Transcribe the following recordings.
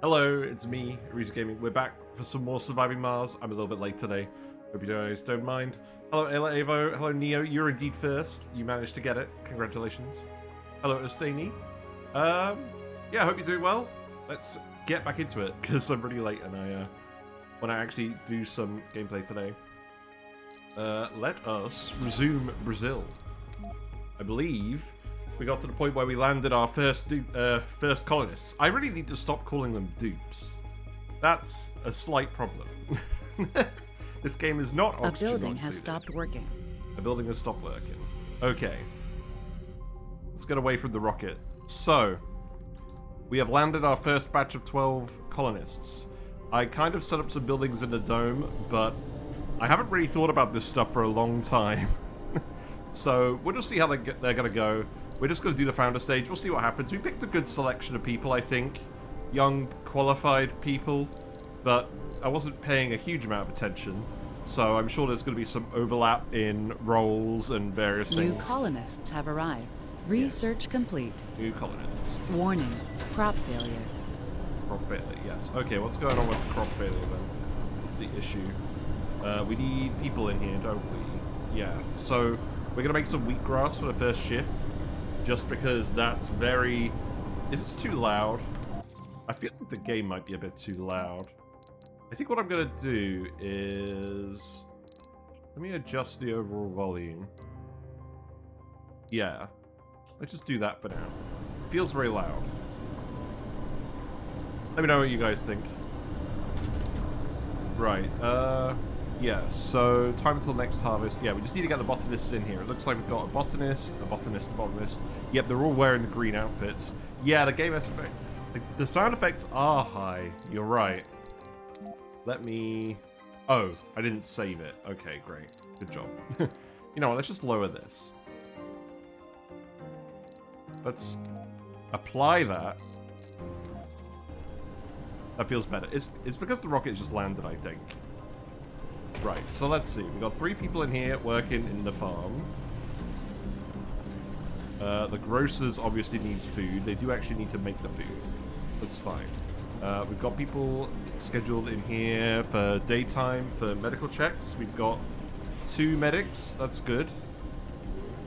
Hello, it's me, Arisa Gaming. We're back for some more Surviving Mars. I'm a little bit late today. Hope you guys don't mind. Hello, Ayla Avo. Hello, Neo. You're indeed first. You managed to get it. Congratulations. Hello, Ustani. Yeah, I hope you're doing well. Let's get back into it, because I'm really late and I want to actually do some gameplay today. Let us resume Brazil. I believe we got to the point where we landed our first colonists. I really need to stop calling them dupes. That's a slight problem. This game is not oxygen. A building has stopped working. A building has stopped working. Okay. Let's get away from the rocket. So, we have landed our first batch of 12 colonists. I kind of set up some buildings in the dome, but I haven't really thought about this stuff for a long time. So, we'll just see how they're going to go. We're just going to do the founder stage. We'll see what happens. We picked a good selection of people, I think. Young, qualified people. But I wasn't paying a huge amount of attention. So I'm sure there's going to be some overlap in roles and various things. New colonists have arrived. Research complete. New colonists. Warning, crop failure. Crop failure, yes. Okay, what's going on with crop failure then? What's the issue? We need people in here, don't we? Yeah, so we're going to make some wheatgrass for the first shift. Just because that's very... Is this too loud? I feel like the game might be a bit too loud. I think what I'm going to do is... Let me adjust the overall volume. Yeah. Let's just do that for now. It feels very loud. Let me know what you guys think. Right, yeah, so time until next harvest. Yeah, we just need to get the botanists in here. It looks like we've got a botanist, a botanist. Yep, they're all wearing the green outfits. Yeah, the game has... The sound effects are high. You're right. Let me... Oh, I didn't save it. Okay, great. Good job. You know what, let's just lower this. Let's apply that. That feels better. It's because the rocket just landed, I think. Right, so let's see. We've got 3 people in here working in the farm. The grocers obviously needs food. They do actually need to make the food. That's fine. We've got people scheduled in here for daytime for medical checks. We've got 2 medics. That's good.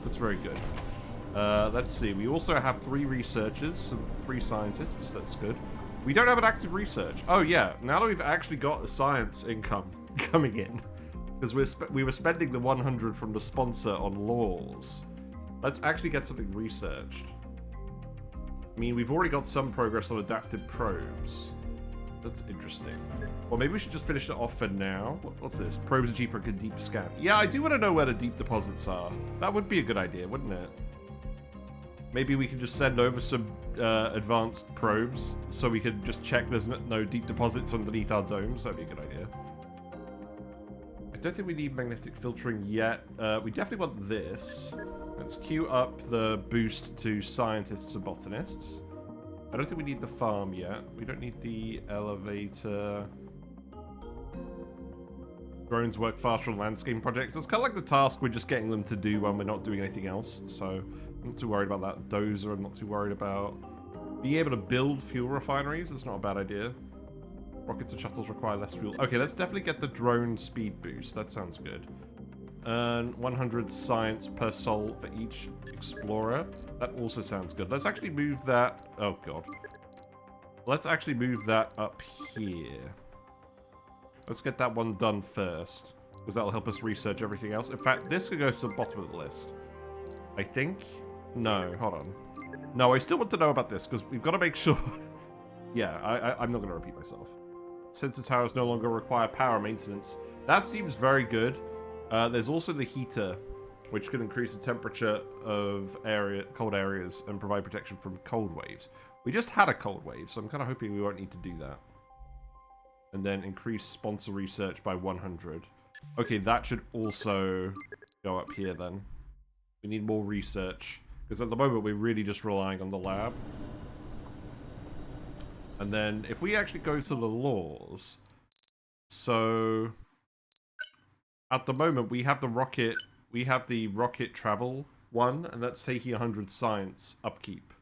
That's very good. Let's see. We also have 3 researchers and 3 scientists. That's good. We don't have an active research. Oh, yeah. Now that we've actually got a science income coming in, because we were spending the 100 from the sponsor on laws. Let's actually get something researched. I mean, we've already got some progress on adaptive probes. That's interesting. Well, maybe we should just finish it off for now. What's this? Probes are cheaper and can deep scan. Yeah, I do want to know where the deep deposits are. That would be a good idea, wouldn't it? Maybe we can just send over some advanced probes so we can just check there's no deep deposits underneath our domes. That'd be a good idea. I don't think we need magnetic filtering yet. We definitely want this. Let's queue up the boost to scientists and botanists. I don't think we need the farm yet. We don't need the elevator. Drones work faster on landscaping projects. It's kind of like the task we're just getting them to do when we're not doing anything else. So I'm not too worried about that. Dozer, I'm not too worried about. Being able to build fuel refineries is not a bad idea. Rockets and shuttles require less fuel. Okay, let's definitely get the drone speed boost. That sounds good. Earn 100 science per soul for each explorer. That also sounds good. Let's actually move that... Oh, God. Let's actually move that up here. Let's get that one done first, because that'll help us research everything else. In fact, this could go to the bottom of the list. I think? No, hold on. No, I still want to know about this, because we've got to make sure... Yeah, I'm not going to repeat myself. Sensor towers no longer require power maintenance. That seems very good. There's also the heater, which can increase the temperature of cold areas and provide protection from cold waves. We just had a cold wave, so I'm kind of hoping we won't need to do that. And then increase sponsor research by 100. Okay, that should also go up here then. We need more research, because at the moment we're really just relying on the lab. And then if we actually go to the laws, so at the moment we have the rocket travel one, and that's taking 100 science upkeep.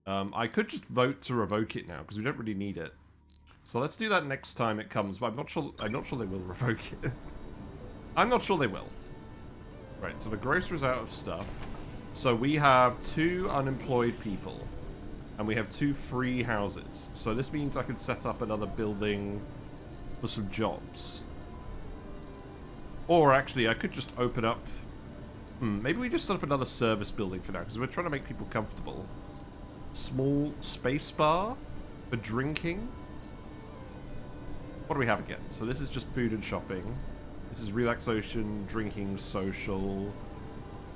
I could just vote to revoke it now, because we don't really need it. So let's do that next time it comes, but I'm not sure they will revoke it. I'm not sure they will. Right, so the grocer's out of stuff. So we have 2 unemployed people. And we have 2 free houses. So this means I could set up another building for some jobs. Or actually, I could just open up... maybe we just set up another service building for now, because we're trying to make people comfortable. Small space bar for drinking. What do we have again? So this is just food and shopping. This is relaxation, drinking, social.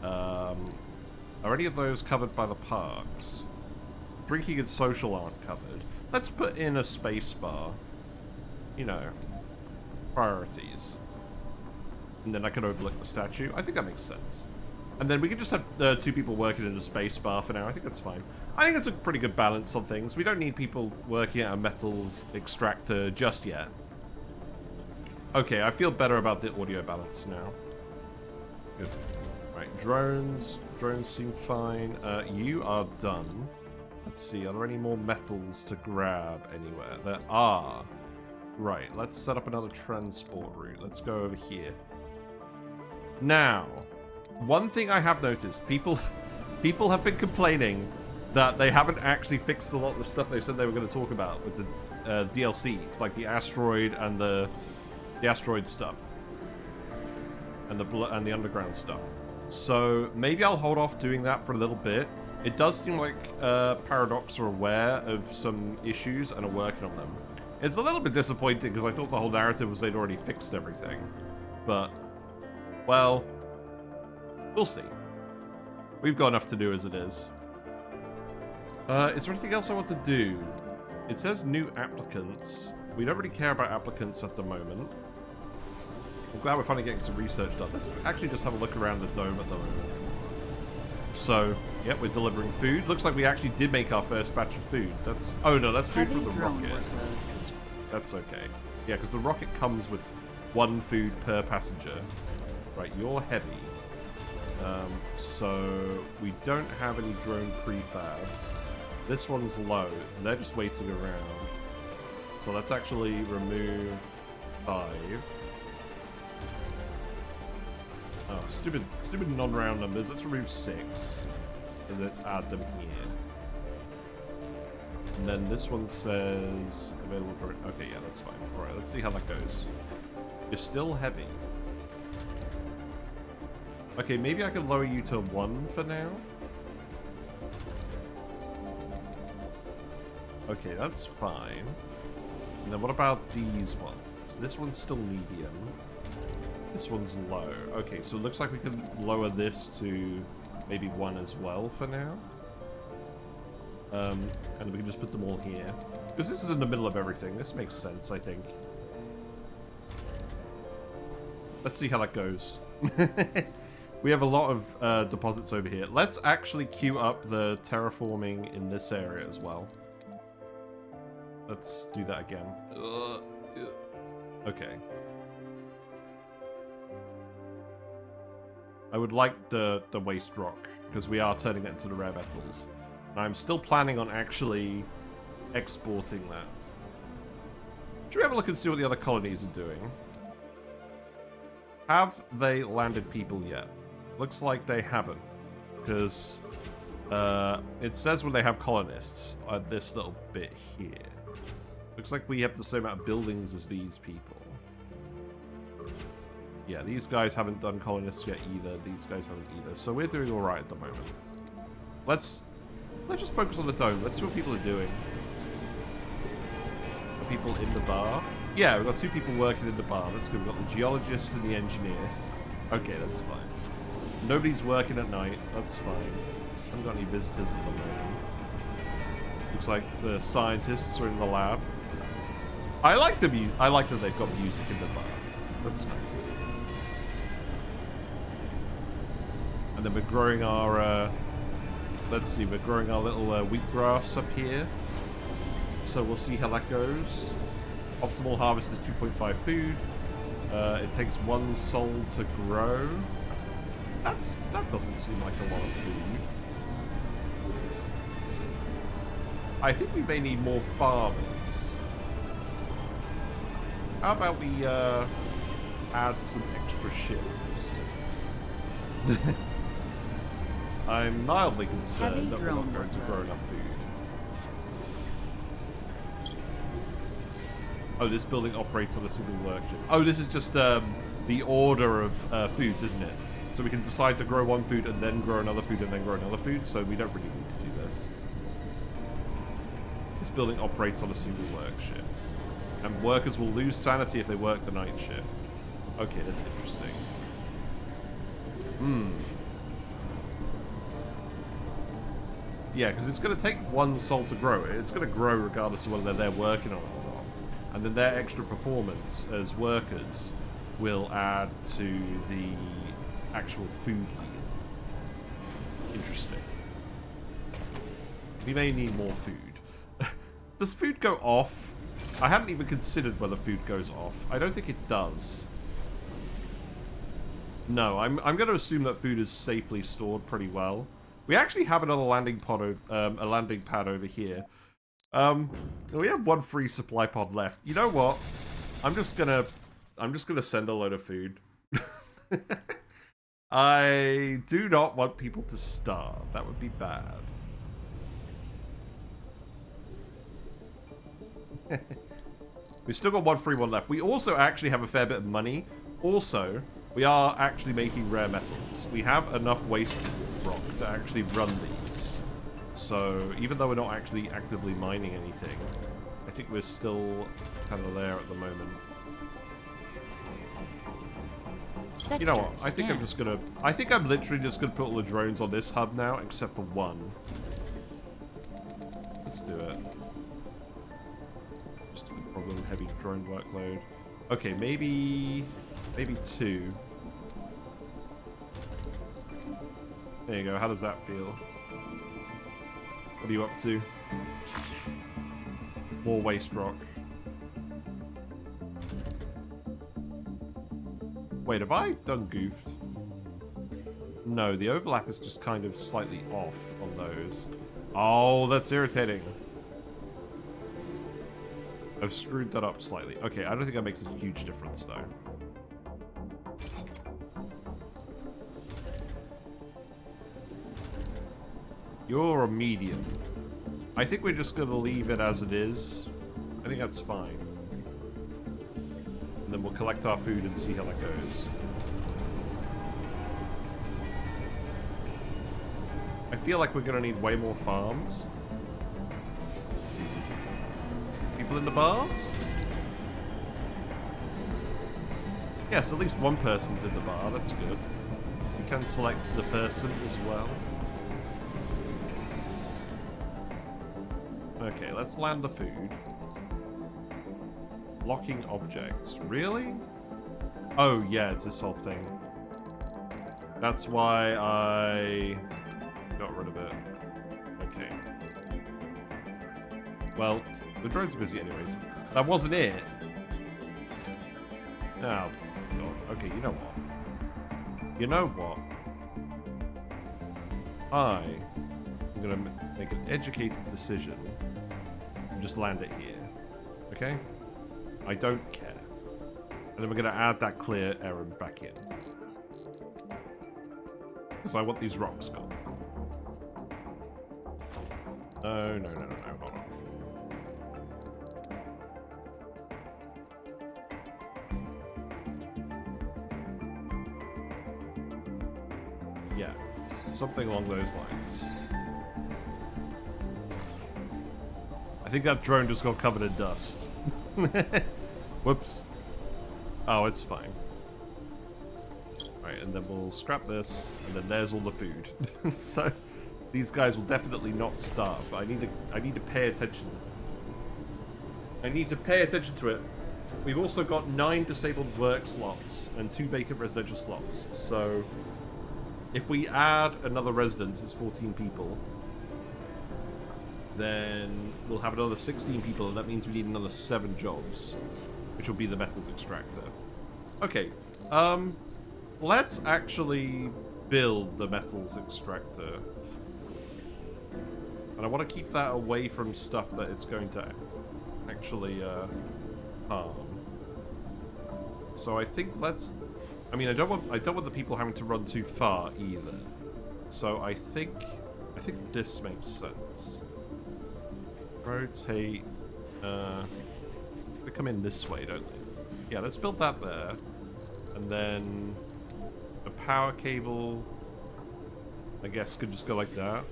Are any of those covered by the parks? Drinking and social aren't covered. Let's put in a space bar. You know, priorities. And then I can overlook the statue. I think that makes sense. And then we can just have 2 people working in a space bar for now. I think that's fine. I think it's a pretty good balance on things. We don't need people working at a metals extractor just yet. Okay, I feel better about the audio balance now. Good. Right, drones. Drones seem fine. You are done. Let's see, are there any more metals to grab anywhere? There are. Right, let's set up another transport route. Let's go over here. Now, one thing I have noticed, people have been complaining that they haven't actually fixed a lot of the stuff they said they were going to talk about with the DLCs, like the asteroid and the asteroid stuff, and the underground stuff. So maybe I'll hold off doing that for a little bit. It does seem like Paradox are aware of some issues and are working on them. It's a little bit disappointing because I thought the whole narrative was they'd already fixed everything. But, well, we'll see. We've got enough to do as it is. Is there anything else I want to do? It says new applicants. We don't really care about applicants at the moment. I'm glad we're finally getting some research done. Let's actually just have a look around the dome at the moment. So, yeah, we're delivering food. Looks like we actually did make our first batch of food. That's... Oh, no, that's food from the rocket. That's okay. Yeah, because the rocket comes with 1 food per passenger. Right, you're heavy. So, we don't have any drone prefabs. This one's low. They're just waiting around. So let's actually remove 5. Oh, stupid non-round numbers. Let's remove 6. And let's add them here. And then this one says available drone. Okay, yeah, that's fine. Alright, let's see how that goes. You're still heavy. Okay, maybe I can lower you to 1 for now. Okay, that's fine. And then what about these ones? This one's still medium. This one's low. Okay, so it looks like we can lower this to maybe 1 as well for now. And we can just put them all here. Because this is in the middle of everything. This makes sense, I think. Let's see how that goes. We have a lot of deposits over here. Let's actually queue up the terraforming in this area as well. Let's do that again. Okay. I would like the waste rock, because we are turning that into the rare metals. And I'm still planning on actually exporting that. Should we have a look and see what the other colonies are doing? Have they landed people yet? Looks like they haven't. Because it says when they have colonists at this little bit here. Looks like we have the same amount of buildings as these people. Yeah, these guys haven't done colonists yet either. These guys haven't either. So we're doing alright at the moment. Let's just focus on the dome. Let's see what people are doing. Are people in the bar? Yeah, we've got 2 people working in the bar. That's good. We've got the geologist and the engineer. Okay, that's fine. Nobody's working at night. That's fine. Haven't got any visitors at the moment. Looks like the scientists are in the lab. I like that they've got music in the bar. That's nice. And then we're growing our let's see, we're growing our little wheatgrass up here. So we'll see how that goes. Optimal harvest is 2.5 food. It takes 1 soul to grow. That doesn't seem like a lot of food. I think we may need more farmers. How about we add some extra shifts? I'm mildly concerned Heavy that we're drone not going to workload. grow enough food. Oh, this building operates on a single work shift. Oh, this is just the order of foods, isn't it? So we can decide to grow one food and then grow another food and then grow another food, so we don't really need to do this. This building operates on a single work shift. And workers will lose sanity if they work the night shift. Okay, that's interesting. Yeah, because it's going to take one soul to grow it. It's going to grow regardless of whether they're working on it or not. And then their extra performance as workers will add to the actual food yield. Interesting. We may need more food. Does food go off? I hadn't even considered whether food goes off. I don't think it does. No, I'm going to assume that food is safely stored pretty well. We actually have another landing pad over here. We have one free supply pod left. You know what? I'm just gonna send a load of food. I do not want people to starve. That would be bad. We've still got one free one left. We also actually have a fair bit of money. Also, we are actually making rare metals. We have enough waste rock to actually run these. So, even though we're not actually actively mining anything, I think we're still kind of there at the moment. You know what? I think I'm just gonna... I think I'm literally just gonna put all the drones on this hub now, except for one. Let's do it. Just a problem, heavy drone workload. Okay, maybe two. There you go. How does that feel? What are you up to? More waste rock. Wait, have I done goofed? No, the overlap is just kind of slightly off on those. Oh, that's irritating. I've screwed that up slightly. Okay, I don't think that makes a huge difference, though. You're a medium. I think we're just going to leave it as it is. I think that's fine. And then we'll collect our food and see how that goes. I feel like we're going to need way more farms. People in the bars? Yes, at least one person's in the bar. That's good. We can select the person as well. Okay, let's land the food. Locking objects. Really? Oh, yeah, it's this whole thing. That's why I got rid of it. Okay. Well, the drones are busy anyways. That wasn't it. Oh, God. Okay, you know what? You know what? I'm gonna make an educated decision and just land it here. Okay? I don't care. And then we're gonna add that clear errand back in. Because I want these rocks gone. No, no, no, no, no, hold on. Yeah, something along those lines. I think that drone just got covered in dust. Whoops. Oh, it's fine. Right, and then we'll scrap this, and then there's all the food. So these guys will definitely not starve. But I need to pay attention. I need to pay attention to it. We've also got 9 disabled work slots and 2 vacant residential slots. So if we add another residence, it's 14 people. Then we'll have another 16 people, and that means we need another 7 jobs, which will be the metals extractor. Okay, let's actually build the metals extractor. And I want to keep that away from stuff that it's going to actually harm. So I think let's... I mean, I don't want the people having to run too far either. So I think this makes sense. Rotate. They come in this way, don't they? Yeah, let's build that there, and then a power cable. I guess could just go like that.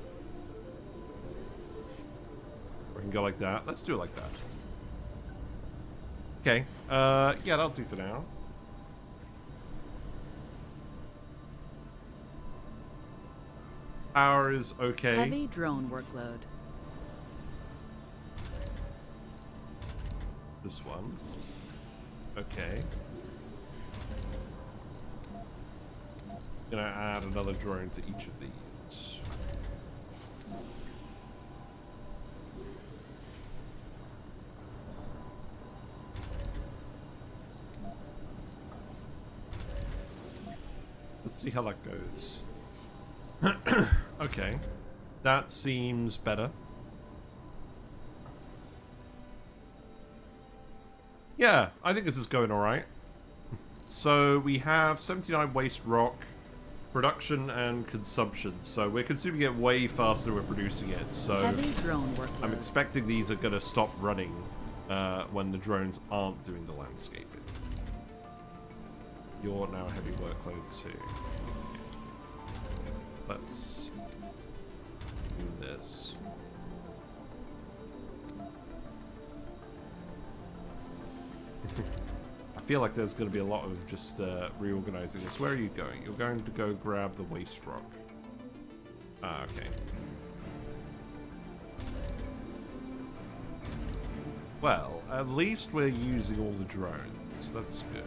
Or can go like that. Let's do it like that. Okay. Yeah, that'll do for now. Power is okay. Heavy drone workload. This one. Okay. Gonna add another drone to each of these. Let's see how that goes. Okay. That seems better. Yeah, I think this is going alright. So we have 79 waste rock, production and consumption. So we're consuming it way faster than we're producing it. So Heavy drone workload. I'm expecting these are going to stop running when the drones aren't doing the landscaping. You're now heavy workload too. Let's do this. I feel like there's going to be a lot of just reorganizing this. Where are you going? You're going to go grab the waste rock. Ah, okay. Well, at least we're using all the drones. That's good.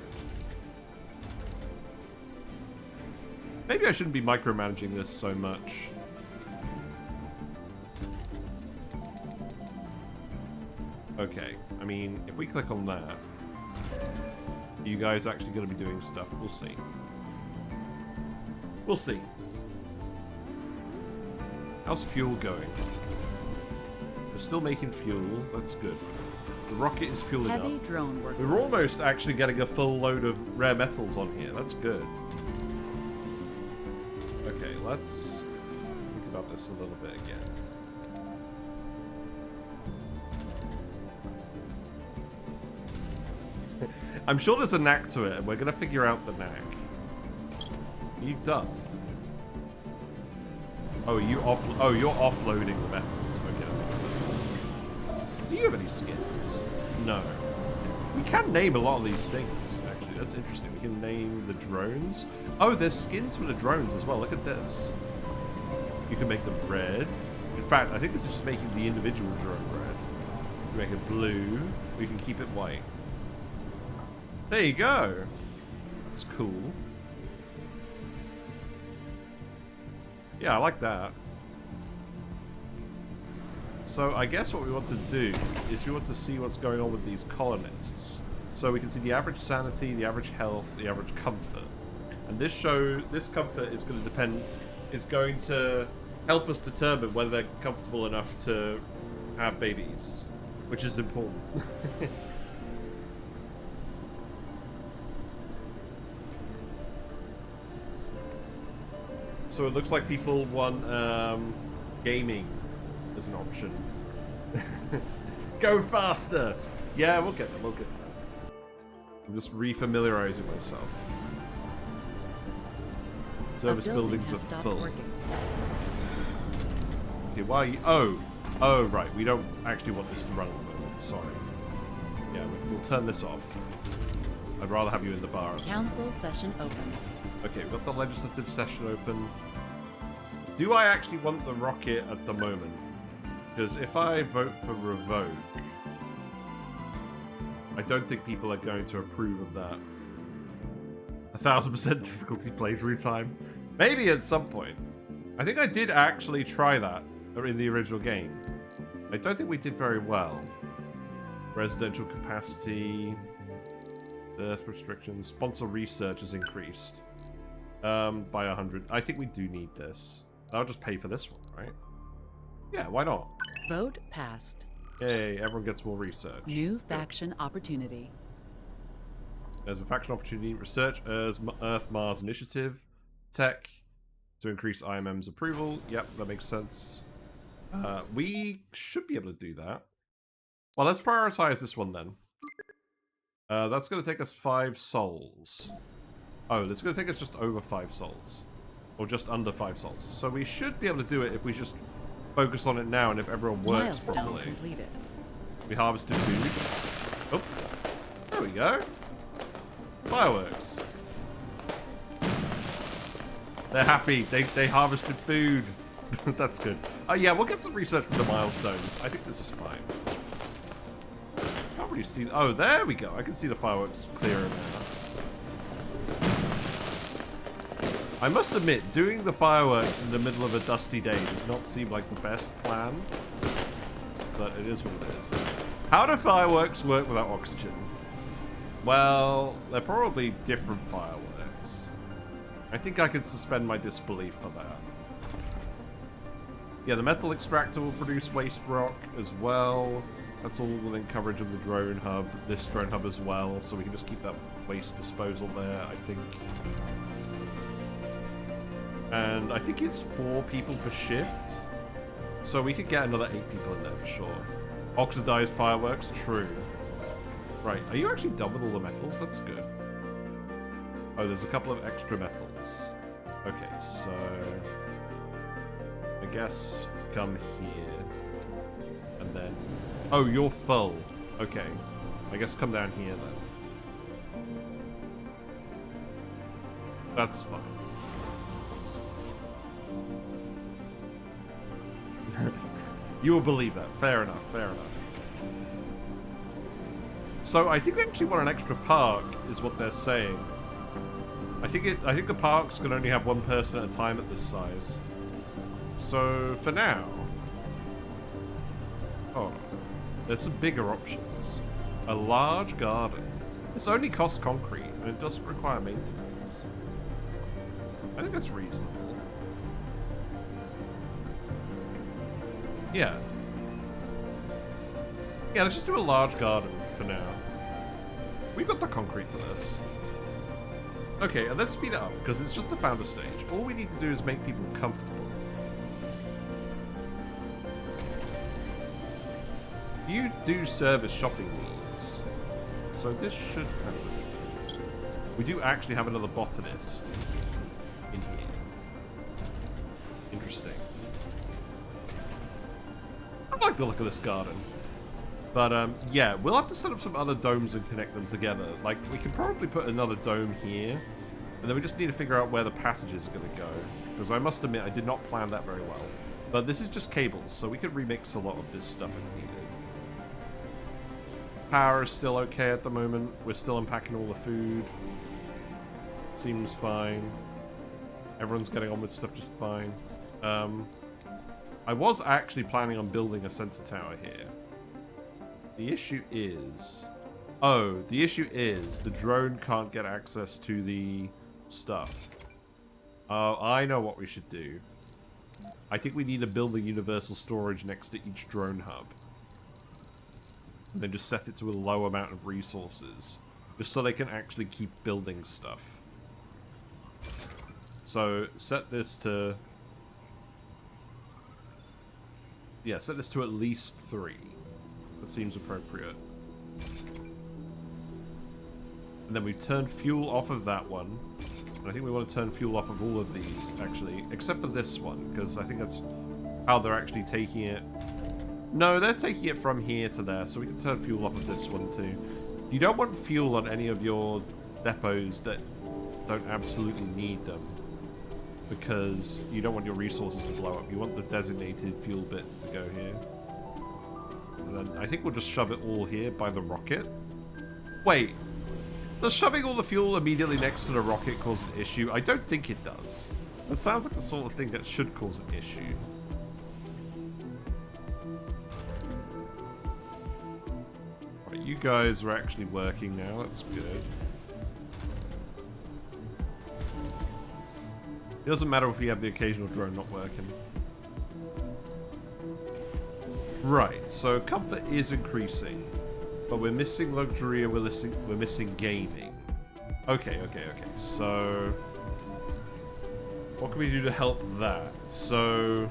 Maybe I shouldn't be micromanaging this so much. Okay, I mean, if we click on that, are you guys actually going to be doing stuff? We'll see. We'll see. How's fuel going? We're still making fuel. That's good. The rocket is fueling up. Heavy drone work. We're almost actually getting a full load of rare metals on here. That's good. Okay, let's think about this a little bit again. I'm sure there's a knack to it, and we're going to figure out the knack. Are you done? Oh, you're offloading the metals. Okay, that makes sense. Do you have any skins? No. We can name a lot of these things, actually. That's interesting. We can name the drones. Oh, there's skins for the drones as well. Look at this. You can make them red. In fact, I think this is just making the individual drone red. You can make it blue. We can keep it white. There you go. That's cool. Yeah, I like that. So I guess what we want to do is we want to see what's going on with these colonists. So we can see the average sanity, the average health, the average comfort. And this comfort is going to help us determine whether they're comfortable enough to have babies, which is important. So it looks like people want gaming as an option. Go faster! Yeah, we'll get them, we'll get them. I'm just refamiliarizing myself. Service buildings are full. Working. Okay, why are you... Oh, right, we don't actually want this to run at the moment, sorry. Yeah, we'll turn this off. I'd rather have you in the bar. Council session open. Okay, we've got the legislative session open. Do I actually want the rocket at the moment? Because if I vote for revoke, I don't think people are going to approve of that. 1000% difficulty playthrough time. Maybe at some point. I think I did actually try that in the original game. I don't think we did very well. Residential capacity, Earth restrictions, sponsor research has increased by 100. I think we do need this. I'll just pay for this one, right? Yeah, why not? Vote passed. Yay, everyone gets more research. New faction opportunity. There's a faction opportunity. Research Earth-Mars Initiative. Tech. To increase IMM's approval. Yep, that makes sense. We should be able to do that. Well, let's prioritize this one then. That's going to take us 5 souls. Oh, that's going to take us just over 5 souls. Or just under 5 souls. So we should be able to do it if we just focus on it now and if everyone works Milestone properly. completed. We harvested food. Oh, there we go. Fireworks. They're happy. They harvested food. That's good. Yeah, we'll get some research from the milestones. I think this is fine. Can't really see. Oh, there we go. I can see the fireworks clearer now. I must admit, doing the fireworks in the middle of a dusty day does not seem like the best plan. But it is what it is. How do fireworks work without oxygen? Well, they're probably different fireworks. I think I can suspend my disbelief for that. Yeah, the metal extractor will produce waste rock as well. That's all within coverage of the drone hub. This drone hub as well, so we can just keep that waste disposal there, I think. And I think it's 4 people per shift. So we could get another 8 people in there for sure. Oxidized fireworks, true. Right, are you actually done with all the metals? That's good. Oh, there's a couple of extra metals. Okay, so... I guess come here. And then... Oh, you're full. Okay. I guess come down here then. That's fine. You will believe that. Fair enough, fair enough. So I think they actually want an extra park, is what they're saying. I think the parks can only have 1 person at a time at this size. So for now... Oh. There's some bigger options. A large garden. This only costs concrete, and it doesn't require maintenance. I think that's reasonable. Yeah. Yeah, let's just do a large garden for now. We've got the concrete for this. Okay, and let's speed it up, because it's just the founder stage. All we need to do is make people comfortable. You do service shopping needs. So this should happen. We do actually have another botanist in here. Interesting. I like the look of this garden. But, yeah, we'll have to set up some other domes and connect them together. Like, we can probably put another dome here. And then we just need to figure out where the passages are going to go. Because I must admit, I did not plan that very well. But this is just cables, so we could remix a lot of this stuff if needed. Power is still okay at the moment. We're still unpacking all the food. Seems fine. Everyone's getting on with stuff just fine. I was actually planning on building a sensor tower here. The issue is... Oh, the issue is the drone can't get access to the stuff. Oh, I know what we should do. I think we need to build a universal storage next to each drone hub. And then just set it to a low amount of resources. Just so they can actually keep building stuff. So, set this to... Yeah, set this to at least 3. That seems appropriate. And then we turn fuel off of that one. And I think we want to turn fuel off of all of these, actually. Except for this one, because I think that's how they're actually taking it. No, they're taking it from here to there, so we can turn fuel off of this one too. You don't want fuel on any of your depots that don't absolutely need them. Because you don't want your resources to blow up. You want the designated fuel bit to go here. And then I think we'll just shove it all here by the rocket. Wait. Does shoving all the fuel immediately next to the rocket cause an issue? I don't think it does. That sounds like the sort of thing that should cause an issue. Right, you guys are actually working now. That's good. It doesn't matter if we have the occasional drone not working. Right, so comfort is increasing, but we're missing luxury and we're missing gaming. Okay. So, what can we do to help that? So,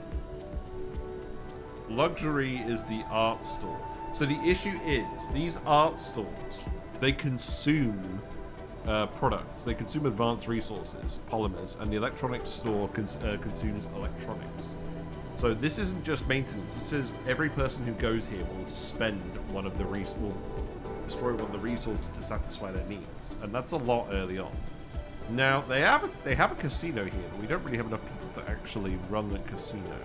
luxury is the art store. So the issue is, these art stores, they consume products. They consume advanced resources, polymers, and the electronics store consumes electronics. So this isn't just maintenance. This is every person who goes here will spend one of the will destroy one of the resources to satisfy their needs, and that's a lot early on. Now they have a casino here, but we don't really have enough people to actually run the casino.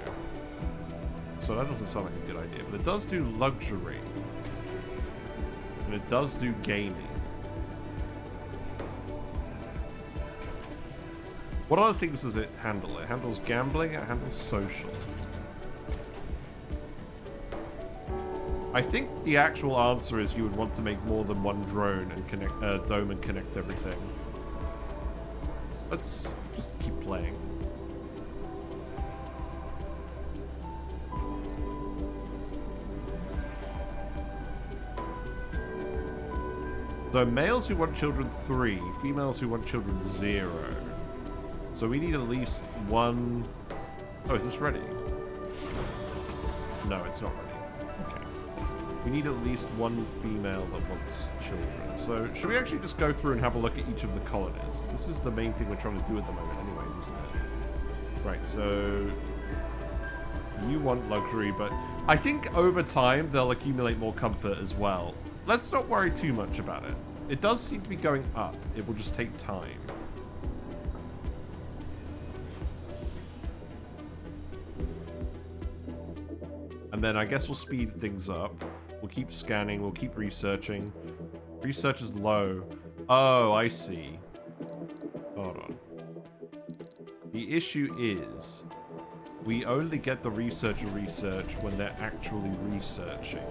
So that doesn't sound like a good idea. But it does do luxury, and it does do gaming. What other things does it handle? It handles gambling, it handles social. I think the actual answer is you would want to make more than one drone and connect dome and connect everything. Let's just keep playing. So males who want children 3, females who want children 0. So we need at least one... Oh, is this ready? No, it's not ready. Okay. We need at least one female that wants children. So should we actually just go through and have a look at each of the colonists? This is the main thing we're trying to do at the moment anyways, isn't it? Right, so... You want luxury, but I think over time they'll accumulate more comfort as well. Let's not worry too much about it. It does seem to be going up. It will just take time. And then I guess we'll speed things up. We'll keep scanning. We'll keep researching. Research is low. Oh, I see. Hold on. The issue is we only get the research when they're actually researching.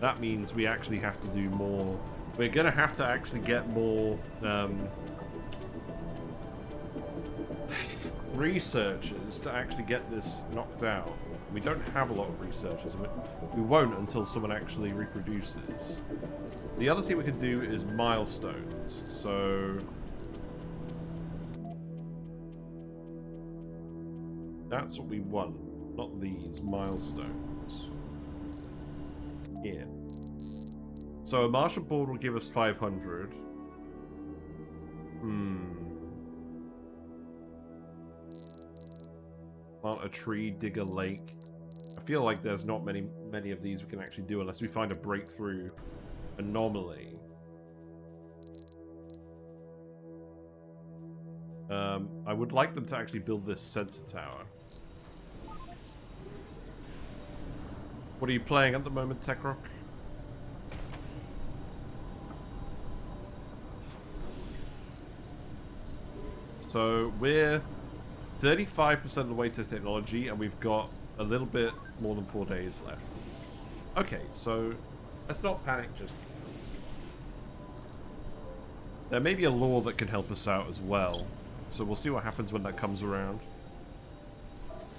That means we actually have to do more. We're going to have to actually get more researchers to actually get this knocked out. We don't have a lot of researchers. We won't until someone actually reproduces. The other thing we can do is milestones. So... That's what we want. Not these. Milestones. Here. So a Martianborn will give us 500. Plant a tree, dig a lake. I feel like there's not many of these we can actually do unless we find a breakthrough anomaly. I would like them to actually build this sensor tower. What are you playing at the moment, TechRock? So we're 35% of the way to technology, and we've got a little bit more than 4 days left. Okay, so let's not panic just yet. There may be a law that can help us out as well, so we'll see what happens when that comes around.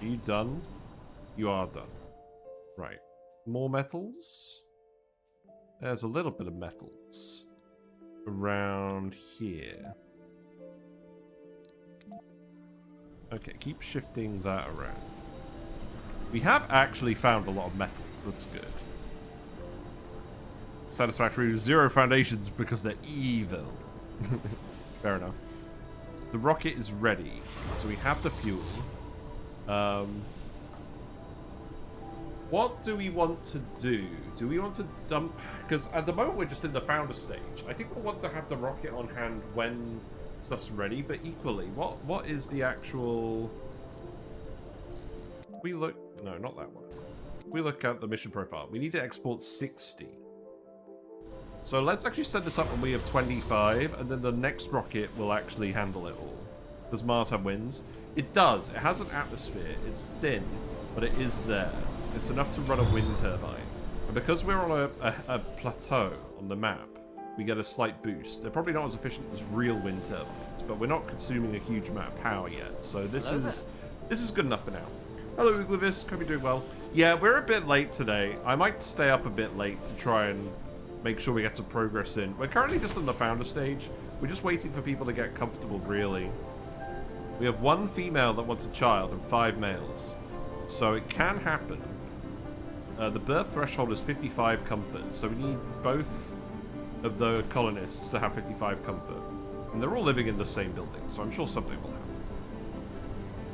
Are you done? You are done. Right. More metals? There's a little bit of metals around here. Okay, keep shifting that around. We have actually found a lot of metals. That's good. Satisfactory. 0 foundations because they're evil. Fair enough. The rocket is ready. So we have the fuel. What do we want to do? Do we want to dump... Because at the moment we're just in the founder stage. I think we'll want to have the rocket on hand when stuff's ready, but equally, what is the actual... We look... No, not that one. We look at the mission profile. We need to export 60. So let's actually set this up when we have 25, and then the next rocket will actually handle it all. Does Mars have winds? It does. It has an atmosphere. It's thin, but it is there. It's enough to run a wind turbine. And because we're on a plateau on the map, we get a slight boost. They're probably not as efficient as real wind turbines, but we're not consuming a huge amount of power yet. So this is good enough for now. Hello, Uglavis. Hope you're doing well. Yeah, we're a bit late today. I might stay up a bit late to try and make sure we get some progress in. We're currently just on the founder stage. We're just waiting for people to get comfortable, really. We have 1 female that wants a child and 5 males. So it can happen. The birth threshold is 55 comfort, so we need both of the colonists to have 55 comfort. And they're all living in the same building, so I'm sure something will happen.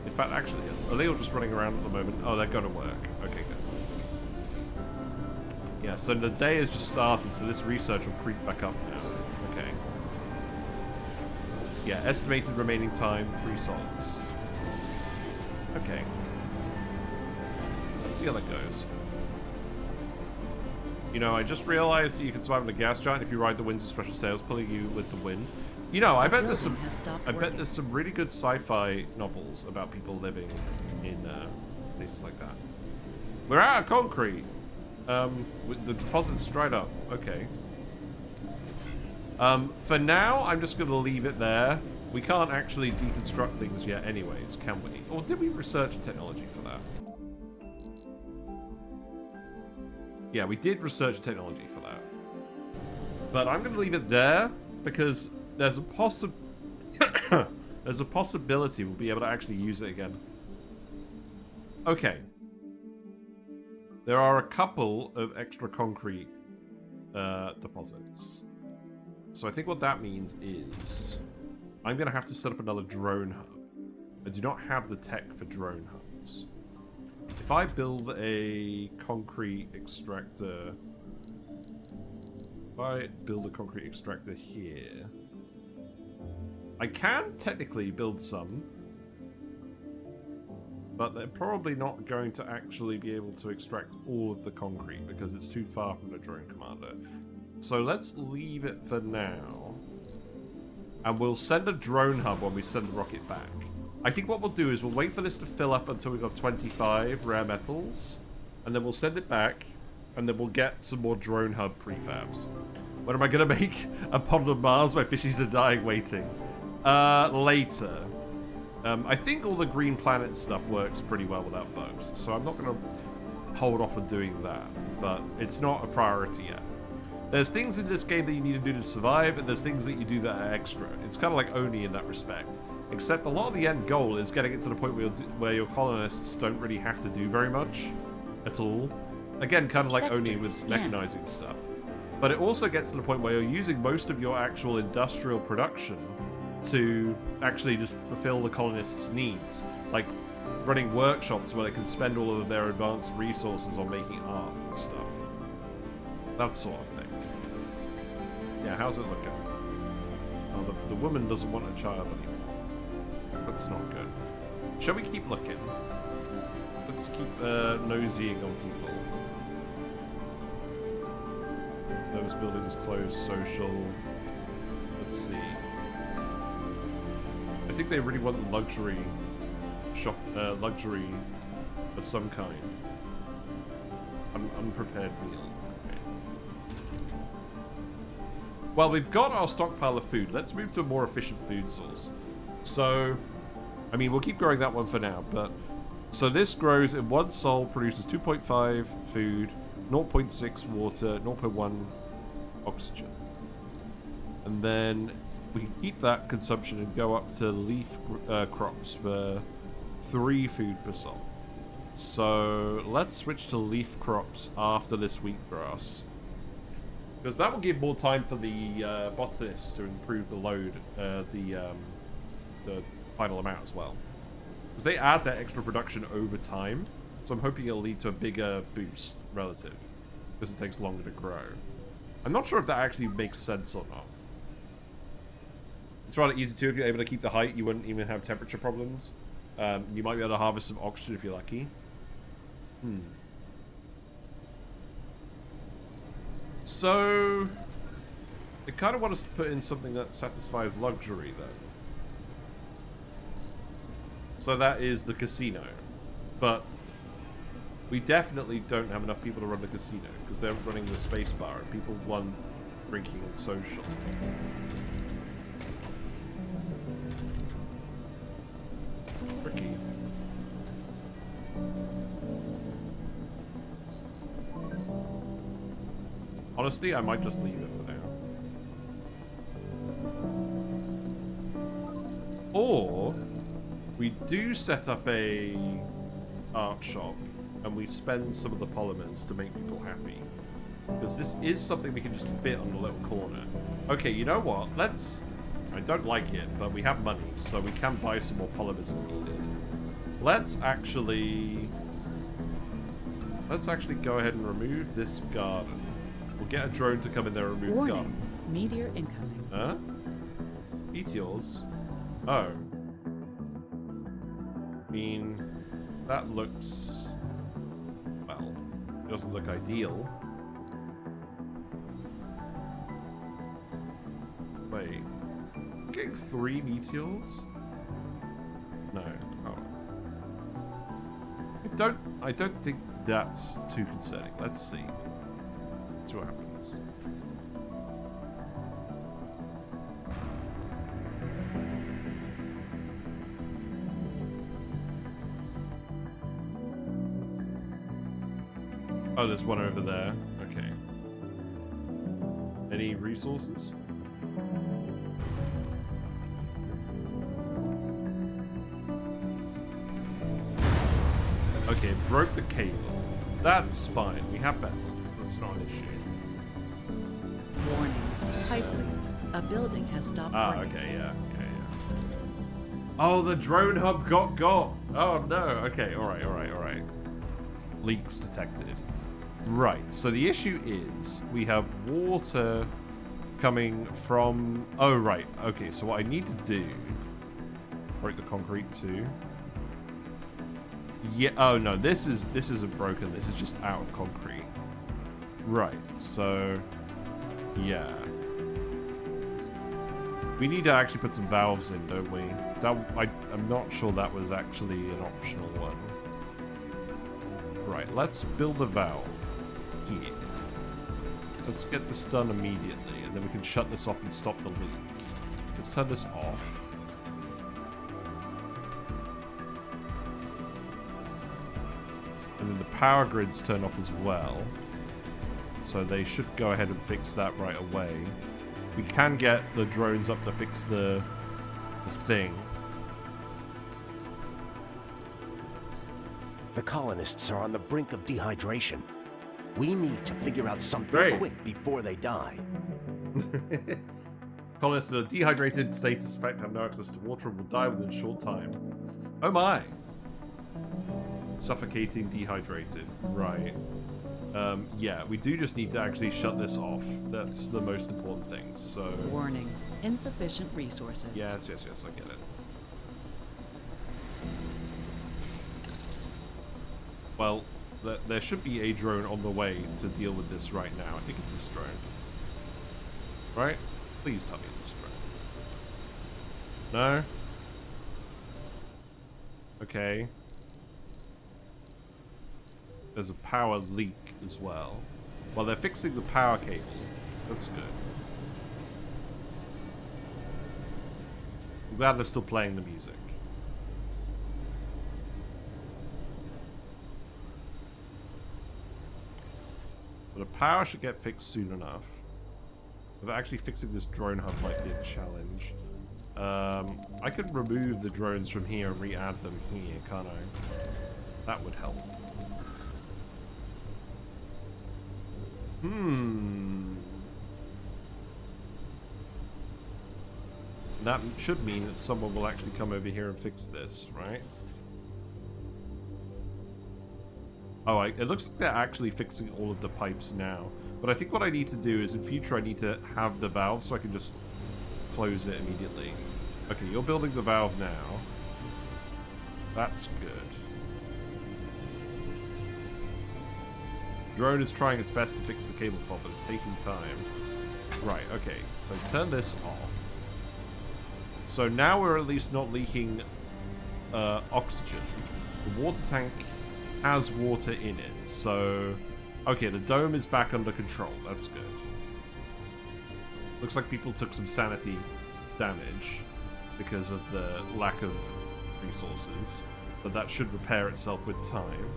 In fact, actually, are they all just running around at the moment? Oh, they're going to work. Okay, good. Yeah, so the day has just started, so this research will creep back up now. Okay. Yeah, estimated remaining time, 3 songs. Okay. Let's see how that goes. You know, I just realized that you can survive on a gas giant if you ride the winds of special sails, pulling you with the wind. You know, I bet there's some really good sci-fi novels about people living in places like that. We're out of concrete. With the deposit's dried up. Okay. For now, I'm just going to leave it there. We can't actually deconstruct things yet anyways, can we? Or did we research technology for that? Yeah, we did research technology for that. But I'm going to leave it there because there's a there's a possibility we'll be able to actually use it again. Okay. There are a couple of extra concrete deposits. So I think what that means is I'm going to have to set up another drone hub. I do not have the tech for drone hubs. If I build a concrete extractor... If I build a concrete extractor here... I can technically build some, but they're probably not going to actually be able to extract all of the concrete because it's too far from the drone commander. So let's leave it for now. And we'll send a drone hub when we send the rocket back. I think what we'll do is we'll wait for this to fill up until we've got 25 rare metals. And then we'll send it back. And then we'll get some more drone hub prefabs. When am I going to make a pond on Mars? My fishies are dying waiting. Later. I think all the green planet stuff works pretty well without bugs. So I'm not going to hold off on doing that. But it's not a priority yet. There's things in this game that you need to do to survive, and there's things that you do that are extra. It's kind of like Oni in that respect. Except a lot of the end goal is getting it to the point where your colonists don't really have to do very much at all. Again, kind of like Oni with mechanizing stuff. But it also gets to the point where you're using most of your actual industrial production to actually just fulfill the colonists' needs. Like running workshops where they can spend all of their advanced resources on making art and stuff. That sort of thing. Yeah, how's it looking? Oh, the woman doesn't want a child anymore. That's not good. Shall we keep looking? Let's keep nosying on people. Those buildings closed, social. Let's see. I think they really want the luxury luxury of some kind. Unprepared meal. Well, we've got our stockpile of food. Let's move to a more efficient food source. So, I mean, we'll keep growing that one for now, but... So this grows in 1 sol, produces 2.5 food, 0.6 water, 0.1 oxygen. And then we can keep that consumption and go up to leaf crops for 3 food per sol. So, let's switch to leaf crops after this wheatgrass. Because that will give more time for the botanists to improve the load, the final amount as well. Because they add that extra production over time, so I'm hoping it'll lead to a bigger boost relative. Because it takes longer to grow. I'm not sure if that actually makes sense or not. It's rather easy too. If you're able to keep the height, you wouldn't even have temperature problems. You might be able to harvest some oxygen if you're lucky. So, I kind of want us to put in something that satisfies luxury then. So that is the casino. But we definitely don't have enough people to run the casino because they're running the space bar and people want drinking and social. Tricky. honesty, I might just leave it for now. Or we do set up a art shop and we spend some of the polymers to make people happy. Because this is something we can just fit on a little corner. Okay, you know what? Let's... I don't like it, but we have money, so we can buy some more polymers if needed. Let's actually go ahead and remove this garden. We'll get a drone to come in there and remove the garden. Warning. Meteor incoming. Huh? Meteors? Oh. I mean, that looks... well, it doesn't look ideal. Wait. Getting 3 meteors? No. Oh. I don't think that's too concerning. Let's see. Let's see what happens. Oh, there's one over there. Okay. Any resources? Okay, broke the cable. That's fine. We have batteries. That's not an issue. Warning. Pipe leak. A building has stopped working. Okay, yeah. Oh, the drone hub got. Oh, no. Okay, alright. Leaks detected. Right, so the issue is we have water coming from... oh, right. Okay, so what I need to do... break the concrete too. Yeah, oh no, this isn't broken, this is just out of concrete. Right, so... yeah. We need to actually put some valves in, don't we? I'm not sure that was actually an optional one. Right, let's build a valve here. Let's get this done immediately, and then we can shut this off and stop the leak. Let's turn this off. And then the power grids turn off as well. So they should go ahead and fix that right away. We can get the drones up to fix the thing. The colonists are on the brink of dehydration. We need to figure out something quick before they die. Colonists in a dehydrated state suspect have no access to water and will die within a short time. Oh my! Suffocating, dehydrated. Right. Yeah, we do just need to actually shut this off. That's the most important thing, so... Warning. Insufficient resources. Yes, I get it. Well, there should be a drone on the way to deal with this right now. I think it's this drone. Right? Please tell me it's this drone. No? Okay. There's a power leak as well. Well, they're fixing the power cable. That's good. I'm glad they're still playing the music. But the power should get fixed soon enough. But actually fixing this drone hub might be a challenge. I could remove the drones from here and re-add them here, can't I? That would help. That should mean that someone will actually come over here and fix this, right? Oh, it looks like they're actually fixing all of the pipes now. But I think what I need to do is, in future, I need to have the valve so I can just close it immediately. Okay, you're building the valve now. That's good. Drone is trying its best to fix the cable fault, but it's taking time. Right, okay. So turn this off. So now we're at least not leaking oxygen. The water tank has water in it, so... okay, the dome is back under control. That's good. Looks like people took some sanity damage because of the lack of resources, but that should repair itself with time.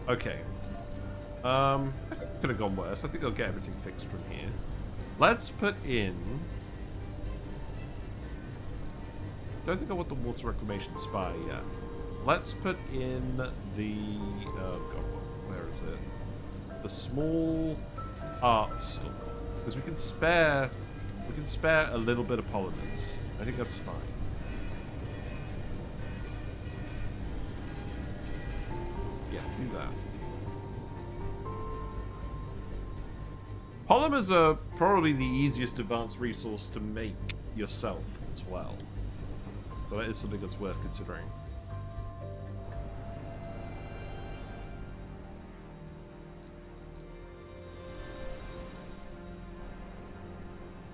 Okay. I think it could have gone worse. I think they'll get everything fixed from here. Let's put in... Don't think I want the water reclamation spa yet. Let's put in the... Oh god, where is it? The small art store. Because we can spare a little bit of polymers. I think that's fine. Yeah, do that. Polymers are probably the easiest advanced resource to make yourself as well. So that is something that's worth considering.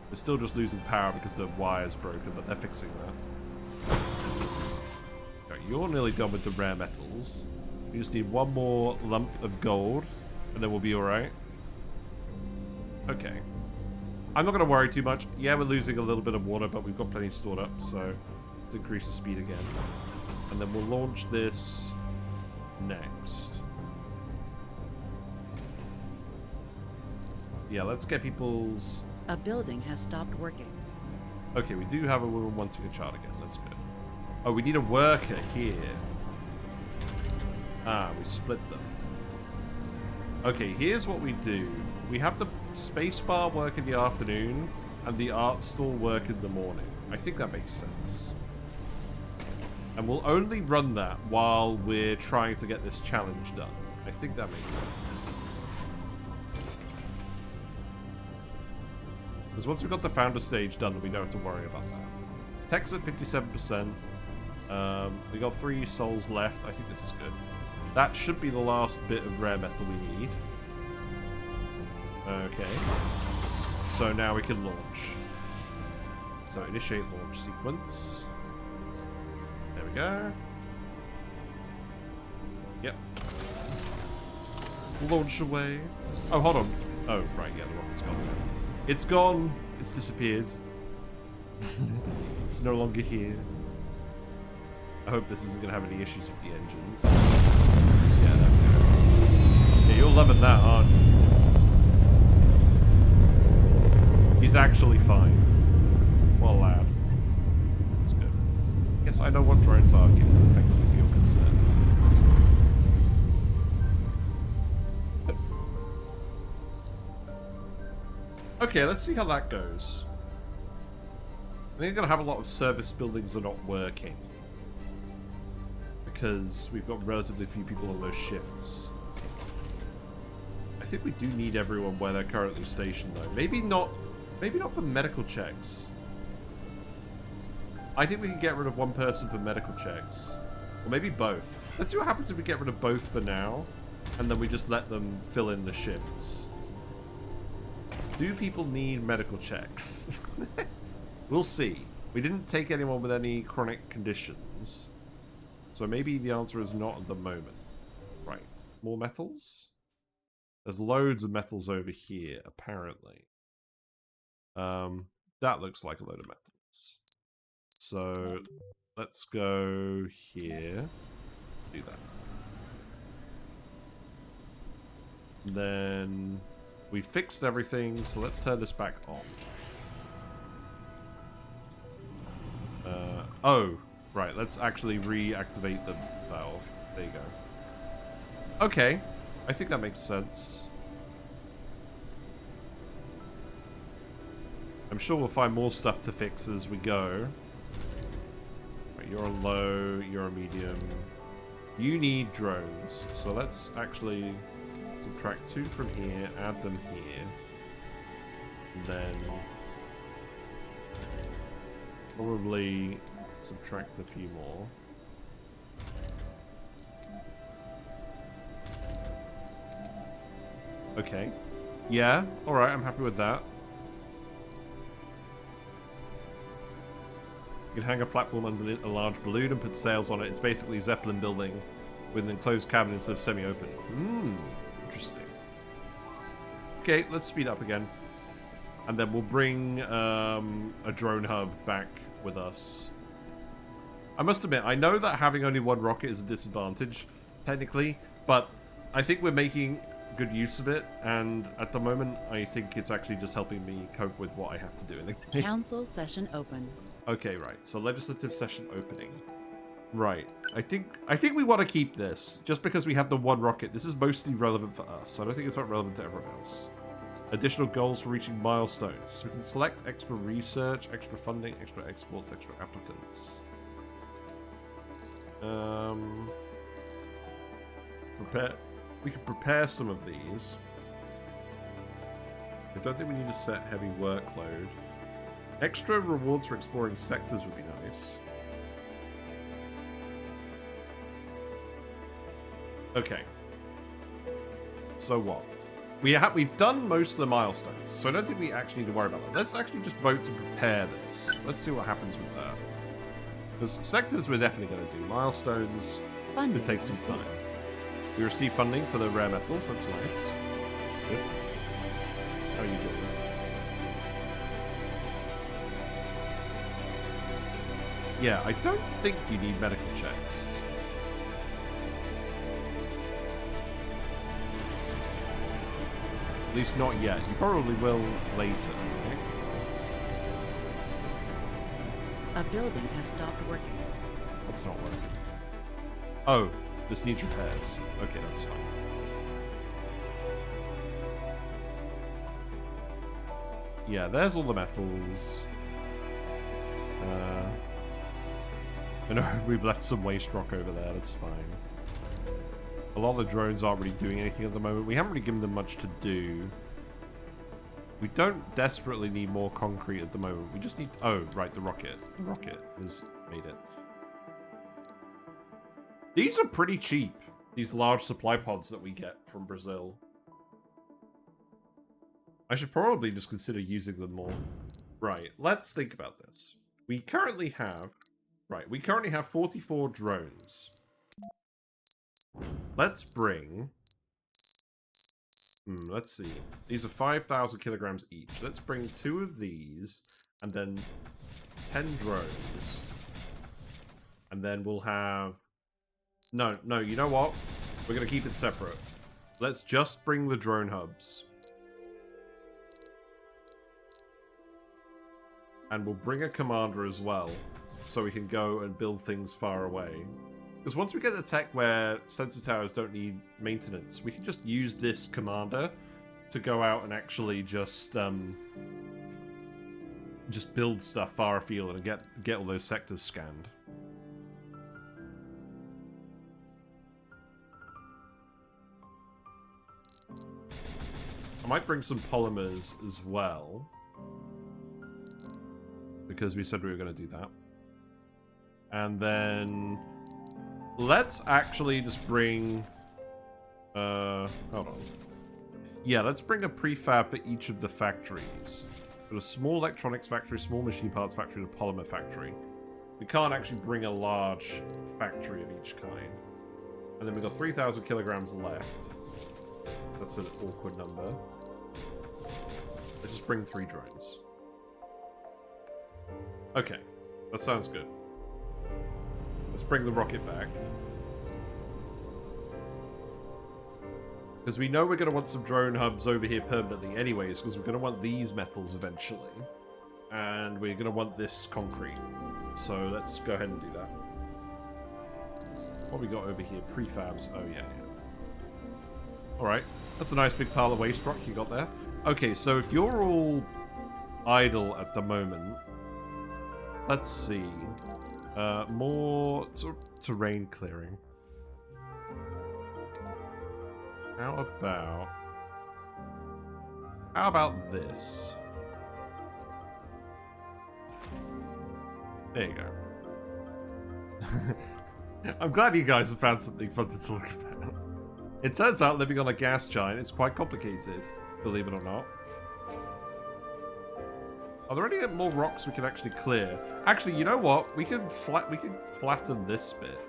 We're still just losing power because the wire's broken, but they're fixing that. Okay, you're nearly done with the rare metals. We just need one more lump of gold, and then we'll be alright. Okay. I'm not going to worry too much. Yeah, we're losing a little bit of water, but we've got plenty stored up, so let's increase the speed again. And then we'll launch this next. Yeah, let's get people's... A building has stopped working. Okay, we do have a woman wanting a child again. That's good. Oh, we need a worker here. Ah, we split them. Okay, here's what we do. We have the spacebar work in the afternoon and the art store work in the morning. I think that makes sense. And we'll only run that while we're trying to get this challenge done. I think that makes sense. Because once we've got the founder stage done, we don't have to worry about that. Tech's at 57%. We got 3 souls left. I think this is good. That should be the last bit of rare metal we need. Okay. So now we can launch. So initiate launch sequence. There we go. Yep. Launch away. Oh, hold on. Oh, right, yeah, the rocket's gone. It's gone. It's disappeared. It's no longer here. I hope this isn't going to have any issues with the engines. Yeah, there we go. Yeah, you're loving that, aren't you? He's actually fine. What a lad. That's good. Yes, I know what drones are, given the fact that you're concerned. Okay, let's see how that goes. I think I'm going to have a lot of service buildings that are not working. Because we've got relatively few people on those shifts. I think we do need everyone where they're currently stationed, though. Maybe not for medical checks. I think we can get rid of one person for medical checks. Or maybe both. Let's see what happens if we get rid of both for now. And then we just let them fill in the shifts. Do people need medical checks? We'll see. We didn't take anyone with any chronic conditions. So maybe the answer is not at the moment. Right. More metals? There's loads of metals over here, apparently. That looks like a load of metals. So let's go here. Do that. And then we fixed everything, so let's turn this back on. Oh, right, let's actually reactivate the valve. There you go. Okay, I think that makes sense. I'm sure we'll find more stuff to fix as we go. Right, you're a low, you're a medium. You need drones, so let's actually subtract 2 from here, add them here. And then probably subtract a few more. Okay. Yeah, alright, I'm happy with that. You can hang a platform underneath a large balloon and put sails on it. It's basically a Zeppelin building with an enclosed cabin instead of semi-open. Interesting. Okay, let's speed up again. And then we'll bring a drone hub back with us. I must admit, I know that having only one rocket is a disadvantage, technically, but I think we're making good use of it, and at the moment, I think it's actually just helping me cope with what I have to do in the game. Council session open. Okay, right. So legislative session opening. Right. I think we want to keep this just because we have the one rocket. This is mostly relevant for us. I don't think it's not relevant to everyone else. Additional goals for reaching milestones. So we can select extra research, extra funding, extra exports, extra applicants. We can prepare some of these. I don't think we need to set heavy workload. Extra rewards for exploring sectors would be nice. Okay. So what? We've done most of the milestones, so I don't think we actually need to worry about that. Let's actually just vote to prepare this. Let's see what happens with that. Because sectors we're definitely going to do. Milestones Funding could take some received. time. We receive funding for the rare metals. That's nice. Good. How are you doing? Yeah, I don't think you need medical checks. At least not yet. You probably will later, right? A building has stopped working. That's not working. Oh, this needs repairs. Okay, that's fine. Yeah, there's all the metals. I know we've left some waste rock over there, that's fine. A lot of the drones aren't really doing anything at the moment. We haven't really given them much to do. We don't desperately need more concrete at the moment. We just need... Oh, right, the rocket. The rocket has made it. These are pretty cheap. These large supply pods that we get from Brazil. I should probably just consider using them more. Right, let's think about this. We currently have... Right, we currently have 44 drones. Let's bring... let's see. These are 5,000 kilograms each. Let's bring 2 of these, and then 10 drones. And then we'll have... No, you know what? We're going to keep it separate. Let's just bring the drone hubs. And we'll bring a commander as well, so we can go and build things far away. Because once we get the tech where sensor towers don't need maintenance, we can just use this commander to go out and actually just build stuff far afield and get all those sectors scanned. I might bring some polymers as well, because we said we were going to do that. And then let's actually just bring... hold on. Yeah, let's bring a prefab for each of the factories. Got a small electronics factory, small machine parts factory, and a polymer factory. We can't actually bring a large factory of each kind. And then we've got 3,000 kilograms left. That's an awkward number. Let's just bring 3 drones. Okay, that sounds good. Let's bring the rocket back. Because we know we're going to want some drone hubs over here permanently anyways, because we're going to want these metals eventually. And we're going to want this concrete. So let's go ahead and do that. What we got over here? Prefabs. Oh, yeah. Alright. That's a nice big pile of waste rock you got there. Okay, so if you're all idle at the moment... Let's see. More terrain clearing. How about this? There you go. I'm glad you guys have found something fun to talk about. It turns out living on a gas giant is quite complicated, believe it or not. Are there any more rocks we can actually clear? Actually, you know what? We can flatten this bit.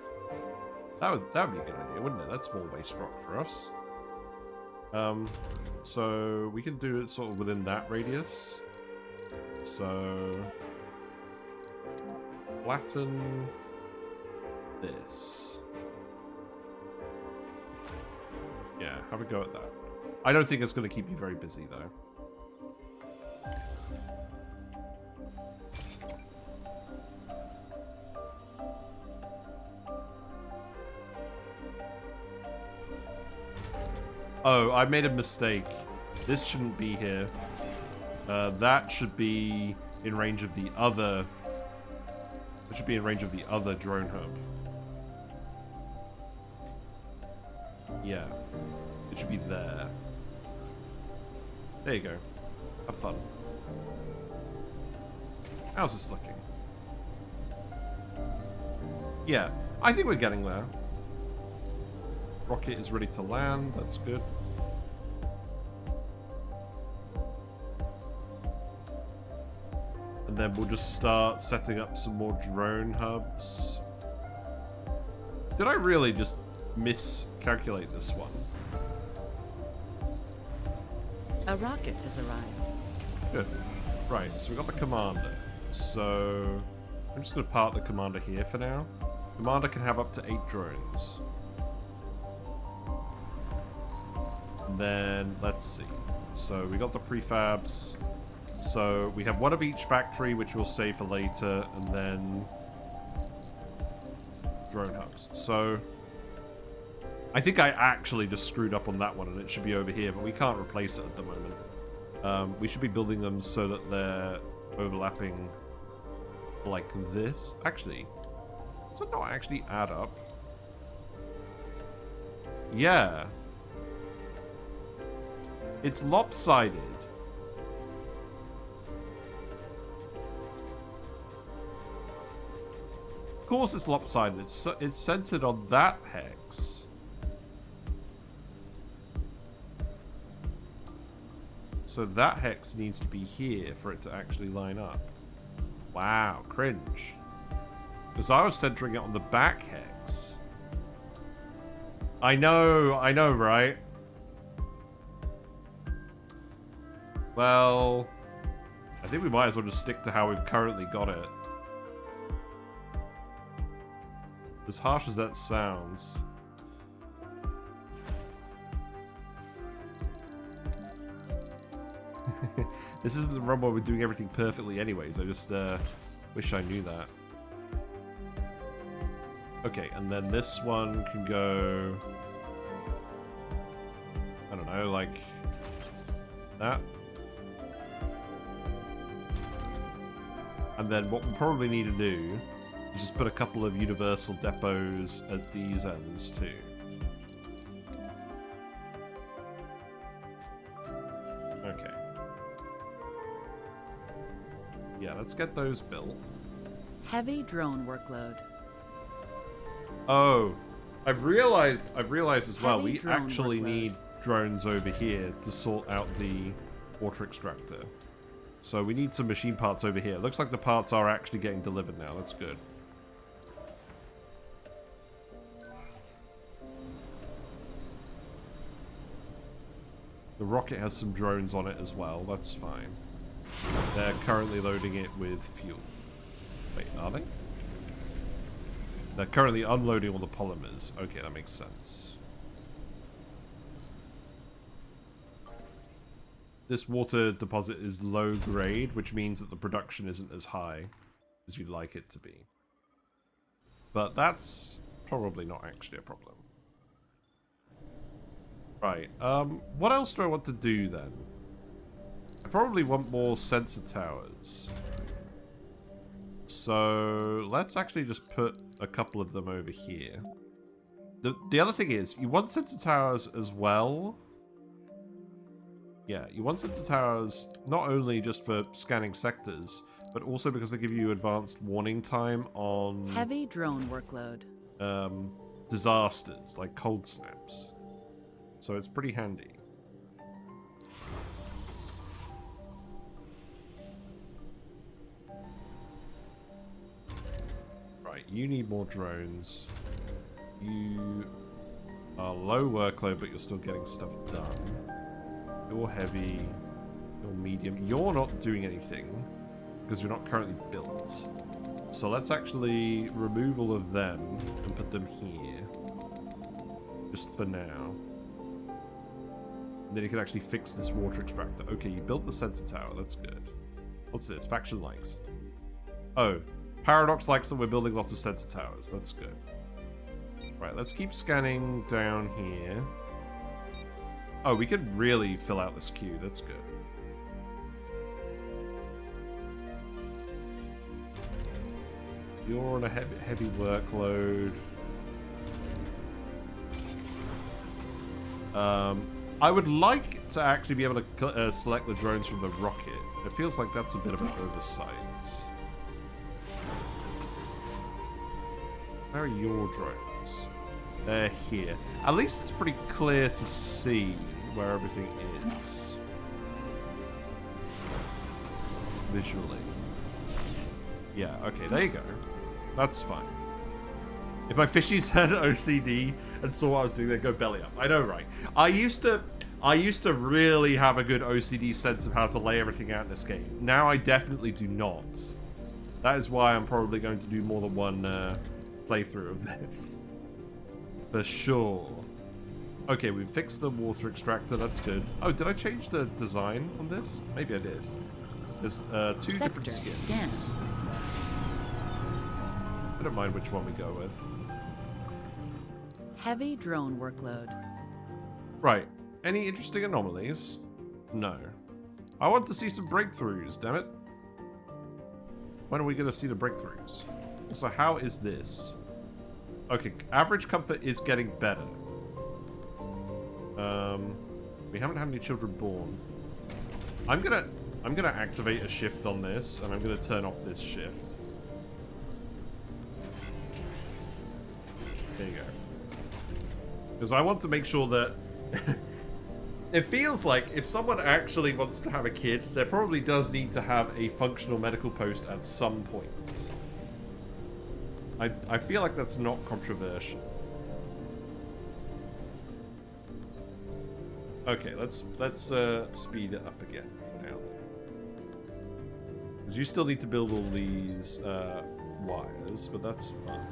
That would be a good idea, wouldn't it? That's more waste rock for us. So we can do it sort of within that radius. So flatten this. Yeah, have a go at that. I don't think it's going to keep you very busy, though. Oh, I made a mistake. This shouldn't be here. That should be in range of the other... It should be in range of the other drone hub. Yeah. It should be there. There you go. Have fun. How's this looking? Yeah, I think we're getting there. Rocket is ready to land. That's good. And then we'll just start setting up some more drone hubs. Did I really just miscalculate this one? A rocket has arrived. Good. Right, so we got the commander. So I'm just going to park the commander here for now. Commander can have up to 8 drones. And then, let's see. So we got the prefabs. So we have one of each factory, which we'll save for later, and then drone hubs. So I think I actually just screwed up on that one, and it should be over here, but we can't replace it at the moment. We should be building them so that they're overlapping like this. Actually, does it not actually add up? Yeah. It's lopsided. Of course it's lopsided. It's centered on that hex. So that hex needs to be here for it to actually line up. Wow, cringe. Because I was centering it on the back hex. I know, right? Well, I think we might as well just stick to how we've currently got it. As harsh as that sounds. This isn't the run where we're doing everything perfectly anyways. I just wish I knew that. Okay, and then this one can go... I don't know, like... that. And then what we'll probably need to do is just put a couple of universal depots at these ends too. Okay. Yeah, let's get those built. Heavy drone workload. Oh, I've realized as well, Heavy we drone actually workload. need drones over here to sort out the water extractor. So we need some machine parts over here. Looks like the parts are actually getting delivered now. That's good. The rocket has some drones on it as well. That's fine. They're currently loading it with fuel. Wait, are they? They're currently unloading all the polymers. Okay, that makes sense. This water deposit is low grade, which means that the production isn't as high as you'd like it to be. But that's probably not actually a problem. Right, what else do I want to do then? I probably want more sensor towers. So let's actually just put a couple of them over here. The other thing is, you want sensor towers as well. Yeah, you want sensor towers not only just for scanning sectors, but also because they give you advanced warning time on Heavy drone workload. disasters like cold snaps. So it's pretty handy. Right, you need more drones. You are low workload, but you're still getting stuff done. You're heavy. You're medium. You're not doing anything because you're not currently built. So let's actually remove all of them and put them here. Just for now. And then you can actually fix this water extractor. Okay, you built the sensor tower. That's good. What's this? Faction likes. Oh, Paradox likes that we're building lots of sensor towers. That's good. Right, let's keep scanning down here. Oh, we could really fill out this queue. That's good. You're on a heavy workload. I would like to actually be able to select the drones from the rocket. It feels like that's a bit of an oversight. Where are your drones? They're here. At least it's pretty clear to see where everything is. Visually. Yeah, okay, there you go. That's fine. If my fishies had OCD and saw what I was doing, they'd go belly up. I know, right? I used to really have a good OCD sense of how to lay everything out in this game. Now I definitely do not. That is why I'm probably going to do more than one playthrough of this. For sure. Okay, we've fixed the water extractor. That's good. Oh, did I change the design on this? Maybe I did. There's two different skins. Scan. I don't mind which one we go with. Heavy drone workload. Right. Any interesting anomalies? No. I want to see some breakthroughs, damn it. When are we going to see the breakthroughs? Also, how is this? Okay, average comfort is getting better. We haven't had any children born. I'm gonna activate a shift on this, and I'm gonna turn off this shift. There you go. Because I want to make sure that it feels like if someone actually wants to have a kid, there probably does need to have a functional medical post at some point. I feel like that's not controversial. Okay, let's speed it up again for now. Because you still need to build all these wires, but that's fine.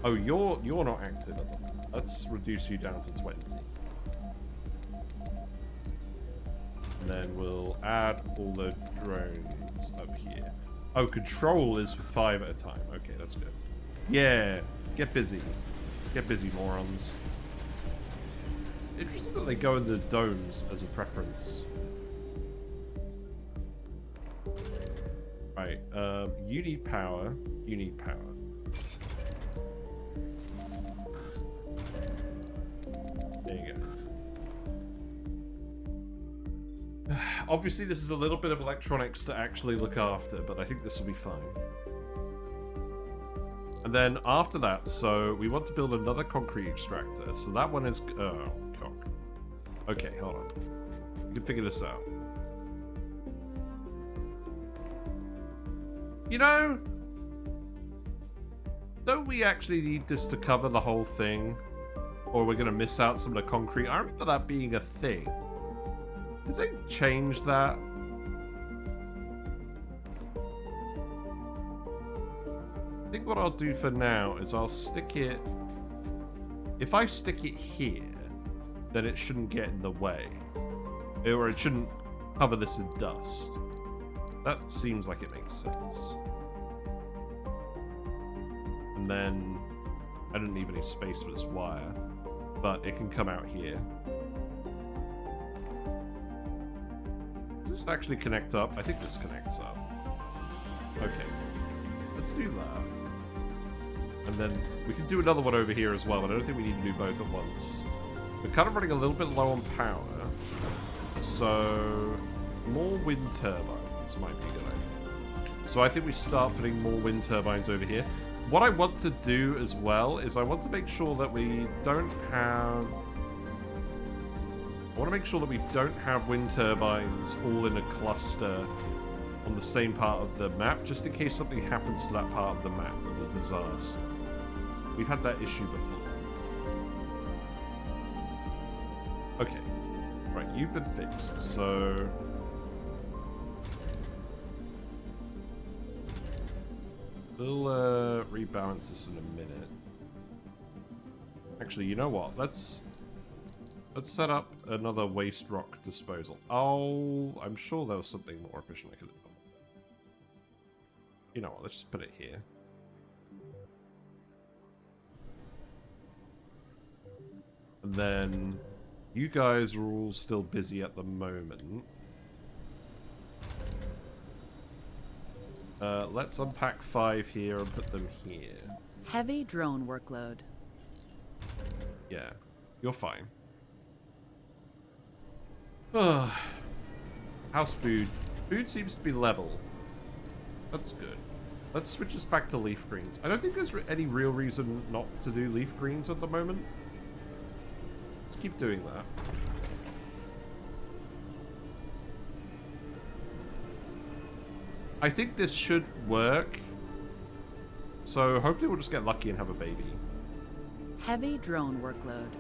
Oh, you're not active at the moment. Let's reduce you down to 20. And then we'll add all the drones up here. Oh, control is for 5 at a time. Okay, that's good. Yeah, get busy. Get busy, morons. It's interesting that they go in the domes as a preference. Right, you need power. You need power. There you go. Obviously, this is a little bit of electronics to actually look after, but I think this will be fine. And then after that, so we want to build another concrete extractor. So that one is... Oh, cock. Okay, hold on. We can figure this out. You know, don't we actually need this to cover the whole thing? Or we're going to miss out some of the concrete? I remember that being a thing. Did they change that? I think what I'll do for now is I'll stick it... If I stick it here, then it shouldn't get in the way. Or it shouldn't cover this in dust. That seems like it makes sense. And then I don't leave any space for this wire, but it can come out here. Does this actually connect up? I think this connects up. Okay, let's do that. And then we can do another one over here as well, but I don't think we need to do both at once. We're kind of running a little bit low on power, so more wind turbines might be a good idea. So I think we start putting more wind turbines over here. What I want to do as well is I want to make sure that we don't have... I want to make sure that we don't have wind turbines all in a cluster on the same part of the map, just in case something happens to that part of the map as a disaster. We've had that issue before. Okay. Right, you've been fixed, so... We'll rebalance this in a minute. Actually, you know what? Let's Let's set up another waste rock disposal. Oh, I'm sure there was something more efficient I could have done. You know what, let's just put it here. And then you guys are all still busy at the moment. Let's unpack 5 here and put them here. Heavy drone workload. Yeah, you're fine. House food. Food seems to be level. That's good. Let's switch us back to leaf greens. I don't think there's any real reason not to do leaf greens at the moment. Let's keep doing that. I think this should work. So hopefully we'll just get lucky and have a baby. Heavy drone workload.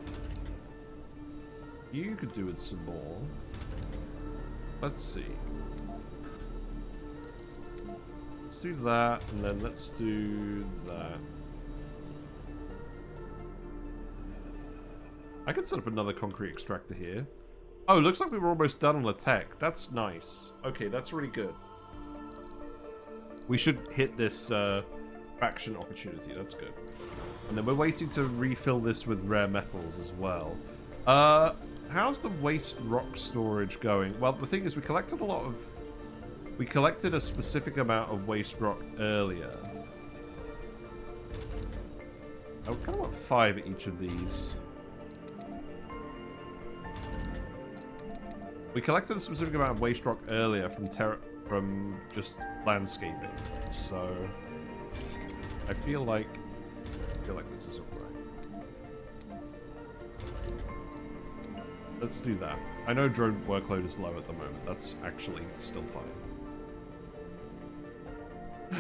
You could do with some more. Let's see. Let's do that, and then let's do that. I could set up another concrete extractor here. Oh, looks like we were almost done on the tech. That's nice. Okay, that's really good. We should hit this faction opportunity. That's good. And then we're waiting to refill this with rare metals as well. How's the waste rock storage going? Well, the thing is, we collected a specific amount of waste rock earlier. I kind of want 5 at each of these. We collected a specific amount of waste rock earlier from just landscaping, so I feel like this is alright. Let's do that. I know drone workload is low at the moment. That's actually still fine. I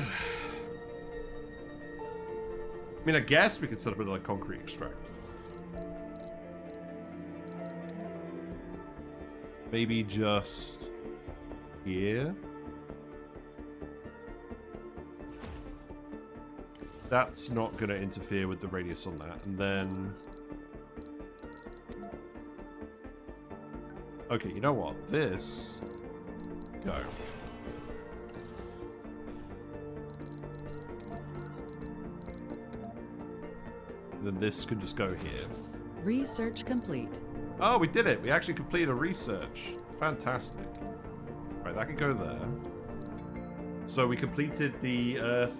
mean, I guess we could set up another concrete extractor. Maybe just here. That's not going to interfere with the radius on that. And then... Okay, you know what? This... Go. And then this can just go here. Research complete. Oh, we did it! We actually completed a research. Fantastic. Right, that can go there. So we completed the Earth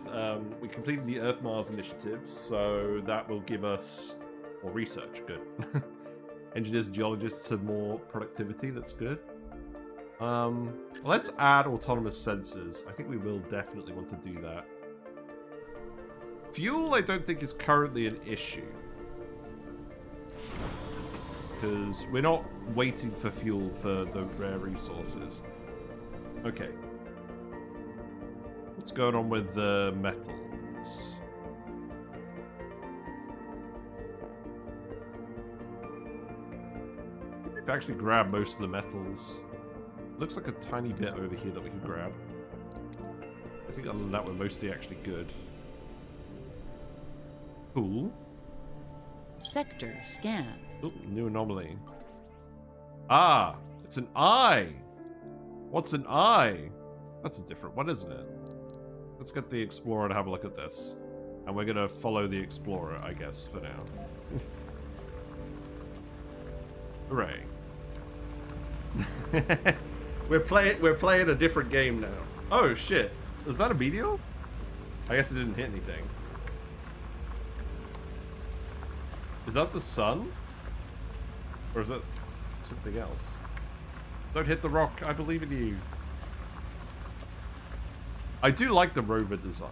Mars initiative, so that will give us more research. Good. Engineers and geologists have more productivity. That's good. Let's add autonomous sensors. I think we will definitely want to do that. Fuel, I don't think is currently an issue. Because we're not waiting for fuel for the rare resources. Okay. What's going on with the metals? We've actually grabbed most of the metals. Looks like a tiny bit over here that we can grab. I think other than that, we're mostly actually good. Cool. Sector scan. Oh, new anomaly. Ah, it's an eye. What's an eye? That's a different one, isn't it? Let's get the Explorer to have a look at this. And we're going to follow the Explorer, I guess, for now. Hooray. We're playing a different game now. Oh, shit. Is that a meteor? I guess it didn't hit anything. Is that the sun? Or is that something else? Don't hit the rock. I believe in you. I do like the rover design.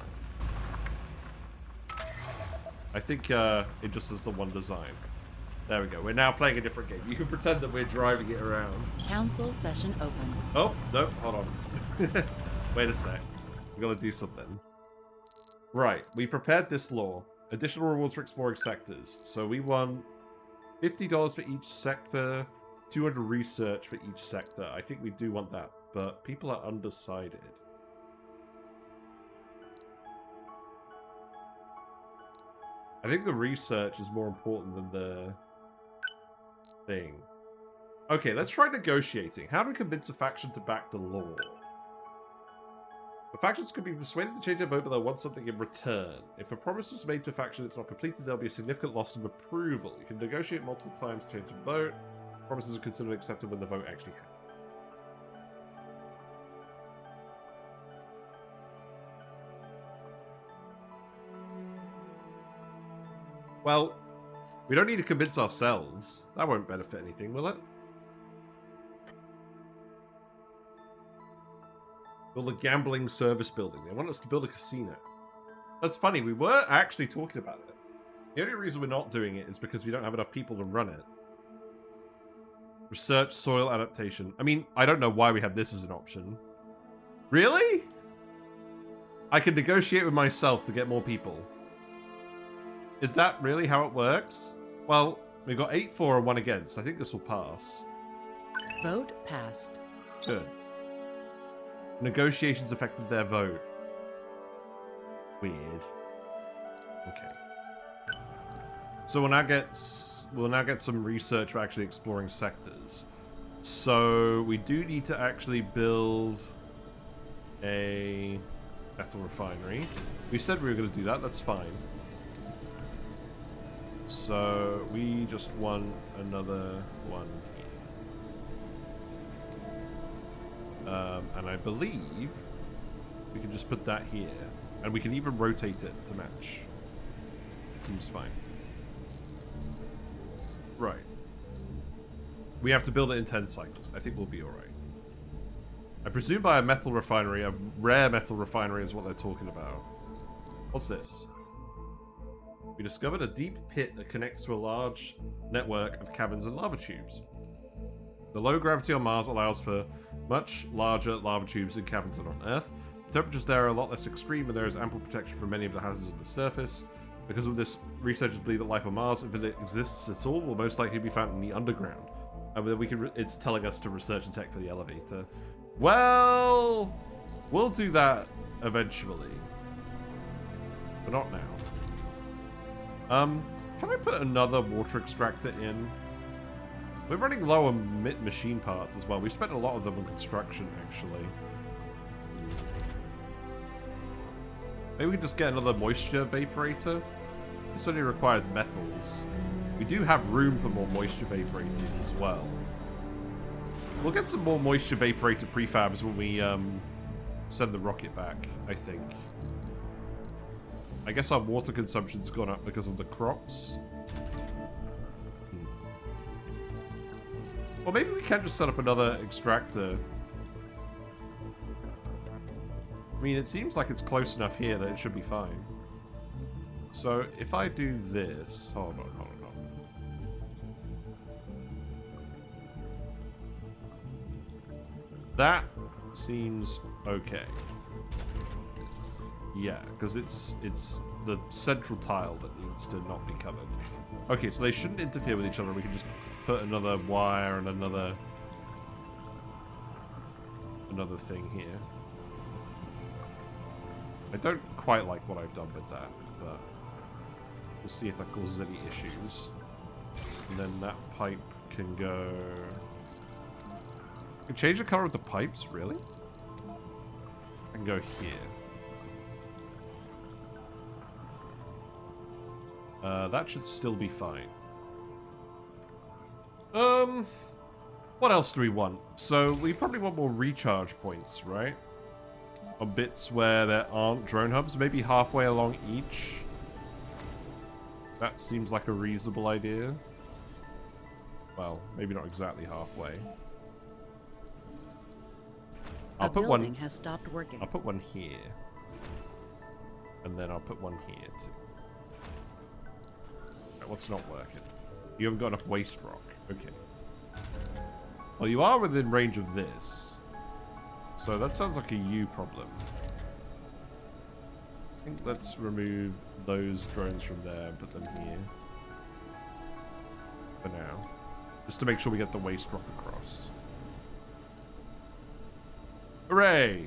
I think it just has the one design. There we go. We're now playing a different game. You can pretend that we're driving it around. Council session open. Oh, no. Hold on. Wait a sec. We gotta do something. Right. We prepared this law. Additional rewards for exploring sectors. So we won $50 for each sector, 200 research for each sector. I think we do want that, but people are undecided. I think the research is more important than the thing. Okay, let's try negotiating. How do we convince a faction to back the law? The factions could be persuaded to change their vote, but they'll want something in return. If a promise was made to a faction that's not completed, there'll be a significant loss of approval. You can negotiate multiple times to change the vote. Promises are considered accepted when the vote actually happens. Well, we don't need to convince ourselves. That won't benefit anything, will it? Build a gambling service building. They want us to build a casino. That's funny, we were actually talking about it. The only reason we're not doing it is because we don't have enough people to run it. Research soil adaptation. I mean, I don't know why we have this as an option. Really? I can negotiate with myself to get more people. Is that really how it works? Well, we've got 8 for and 1 against. I think this will pass. Vote passed. Good. Negotiations affected their vote. Weird. Okay. So we'll now get some research for actually exploring sectors. So we do need to actually build a metal refinery. We said we were going to do that. That's fine. So we just want another one here. And I believe we can just put that here. And we can even rotate it to match. Seems fine. Right. We have to build it in 10 cycles. I think we'll be alright. I presume by a metal refinery, a rare metal refinery is what they're talking about. What's this? We discovered a deep pit that connects to a large network of caverns and lava tubes. The low gravity on Mars allows for much larger lava tubes and caverns than on Earth. The temperatures there are a lot less extreme, and there is ample protection from many of the hazards on the surface. Because of this, researchers believe that life on Mars, if it exists at all, will most likely be found in the underground. And we can it's telling us to research and tech for the elevator. Well, we'll do that eventually, but not now. Can I put another water extractor in? We're running low on machine parts as well. We spent a lot of them on construction, actually. Maybe we can just get another moisture evaporator. This only requires metals. We do have room for more moisture evaporators as well. We'll get some more moisture evaporator prefabs when we send the rocket back, I think. I guess our water consumption's gone up because of the crops. Or maybe we can just set up another extractor. I mean, it seems like it's close enough here that it should be fine. So, if I do this... Hold on. That seems okay. Yeah, because it's the central tile that needs to not be covered. Okay, so they shouldn't interfere with each other. We can just put another wire and another thing here. I don't quite like what I've done with that, but we'll see if that causes any issues. And then that pipe can go... I can change the color of the pipes, really? I can go here. That should still be fine. What else do we want? So, we probably want more recharge points, right? On bits where there aren't drone hubs, maybe halfway along each. That seems like a reasonable idea. Well, maybe not exactly halfway. I'll put one. Has stopped working. I'll put one here, and then I'll put one here too. Right, what's not working? You haven't got enough waste rock. Okay. Well, you are within range of this, so that sounds like a you problem. I think let's remove those drones from there and put them here for now, just to make sure we get the waste rock across. Hooray!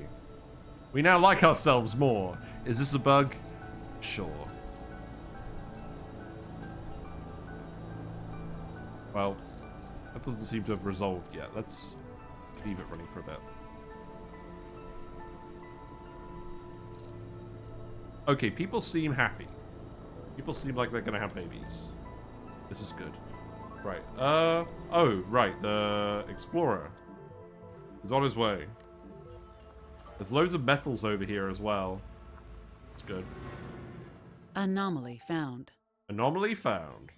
We now like ourselves more. Is this a bug? Sure. Well, That doesn't seem to have resolved yet. Let's leave it running for a bit. Okay, people seem happy. People seem like they're gonna have babies. This is good. Right. Oh, right. The explorer is on his way. There's loads of metals over here as well. That's good. Anomaly found. Anomaly found.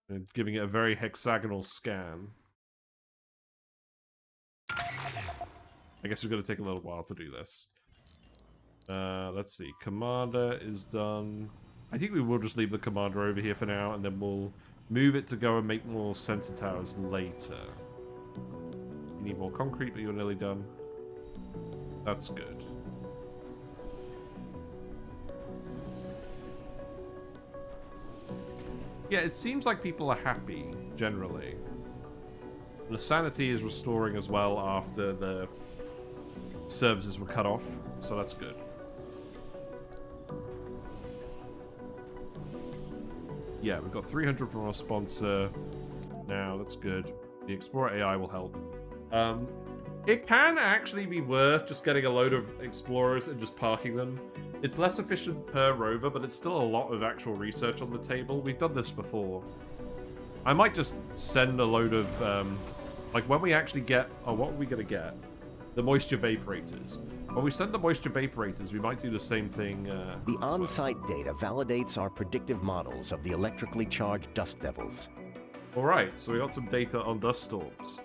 And giving it a very hexagonal scan. I guess it's going to take a little while to do this. Let's see. Commander is done. I think we will just leave the commander over here for now, and then we'll move it to go and make more sensor towers later. You need more concrete, but you're nearly done. That's good. Yeah, it seems like people are happy, generally. The sanity is restoring as well after the services were cut off, so that's good. Yeah, we've got 300 from our sponsor now, that's good. The Explorer AI will help. It can actually be worth just getting a load of Explorers and just parking them. It's less efficient per rover, but it's still a lot of actual research on the table. We've done this before. I might just send a load of, like when we actually get, oh, what are we going to get? The moisture vaporators. When we send the moisture vaporators, we might do the same thing. The on-site data validates our predictive models of the electrically charged dust devils. Alright, so we got some data on dust storms.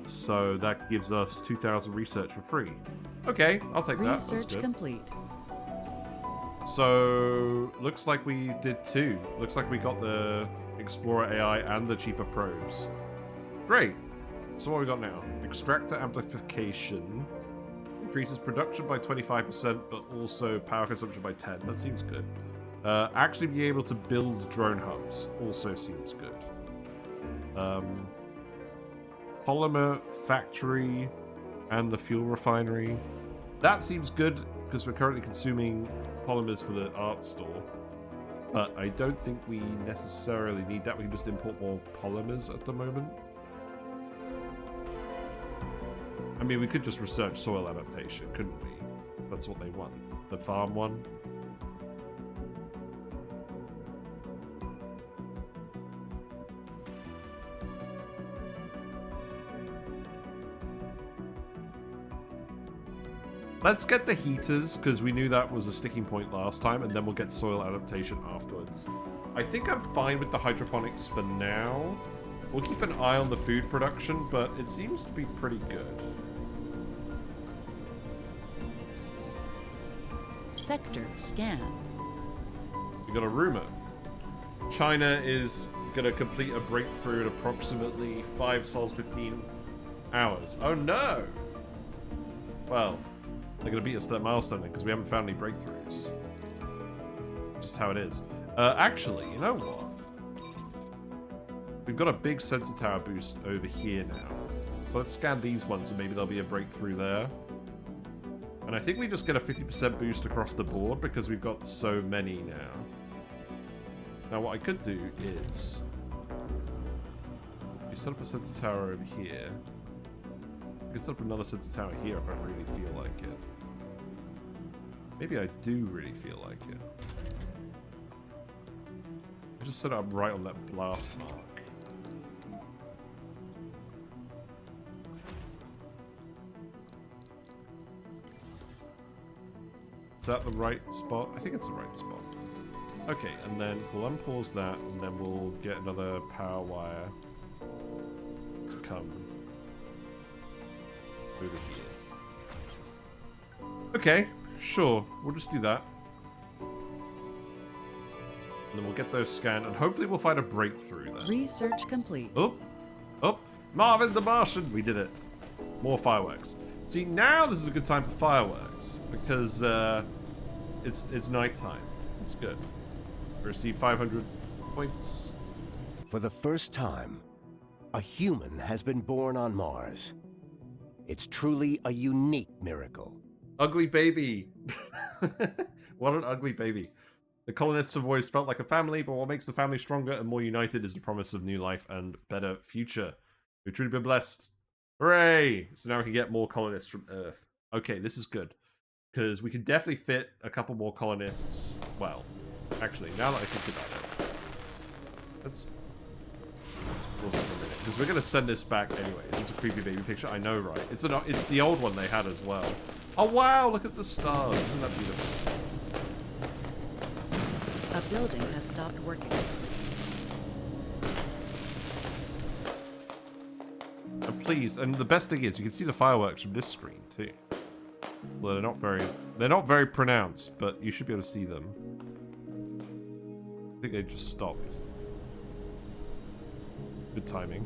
So that gives us 2,000 research for free. Okay, I'll take that. That's Research good. complete. So, looks like we did two. Looks like we got the Explorer AI and the cheaper probes. Great. So what we got now? Extractor amplification. Increases production by 25%, but also power consumption by 10. That seems good. Actually be able to build drone hubs. Also seems good. Polymer factory and the fuel refinery. That seems good because we're currently consuming polymers for the art store. But I don't think we necessarily need that. We can just import more polymers at the moment. I mean, we could just research soil adaptation, couldn't we? That's what they want. The farm one. Let's get the heaters, because we knew that was a sticking point last time, and then we'll get soil adaptation afterwards. I think I'm fine with the hydroponics for now. We'll keep an eye on the food production, but it seems to be pretty good. Sector scan. We got a rumor. China is going to complete a breakthrough in approximately 5 sols 15 hours. Oh no! Well, they're going to beat us to that milestone then, because we haven't found any breakthroughs. Just how it is. Actually, you know what? We've got a big sensor tower boost over here now. So let's scan these ones and maybe there'll be a breakthrough there. And I think we just get a 50% boost across the board because we've got so many now. Now what I could do is... we set up a sensor tower over here. I could set up another sensor tower here if I really feel like it. Maybe I do really feel like it. I just set it up right on that blast mark. Is that the right spot? I think it's the right spot. Okay, and then we'll unpause that, and then we'll get another power wire to come over here. Okay, sure. We'll just do that. And then we'll get those scanned, and hopefully we'll find a breakthrough then. Research complete. Oh! Oh! Marvin the Martian! We did it. More fireworks. See, now this is a good time for fireworks, because it's nighttime. It's good. We receive 500 points. For the first time, a human has been born on Mars. It's truly a unique miracle. Ugly baby. What an ugly baby. The colonists have always felt like a family, but what makes the family stronger and more united is the promise of new life and better future. We've truly been blessed. Hooray! So now we can get more colonists from Earth. Okay, this is good. Because we can definitely fit a couple more colonists. Well, actually, now that I think about it, let's pause it for a minute. Because we're going to send this back anyway. This is a creepy baby picture. I know, right? It's the old one they had as well. Oh, wow! Look at the stars. Isn't that beautiful? A building has stopped working. And please, and the best thing is, you can see the fireworks from this screen too. Well, they're not very pronounced, but you should be able to see them. I think they just stopped. Good timing.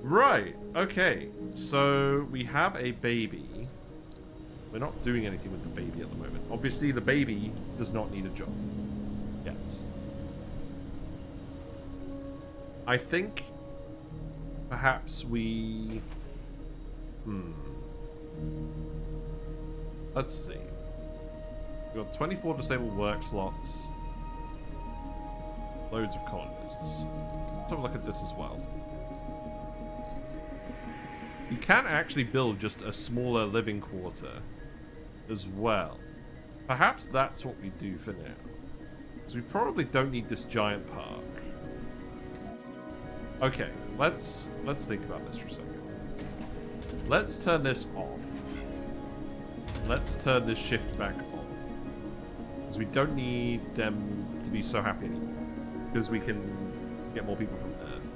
Right. Okay. So we have a baby. We're not doing anything with the baby at the moment. Obviously, the baby does not need a job yet. I think perhaps we... Let's see. We've got 24 disabled work slots. Loads of colonists. Let's have a look at this as well. You can actually build just a smaller living quarter as well. Perhaps that's what we do for now. Because we probably don't need this giant park. Okay, let's think about this for a second. Let's turn this off. Let's turn this shift back on. Because we don't need them to be so happy anymore. Because we can get more people from Earth.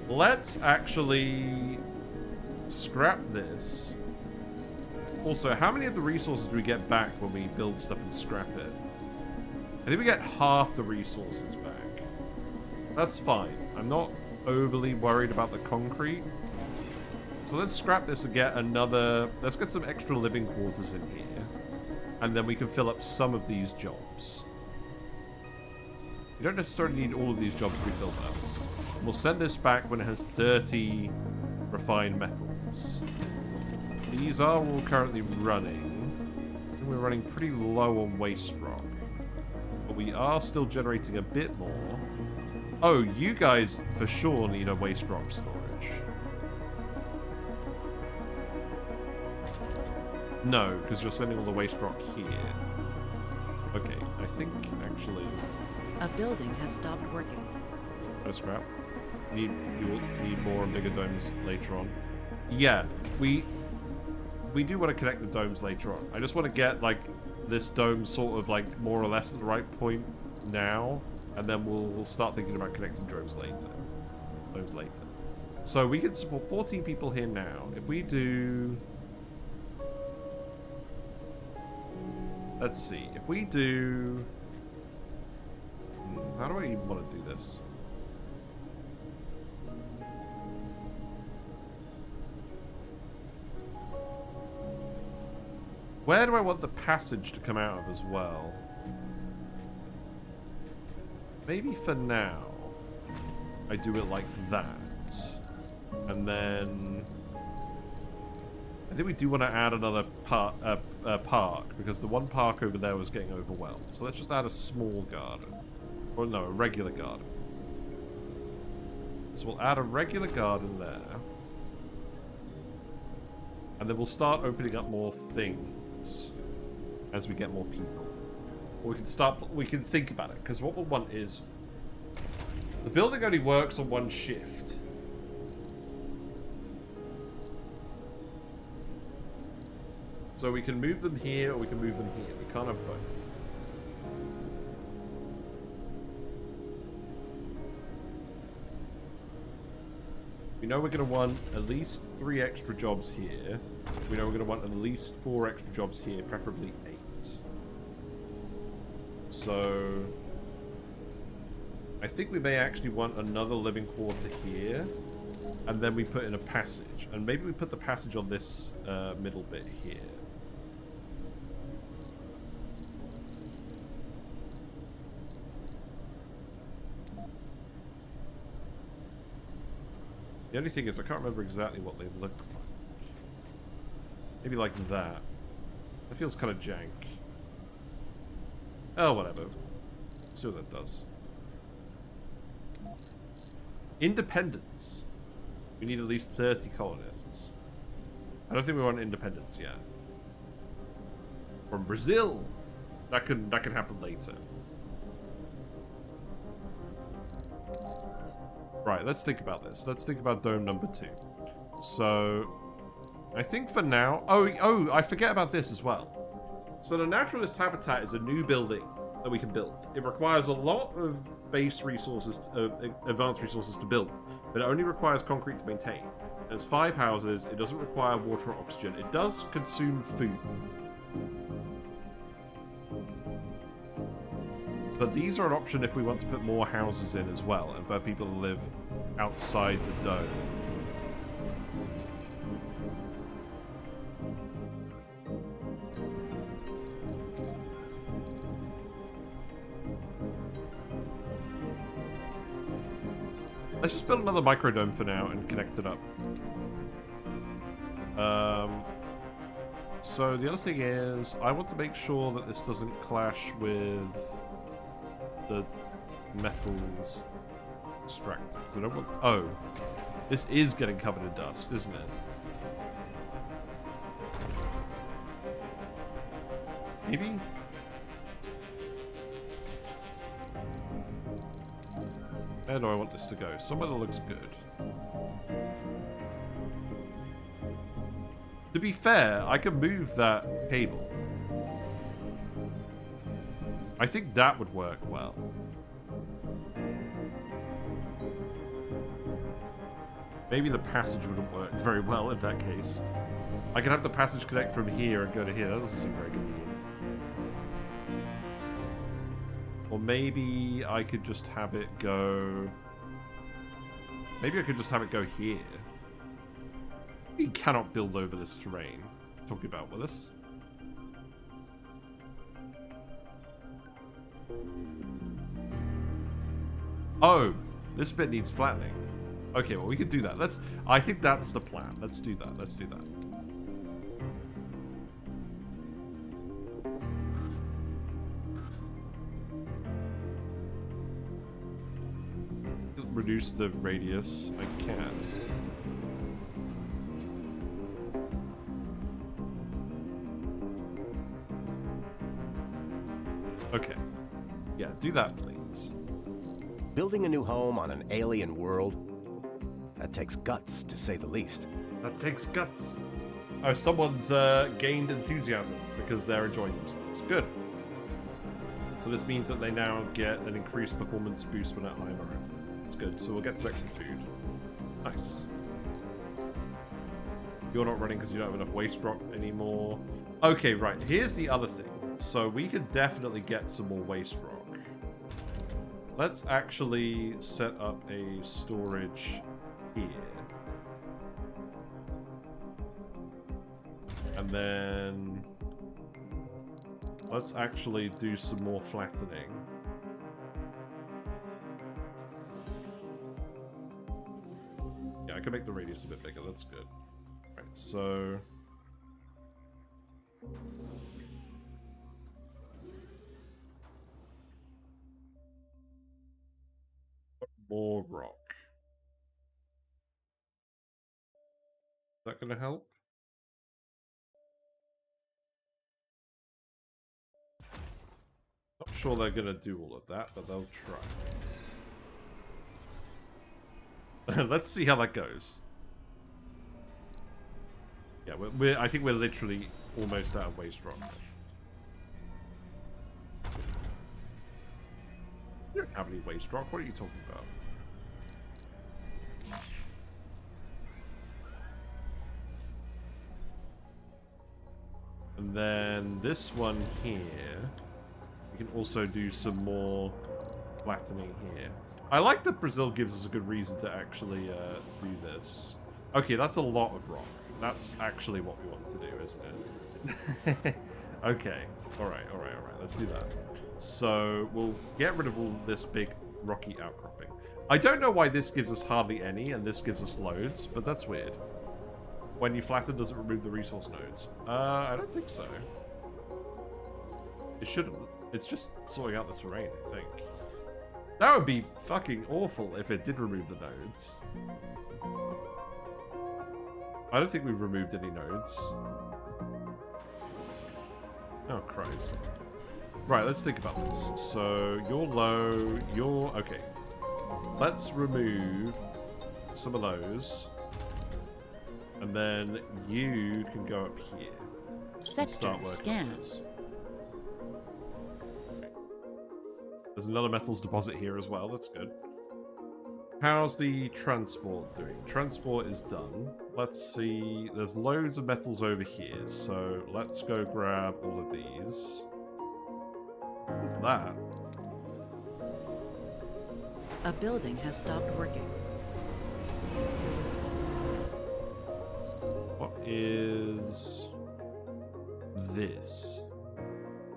Let's actually scrap this. Also, how many of the resources do we get back when we build stuff and scrap it? I think we get half the resources back. That's fine. I'm not overly worried about the concrete. So let's scrap this and get another... Let's get some extra living quarters in here. And then we can fill up some of these jobs. You don't necessarily need all of these jobs to be filled up. And we'll send this back when it has 30 refined metals. These are all currently running. I think we're running pretty low on waste rock. But we are still generating a bit more. Oh, you guys for sure need a waste rock storage. No, because you're sending all the waste rock here. Okay, I think actually... A building has stopped working. No scrap. We will need more and bigger domes later on. Yeah, we do want to connect the domes later on. I just want to get like this dome sort of like more or less at the right point now, and then we'll start thinking about connecting domes later. So we can support 14 people here now. If we do... Let's see. If we do... How do I even want to do this? Where do I want the passage to come out of as well? Maybe for now, I do it like that. And then... I think we do want to add another park, because the one park over there was getting overwhelmed. So let's just add a small garden. Or no, a regular garden. So we'll add a regular garden there. And then we'll start opening up more things as we get more people. Or we can think about it, because what we'll want is... The building only works on one shift. So we can move them here, or we can move them here. We can't have both. We know we're going to want at least 3 extra jobs here. We know we're going to want at least 4 extra jobs here, preferably 8. So... I think we may actually want another living quarter here. And then we put in a passage. And maybe we put the passage on this middle bit here. The only thing is, I can't remember exactly what they look like. Maybe like that. That feels kind of jank. Oh, whatever. See what that does. Independence. We need at least 30 colonists. I don't think we want independence yet. From Brazil. That can happen later. Right, let's think about this. Let's think about dome number 2. So, I think for now... Oh, I forget about this as well. So the naturalist habitat is a new building that we can build. It requires a lot of base resources, advanced resources to build, but it only requires concrete to maintain. There's 5 houses. It doesn't require water or oxygen. It does consume food. But these are an option if we want to put more houses in as well, and for people to live outside the dome. Let's just build another microdome for now and connect it up. So the other thing is, I want to make sure that this doesn't clash with the metals extractors. I don't want... Oh, this is getting covered in dust, isn't it? Maybe? Where do I want this to go? Somewhere that looks good. To be fair, I can move that cable. I think that would work well. Maybe the passage wouldn't work very well in that case. I could have the passage connect from here and go to here. That doesn't seem very convenient. Or maybe I could just have it go... Maybe I could just have it go here. We cannot build over this terrain. Talking about Willis. Oh, this bit needs flattening. Okay, well we could do that. I think that's the plan. Let's do that. Let's do that. Reduce the radius. I can. Okay. Yeah, do that, please. Building a new home on an alien world, that takes guts, to say the least. That takes guts. Oh, someone's gained enthusiasm because they're enjoying themselves. Good. So this means that they now get an increased performance boost when at Lima. That's good. So we'll get some extra food. Nice. You're not running because you don't have enough waste rock anymore. Okay, right. Here's the other thing. So we could definitely get some more waste rock. Let's actually set up a storage here. And then let's actually do some more flattening. Yeah, I can make the radius a bit bigger. That's good. Right, so... more rock. Is that going to help? Not sure they're going to do all of that, but they'll try. Let's see how that goes. Yeah, I think we're literally almost out of waste rock. You don't have any waste rock. What are you talking about? And then this one here, we can also do some more flattening here. I like that Brazil gives us a good reason to actually do this. Okay, that's a lot of rock. That's actually what we want to do, isn't it? Okay. Alright. Let's do that. So, we'll get rid of all this big rocky outcropping. I don't know why this gives us hardly any and this gives us loads, but that's weird. When you flatten, does it remove the resource nodes? I don't think so. It shouldn't. It's just sorting out the terrain, I think. That would be fucking awful if it did remove the nodes. I don't think we've removed any nodes. Oh, Christ. Right, let's think about this. So, you're low, you're... Okay. Let's remove some of those. And then you can go up here. Sector scan. There's another metals deposit here as well. That's good. How's the transport doing? Transport is done. Let's see. There's loads of metals over here. So let's go grab all of these. What's that? A building has stopped working. What is this?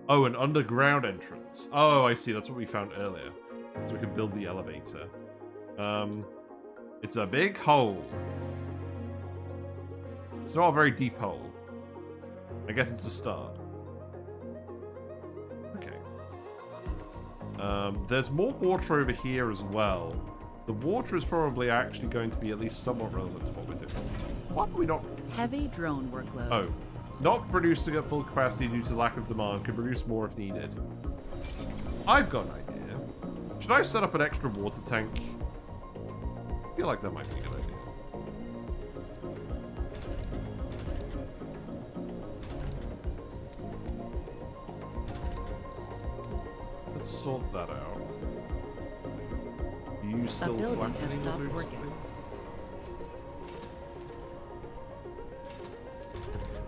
Oh, an underground entrance. Oh, I see. That's what we found earlier. So we can build the elevator. It's a big hole. It's not a very deep hole. I guess it's a start. Okay. There's more water over here as well. The water is probably actually going to be at least somewhat relevant to what we're doing. Why are we not... Heavy drone workload. Oh. Not producing at full capacity due to lack of demand. Can produce more if needed. I've got an idea. Should I set up an extra water tank? I feel like that might be a good idea. Let's sort that out. You still A building flattening has or stopped doing working. something?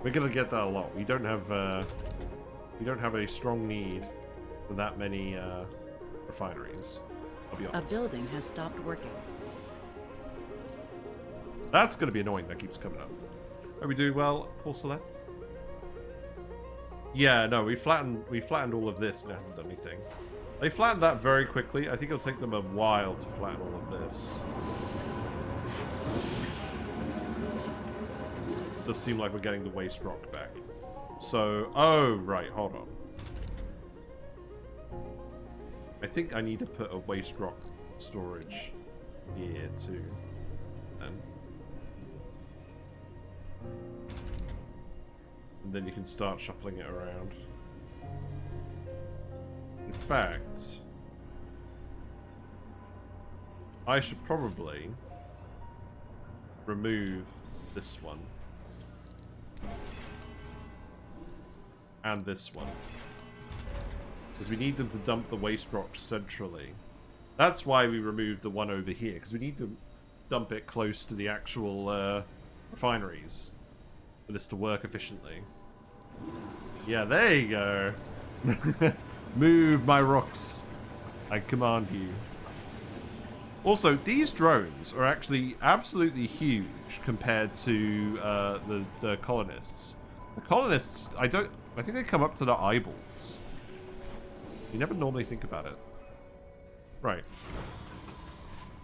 We're gonna get that a lot. We don't have a strong need for that many refineries. I'll be honest. A building has stopped working. That's gonna be annoying. That keeps coming up. Are we doing well? Paul Select? Yeah, no, we flattened all of this and it hasn't done anything. They flattened that very quickly. I think it'll take them a while to flatten all of this. It does seem like we're getting the waste rock back. So, oh, right, hold on. I think I need to put a waste rock storage here too. And then you can start shuffling it around. In fact, I should probably remove this one. And this one. Because we need them to dump the waste rock centrally. That's why we removed the one over here, because we need to dump it close to the actual refineries for this to work efficiently. Yeah, there you go. Move my rocks. I command you. Also, these drones are actually absolutely huge compared to the colonists. The colonists, I think they come up to their eyeballs. You never normally think about it. Right.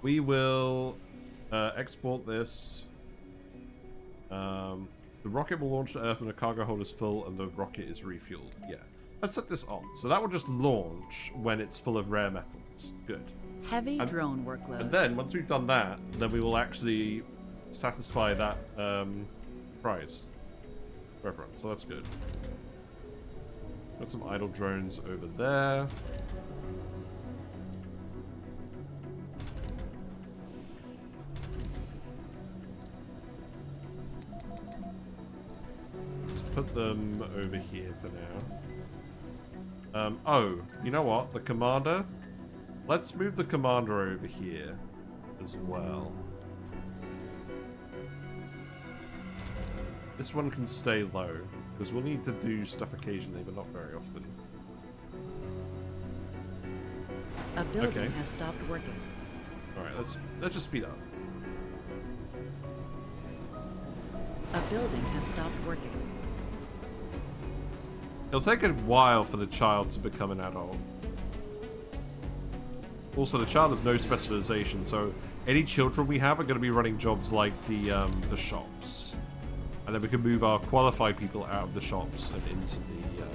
We will export this. The rocket will launch to Earth when the cargo hold is full and the rocket is refueled. Yeah. Let's set this on. So that will just launch when it's full of rare metals. Good. Heavy drone workload. And then, once we've done that, then we will actually satisfy that prize for everyone. So that's good. Got some idle drones over there. Let's put them over here for now. Oh, you know what? The commander? Let's move the commander over here as well. This one can stay low, because we'll need to do stuff occasionally, but not very often. A building has stopped working. Alright, let's just speed up. A building has stopped working. It'll take a while for the child to become an adult. Also, the child has no specialization, so any children we have are going to be running jobs like the shops. And then we can move our qualified people out of the shops and into the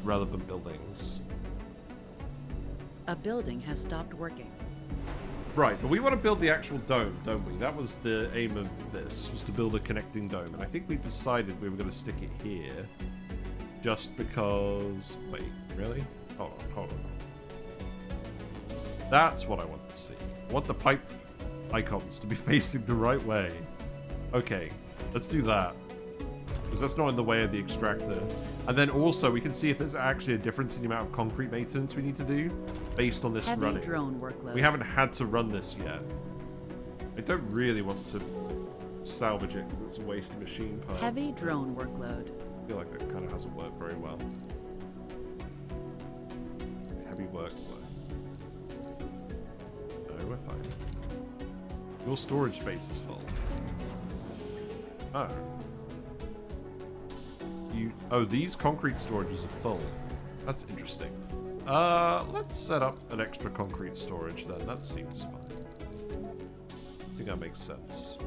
relevant buildings. A building has stopped working. Right, but we want to build the actual dome, don't we? That was the aim of this, was to build a connecting dome. And I think we decided we were going to stick it here. Just because... Wait, really? Hold on. That's what I want to see. I want the pipe icons to be facing the right way. Okay, let's do that. Because that's not in the way of the extractor. And then also, we can see if there's actually a difference in the amount of concrete maintenance we need to do based on this Heavy running. drone workload. We haven't had to run this yet. I don't really want to salvage it because it's a waste of machine parts. Heavy drone workload. I feel like that kind of hasn't worked very well. Heavy workload. No, we're fine. Your storage space is full. Oh. Oh, these concrete storages are full. That's interesting. Let's set up an extra concrete storage then. That seems fine. I think that makes sense.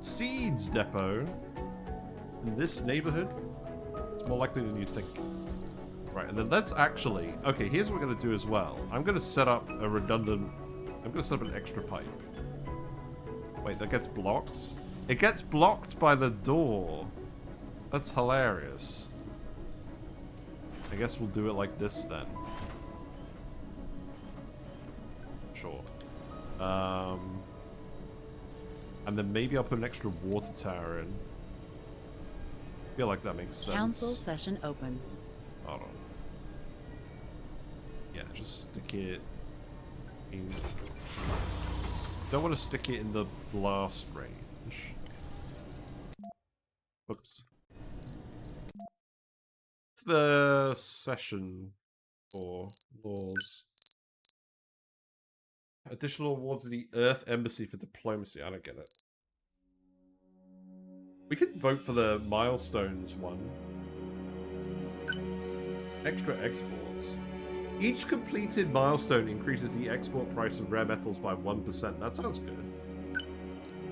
Seeds depot in this neighborhood. It's more likely than you think. Right, and then let's actually... Okay, here's what we're going to do as well. I'm going to set up a redundant... I'm going to set up an extra pipe. Wait, that gets blocked? It gets blocked by the door. That's hilarious. I guess we'll do it like this then. Sure. And then maybe I'll put an extra water tower in. I feel like that makes sense. Council session open. Hold on. Yeah, just stick it in. Don't want to stick it in the blast range. Oops. What's the session for laws? Additional awards to the Earth Embassy for diplomacy. I don't get it. We could vote for the milestones one. Extra exports. Each completed milestone increases the export price of rare metals by 1%. That sounds good.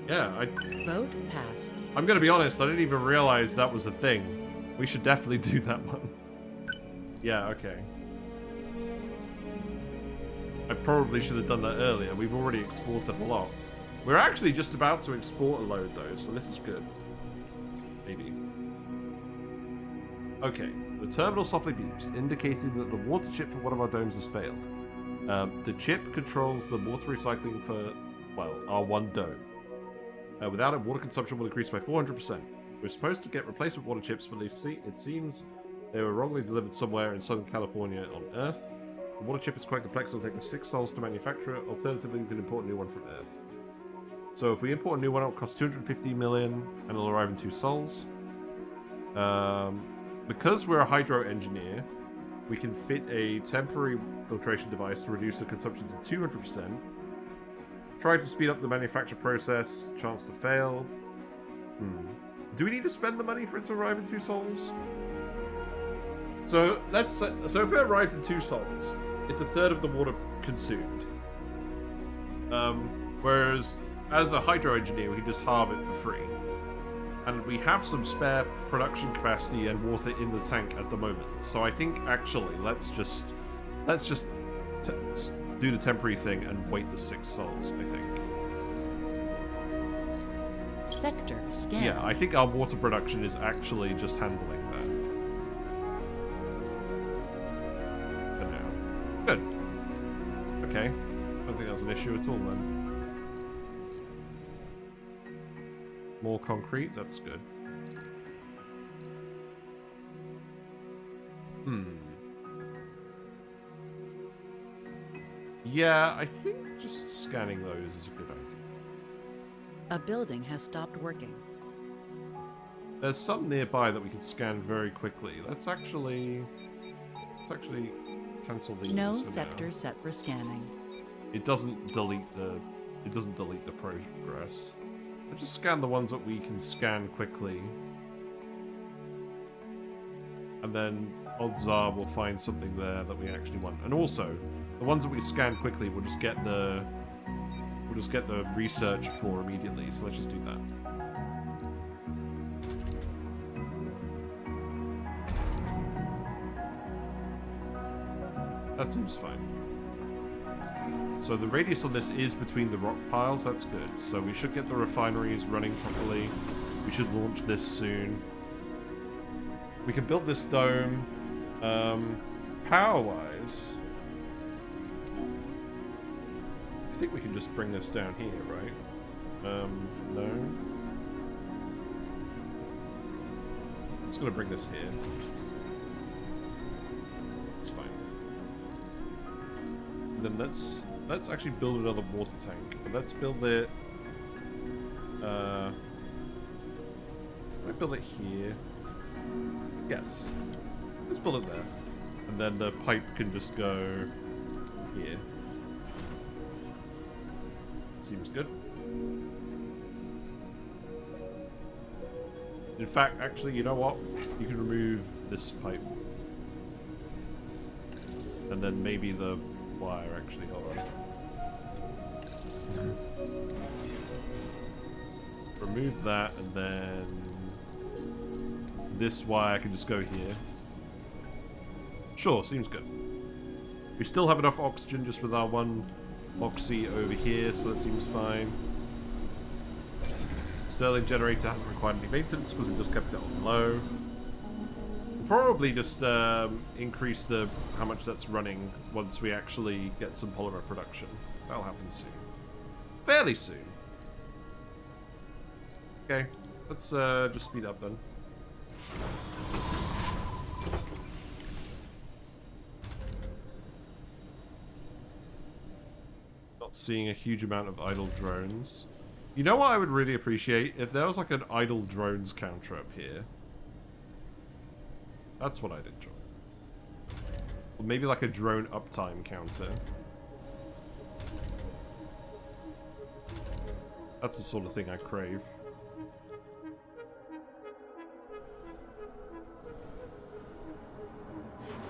Yeah, Vote passed. I'm gonna be honest, I didn't even realize that was a thing. We should definitely do that one. Yeah, okay. I probably should have done that earlier. We've already exported a lot. We're actually just about to export a load though, so this is good. Maybe. Okay, the terminal softly beeps, indicating that the water chip for one of our domes has failed. The chip controls the water recycling for, well, our one dome. Without it, water consumption will increase by 400%. We're supposed to get replacement water chips, but it seems they were wrongly delivered somewhere in Southern California on Earth. The water chip is quite complex, it'll take us 6 sols to manufacture it. Alternatively, we can import a new one from Earth. So if we import a new one, it'll cost 250 million, and it'll arrive in 2 sols. Because we're a hydro engineer, we can fit a temporary filtration device to reduce the consumption to 200%. Try to speed up the manufacture process. Chance to fail. Do we need to spend the money for it to arrive in 2 sols? So if it arrives in 2 sols, it's a third of the water consumed. Whereas as a hydro engineer, we can just halve it for free. And we have some spare production capacity and water in the tank at the moment. So I think actually let's just do the temporary thing and wait the 6 sols, I think. Sector scan. Yeah, I think our water production is actually just handling that. For now. Good. Okay. I don't think that's an issue at all then. More concrete, that's good. Yeah, I think just scanning those is a good idea. A building has stopped working. There's some nearby that we can scan very quickly. Let's actually cancel these. No for sector now. set for scanning. It doesn't delete the progress. Let's just scan the ones that we can scan quickly. And then odds are we'll find something there that we actually want. And also, the ones that we scan quickly we'll just get the research for immediately. So let's just do that. That seems fine. So the radius on this is between the rock piles. That's good. So we should get the refineries running properly. We should launch this soon. We can build this dome. Power-wise, I think we can just bring this down here, right? No. I'm just gonna bring this here. It's fine. And then let's actually build another water tank. Let's build it. Can I build it here? Yes. Let's build it there. And then the pipe can just go here. Seems good. In fact, actually, you know what? You can remove this pipe. And then maybe the wire, actually. Hold on. Remove that, and then this wire can just go here. Sure, seems good. We still have enough oxygen just with our one Moxie over here, so that seems fine. Stirling generator hasn't required any maintenance because we just kept it on low. We'll probably just increase how much that's running once we actually get some polymer production. That'll happen soon. Fairly soon. Okay, let's just speed up then. Not seeing a huge amount of idle drones. You know what I would really appreciate? If there was like an idle drones counter up here. That's what I'd enjoy. Or maybe like a drone uptime counter. That's the sort of thing I crave.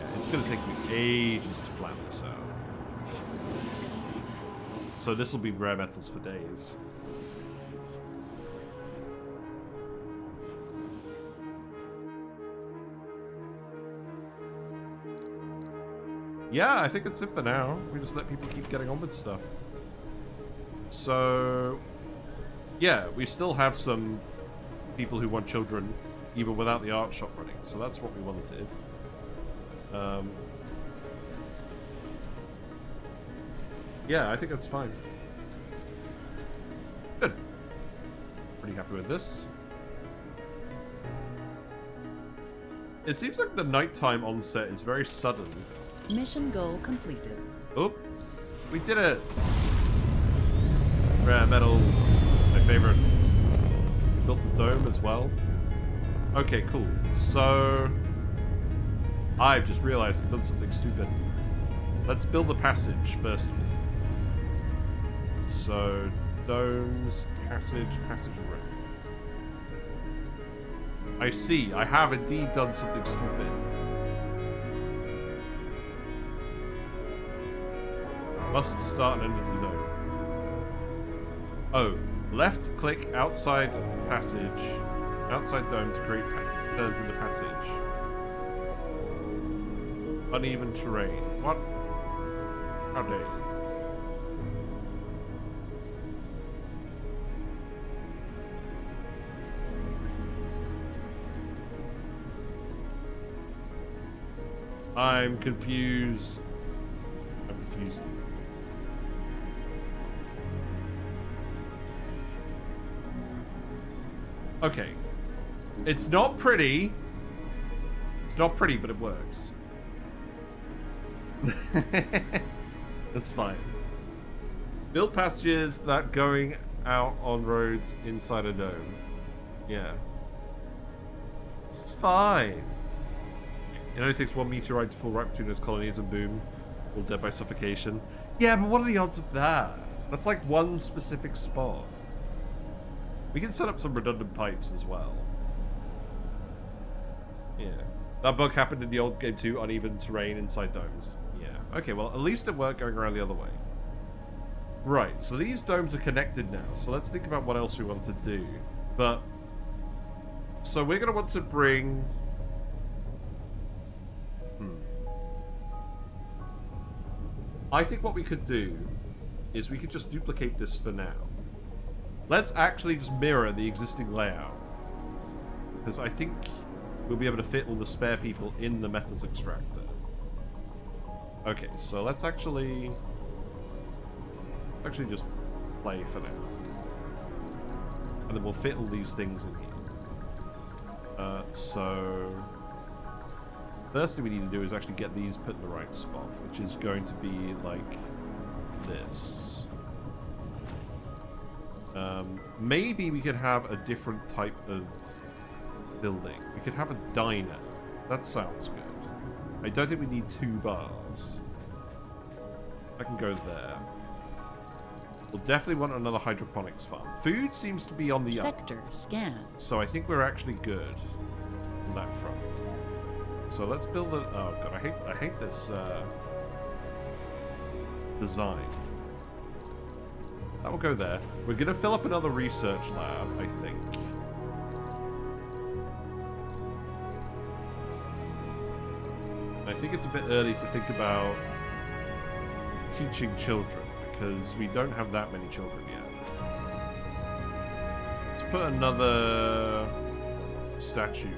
Yeah, it's gonna take me ages to plan this out. So this will be rare metals for days. Yeah, I think it's it for now. We just let people keep getting on with stuff. So, yeah, we still have some people who want children even without the art shop running. So that's what we wanted. Yeah, I think that's fine. Good. Pretty happy with this. It seems like the nighttime onset is very sudden. Mission goal completed. Oh, we did it! Rare metals, my favorite. Built the dome as well. Okay, cool. So, I've just realized I've done something stupid. Let's build the passage first of all. So, domes, passage room. I see, I have indeed done something stupid. Must start an new dome. Oh, left click outside passage, outside dome to create turns in the passage. Uneven terrain. What? How dare you? I'm confused. I'm confused. Okay. It's not pretty. It's not pretty, but it works. That's fine. Build passages that going out on roads inside a dome. Yeah. This is fine. It only takes one meteorite to fall right between those colonies and boom. All dead by suffocation. Yeah, but what are the odds of that? That's like one specific spot. We can set up some redundant pipes as well. Yeah. That bug happened in the old game too, uneven terrain inside domes. Yeah. Okay, well, at least it worked going around the other way. Right, so these domes are connected now, so let's think about what else we want to do. But, so we're going to want to bring... I think what we could do is we could just duplicate this for now. Let's actually just mirror the existing layout. Because I think we'll be able to fit all the spare people in the metals extractor. Okay, so let's actually just play for now. And then we'll fit all these things in here. So first thing we need to do is actually get these put in the right spot, which is going to be like this. Maybe we could have a different type of building. We could have a diner. That sounds good. I don't think we need 2 bars. I can go there. We'll definitely want another hydroponics farm. Food seems to be on the Sector scan. so I think we're actually good on that front. So let's build a... Oh god, I hate this design. That will go there. We're gonna fill up another research lab, I think. I think it's a bit early to think about teaching children, because we don't have that many children yet. Let's put another statue in.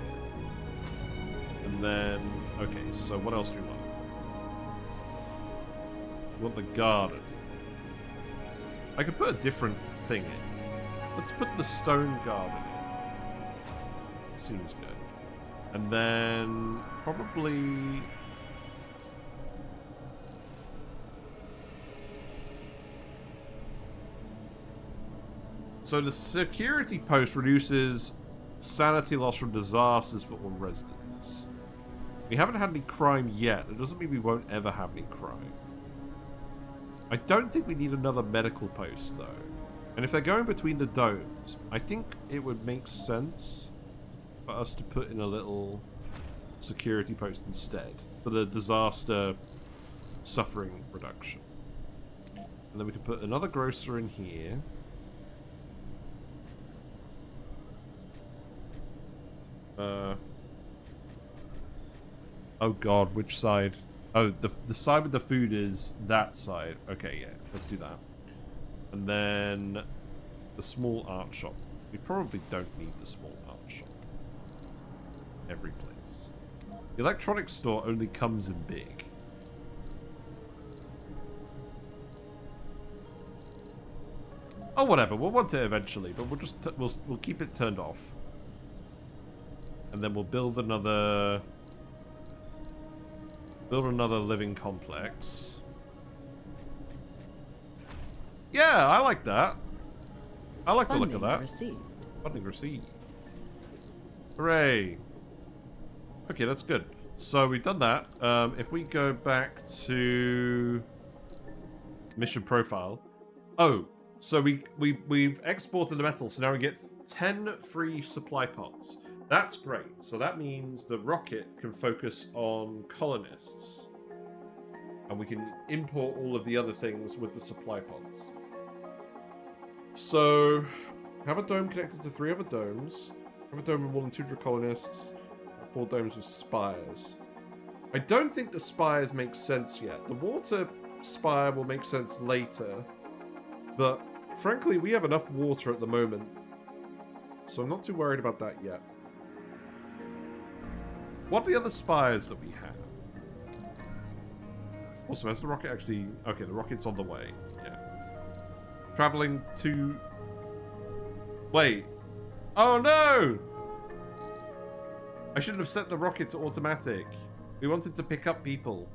And then, okay, so what else do we want? We want the garden. I could put a different thing in. Let's put the stone garden in. Seems good. And then probably... So the security post reduces sanity loss from disasters for all residents. We haven't had any crime yet. It doesn't mean we won't ever have any crime. I don't think we need another medical post, though. And if they're going between the domes, I think it would make sense for us to put in a little security post instead for the disaster suffering reduction. And then we can put another grocer in here. Oh god, which side? Oh, the side with the food is that side. Okay, yeah, let's do that. And then the small art shop. We probably don't need the small art shop. Every place. The electronics store only comes in big. Oh, whatever. We'll want it eventually, but we'll just we'll keep it turned off. And then we'll build another living complex. Yeah, I like that. I like the look of that. Received. Funding received. Hooray. Okay, that's good. So we've done that. If we go back to mission profile. Oh, so we've exported the metal, so now we get 10 free supply pods. That's great. So that means the rocket can focus on colonists. And we can import all of the other things with the supply pods. So, have a dome connected to 3 other domes. Have a dome with more than 200 colonists. 4 domes with spires. I don't think the spires make sense yet. The water spire will make sense later. But, frankly, we have enough water at the moment. So I'm not too worried about that yet. What are the other spires that we have? Also, has the rocket actually... Okay, the rocket's on the way. Yeah. Traveling to... Wait. Oh, no! I shouldn't have set the rocket to automatic. We wanted to pick up people.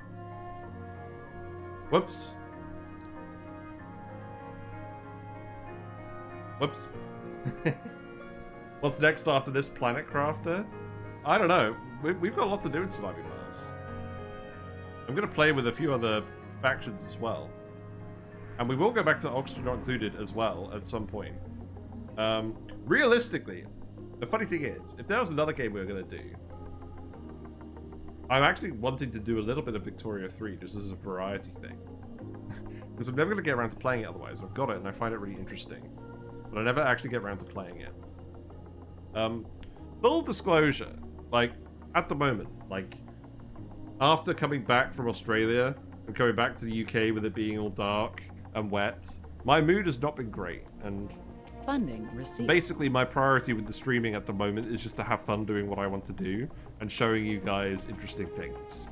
Whoops. Whoops. What's next after this planet crafter? I don't know. We've got a lot to do in Surviving Mars. I'm going to play with a few other factions as well. And we will go back to Oxygen Not Included as well at some point. Realistically, the funny thing is, if there was another game we were going to do, I'm actually wanting to do a little bit of Victoria 3 just as a variety thing. Because I'm never going to get around to playing it otherwise. I've got it and I find it really interesting. But I never actually get around to playing it. Full disclosure, like, at the moment, like, after coming back from Australia, And coming back to the UK with it being all dark and wet, my mood has not been great. And Funding received. basically my priority with the streaming at the moment is just to have fun doing what I want to do and showing you guys interesting things.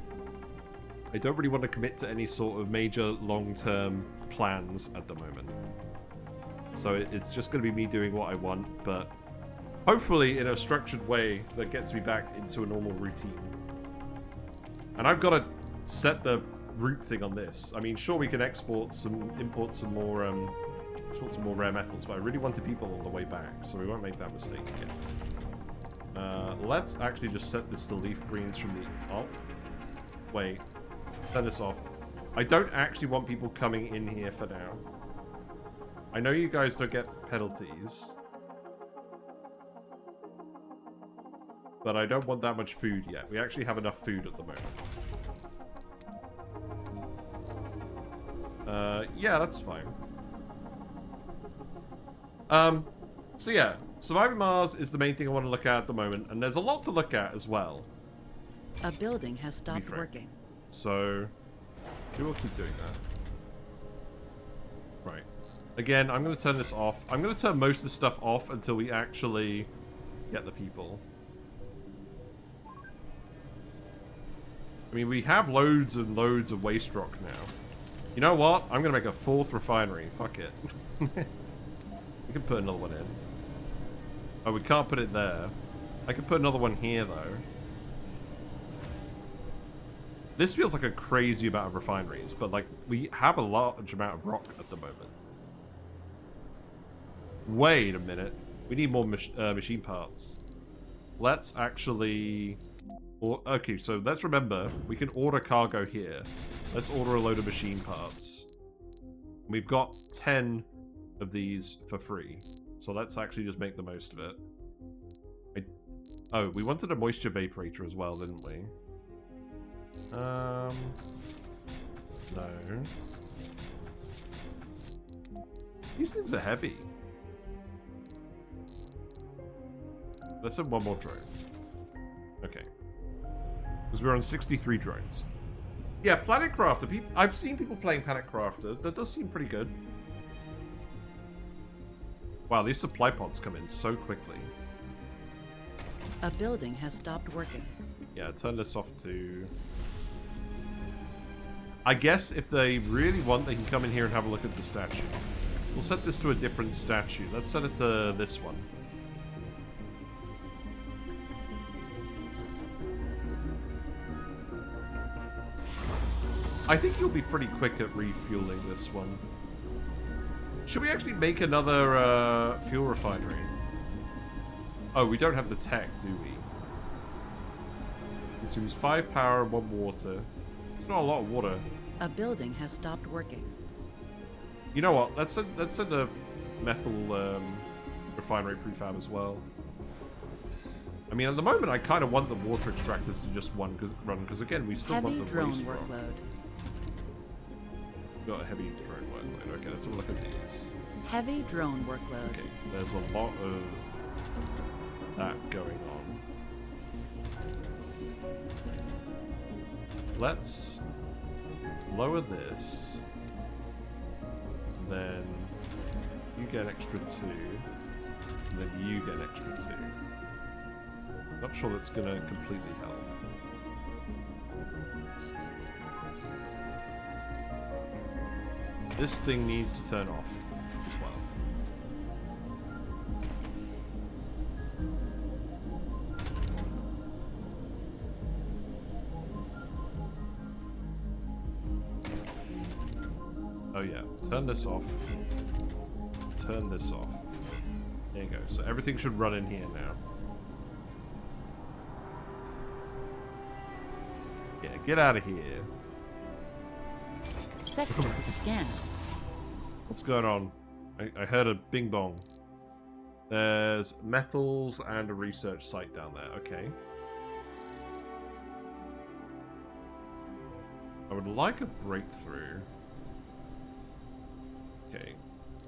I don't really want to commit to any sort of major long-term plans at the moment. So it's just going to be me doing what I want, but hopefully in a structured way that gets me back into a normal routine. And I've got to set the route thing on this. I mean, sure, we can import some more rare metals, but I really wanted people on the way back, so we won't make that mistake again. Let's actually just set this to leaf greens from the... Oh. Wait. Turn this off. I don't actually want people coming in here for now. I know you guys don't get penalties. But I don't want that much food yet. We actually have enough food at the moment. Yeah, that's fine. So yeah, surviving Mars is the main thing I want to look at the moment, and there's a lot to look at as well. A building has stopped working. So, we will keep doing that. Right. Again, I'm going to turn this off. I'm going to turn most of this stuff off until we actually get the people. I mean, we have loads and loads of waste rock now. You know what? I'm going to make a 4th refinery. Fuck it. We can put another one in. Oh, we can't put it there. I can put another one here, though. This feels like a crazy amount of refineries, but, like, we have a large amount of rock at the moment. Wait a minute. We need more machine parts. Let's actually... okay, so let's remember, we can order cargo here. Let's order a load of machine parts. We've got 10 of these for free. So let's actually just make the most of it. Oh, we wanted a moisture vaporator as well, didn't we? No. These things are heavy. Let's have one more drone. Okay. Because we're on 63 drones. Yeah, Planet Crafter. I've seen people playing Planet Crafter. That does seem pretty good. Wow, these supply pods come in so quickly. A building has stopped working. Yeah, turn this off to... I guess if they really want, they can come in here and have a look at the statue. We'll set this to a different statue. Let's set it to this one. I think you'll be pretty quick at refueling this one. Should we actually make another fuel refinery? Oh, we don't have the tech, do we? Consumes 5 power and 1 water. It's not a lot of water. A building has stopped working. You know what? Let's send a metal refinery prefab as well. I mean, at the moment, I kind of want the water extractors to just run because again, we still want the drone waste rock. workload. Got a heavy drone workload. Okay, let's have a look at these. Heavy drone workload. Okay, there's a lot of that going on. Let's lower this. Then you get an extra 2. And then you get an extra 2. Not sure that's going to completely help. This thing needs to turn off as well. Oh yeah, turn this off. Turn this off. There you go. So everything should run in here now. Yeah, get out of here. Sector scan. What's going on? I heard a bing bong. There's metals and a research site down there. Okay. I would like a breakthrough. Okay.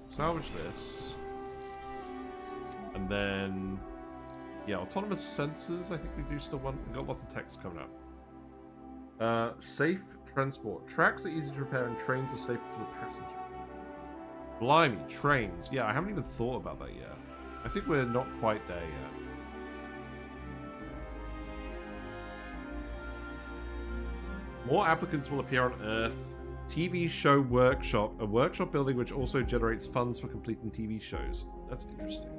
Salvage this. And then... yeah, autonomous sensors, I think we do still want... we've got lots of text coming up. Safe transport. Tracks are easy to repair and trains are safe for the passenger. Blimey, trains. Yeah, I haven't even thought about that yet. I think we're not quite there yet. More applicants will appear on Earth. TV show workshop. A workshop building which also generates funds for completing TV shows. That's interesting.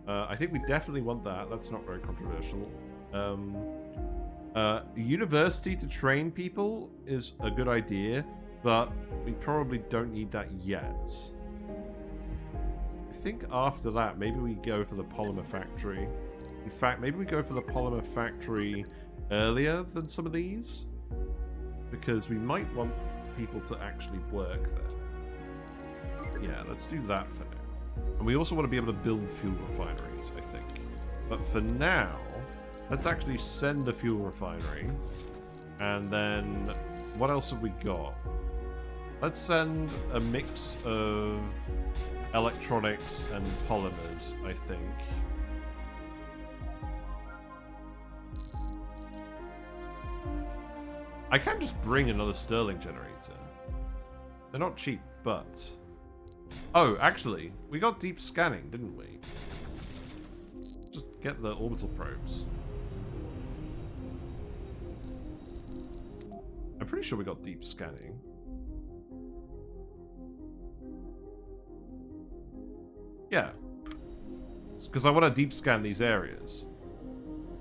I think we definitely want that. That's not very controversial. University to train people is a good idea, but we probably don't need that yet. I think after that, maybe we go for the polymer factory. In fact, maybe we go for the polymer factory earlier than some of these, because we might want people to actually work there. Yeah, let's do that for now. And we also want to be able to build fuel refineries, I think. But for now, let's actually send a fuel refinery. And then, what else have we got? Let's send a mix of electronics and polymers, I think. I can just bring another Stirling generator. They're not cheap, but... Oh, actually, we got deep scanning, didn't we? Just get the orbital probes. I'm pretty sure we got deep scanning. Yeah. It's because I want to deep scan these areas.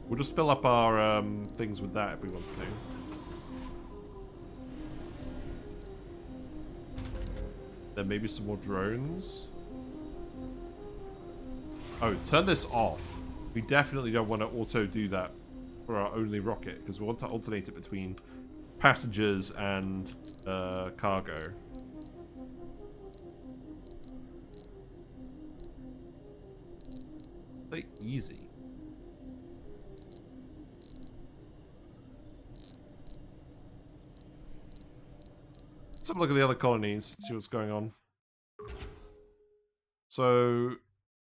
We'll just fill up our things with that if we want to. Then maybe some more drones. Oh, turn this off. We definitely don't want to auto do that for our only rocket, because we want to alternate it between passengers and cargo. Play easy. Let's have a look at the other colonies, see what's going on. So,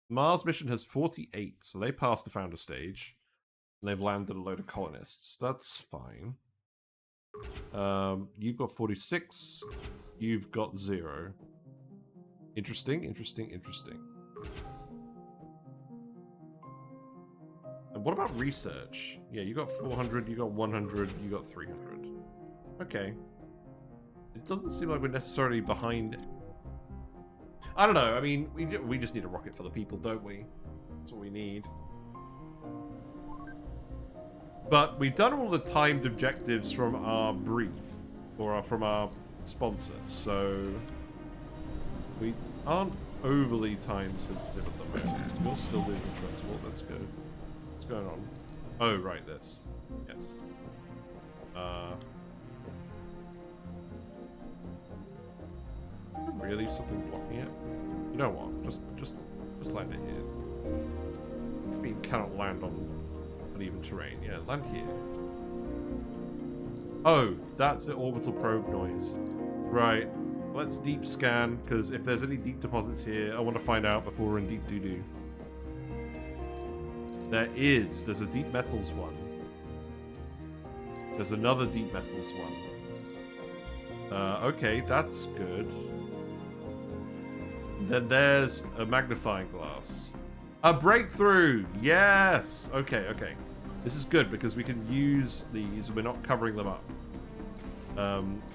Mars mission has 48, so they passed the founder stage. And they've landed a load of colonists. That's fine. You've got 46. You've got 0. Interesting, interesting, interesting. And what about research? Yeah, you got 400, you got 100, you got 300. Okay. It doesn't seem like we're necessarily behind. I don't know. I mean, we just need a rocket for the people, don't we? That's what we need. But we've done all the timed objectives from our brief, or from our sponsor, so we aren't overly time sensitive at the moment. We're still doing the transport. That's good. What's going on? Oh, right, this. Yes. Really, something blocking it? You know what? Just land it here. I mean, cannot land on uneven terrain. Yeah, land here. Oh, that's the orbital probe noise. Right. Let's deep scan, because if there's any deep deposits here, I want to find out before we're in deep doo-doo. There's a deep metals one. There's another deep metals one. Okay, that's good. Then there's a magnifying glass. A breakthrough! Yes! Okay, okay. This is good because we can use these and we're not covering them up.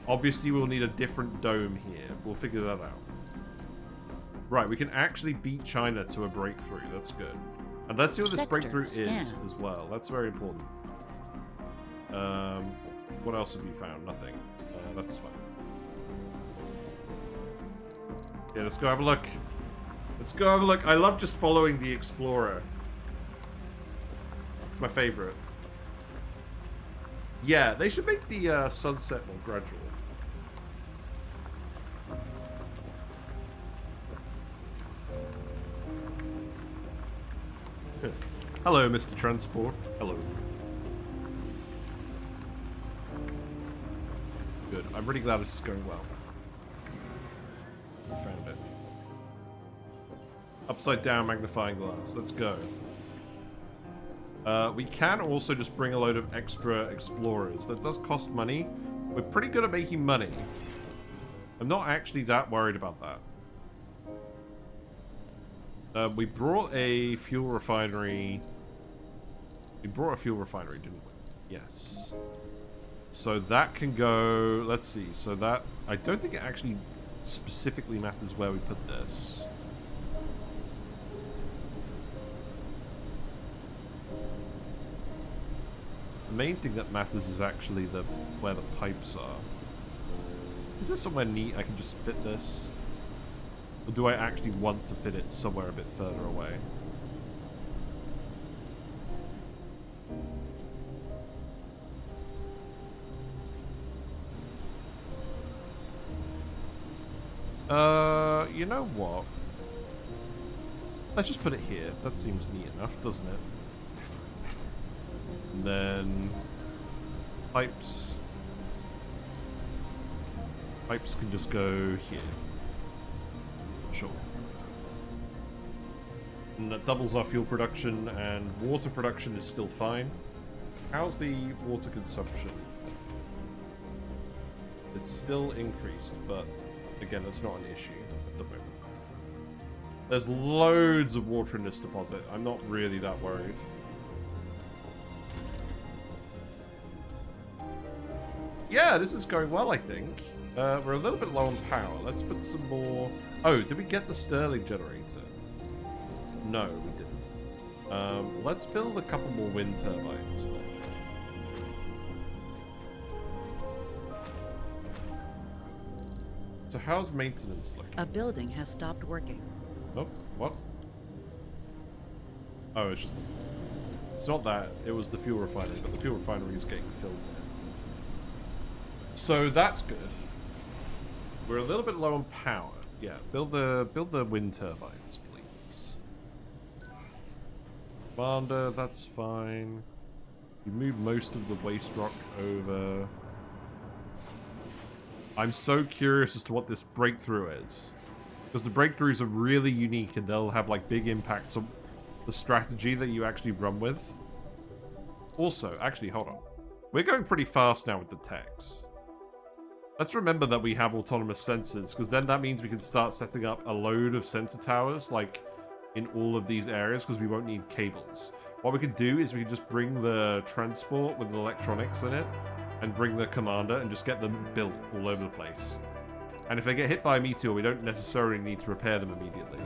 Obviously we'll need a different dome here. We'll figure that out. Right, we can actually beat China to a breakthrough. That's good. And let's see what this breakthrough is as well. That's very important. What else have you found? Nothing. That's fine. Yeah, let's go have a look. Let's go have a look. I love just following the Explorer. It's my favorite. Yeah, they should make the sunset more gradual. Hello, Mr. Transport. Hello. Good. I'm really glad this is going well. I found it. Upside down magnifying glass. Let's go. We can also just bring a load of extra explorers. That does cost money. We're pretty good at making money. I'm not actually that worried about that. We brought a fuel refinery. We brought a fuel refinery, didn't we? Yes. So that can go... Let's see. So that... I don't think it actually specifically matters where we put this. The main thing that matters is actually where the pipes are. Is there somewhere neat I can just fit this? Or do I actually want to fit it somewhere a bit further away? You know what? Let's just put it here. That seems neat enough, doesn't it? And then pipes. Pipes can just go here. Sure. And that doubles our fuel production, and water production is still fine. How's the water consumption? It's still increased, but again, that's not an issue at the moment. There's loads of water in this deposit. I'm not really that worried. Yeah, this is going well, I think. We're a little bit low on power. Let's put some more... Oh, did we get the Stirling generator? No, we didn't. Let's build a couple more wind turbines then. So how's maintenance looking? A building has stopped working. Oh, what? Oh, it's just... It's not that. It was the fuel refinery, but the fuel refinery is getting filled in. So that's good. We're a little bit low on power. Yeah, build the wind turbines, please. Commander, that's fine. You move most of the waste rock over. I'm so curious as to what this breakthrough is. Because the breakthroughs are really unique and they'll have like big impacts on the strategy that you actually run with. Also, actually, hold on. We're going pretty fast now with the techs. Let's remember that we have autonomous sensors, because then that means we can start setting up a load of sensor towers, like, in all of these areas, because we won't need cables. What we could do is we could just bring the transport with the electronics in it, and bring the commander, and just get them built all over the place. And if they get hit by a meteor, we don't necessarily need to repair them immediately.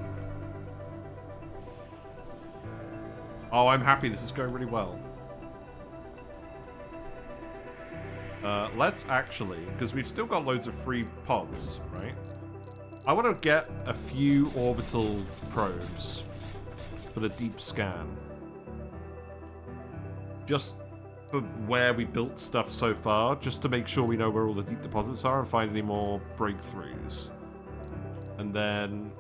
Oh, I'm happy. This is going really well. Let's actually, because we've still got loads of free pods, right? I want to get a few orbital probes for the deep scan. Just for where we built stuff so far, just to make sure we know where all the deep deposits are and find any more breakthroughs. And then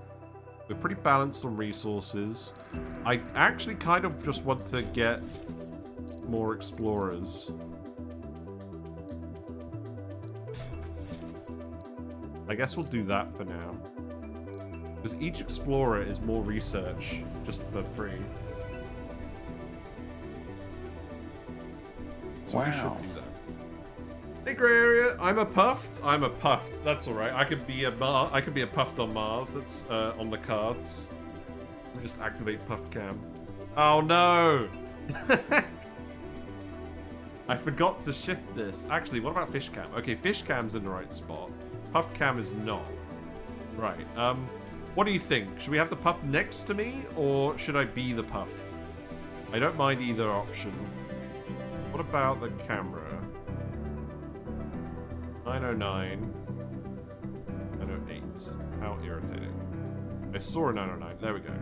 we're pretty balanced on resources. I actually kind of just want to get more explorers. I guess we'll do that for now. Because each explorer is more research, just for free. So we should do that. Hey, Grey Area, I'm a puffed. I'm a puffed. That's all right. I could be a puffed on Mars. That's on the cards. We'll just activate puff cam. Oh no! I forgot to shift this. Actually, what about fish cam? Okay, fish cam's in the right spot. Puff cam is not. Right. What do you think? Should we have the puff next to me, or should I be the puffed? I don't mind either option. What about the camera? 909. 908. How irritating. I saw a 909. There we go.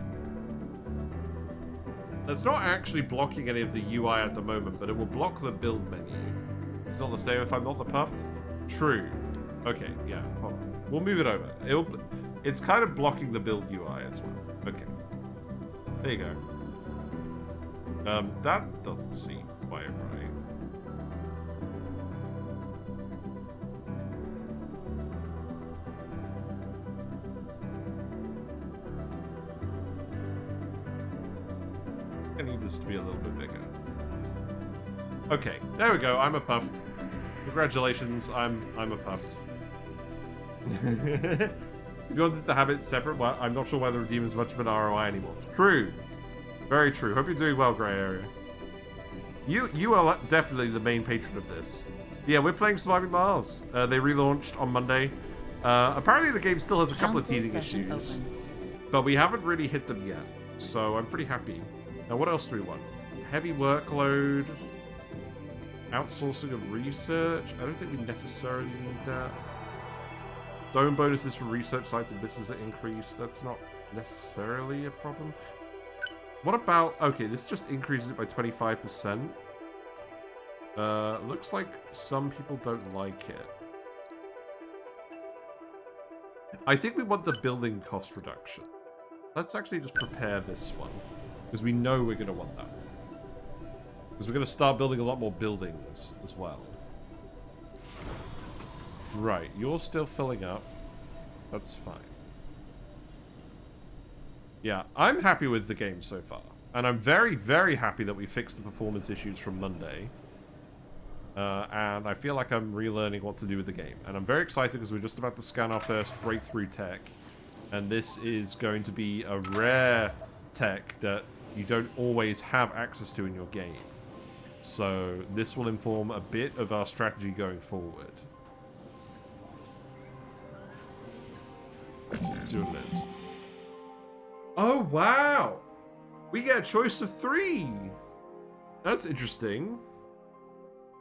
That's not actually blocking any of the UI at the moment, but it will block the build menu. It's not the same if I'm not the puffed? True. Okay, yeah, hold on. We'll move it over. It's kind of blocking the build UI as well. Okay. There you go. That doesn't seem quite right. I need this to be a little bit bigger. Okay, there we go. I'm a puffed. Congratulations, I'm a puffed. If you wanted to have it separate, well, I'm not sure whether the redeem is much of an ROI anymore. True. Very true. Hope you're doing well, Grey Area. You are definitely the main patron of this. Yeah, we're playing Surviving Mars. They relaunched on Monday. Apparently the game still has a couple of teething issues. Open. But we haven't really hit them yet. So I'm pretty happy. Now what else do we want? Heavy workload. Outsourcing of research. I don't think we necessarily need that. Dome bonuses for research sites and business that increase. That's not necessarily a problem. What about... Okay, this just increases it by 25%. Looks like some people don't like it. I think we want the building cost reduction. Let's actually just prepare this one. Because we know we're going to want that. Because we're going to start building a lot more buildings as well. Right, you're still filling up. That's fine. Yeah, I'm happy with the game so far. And I'm very, very happy that we fixed the performance issues from Monday. And I feel like I'm relearning what to do with the game. And I'm very excited because we're just about to scan our first breakthrough tech. And this is going to be a rare tech that you don't always have access to in your game. So this will inform a bit of our strategy going forward. Let's see what it is. Oh, wow! We get a choice of 3! That's interesting.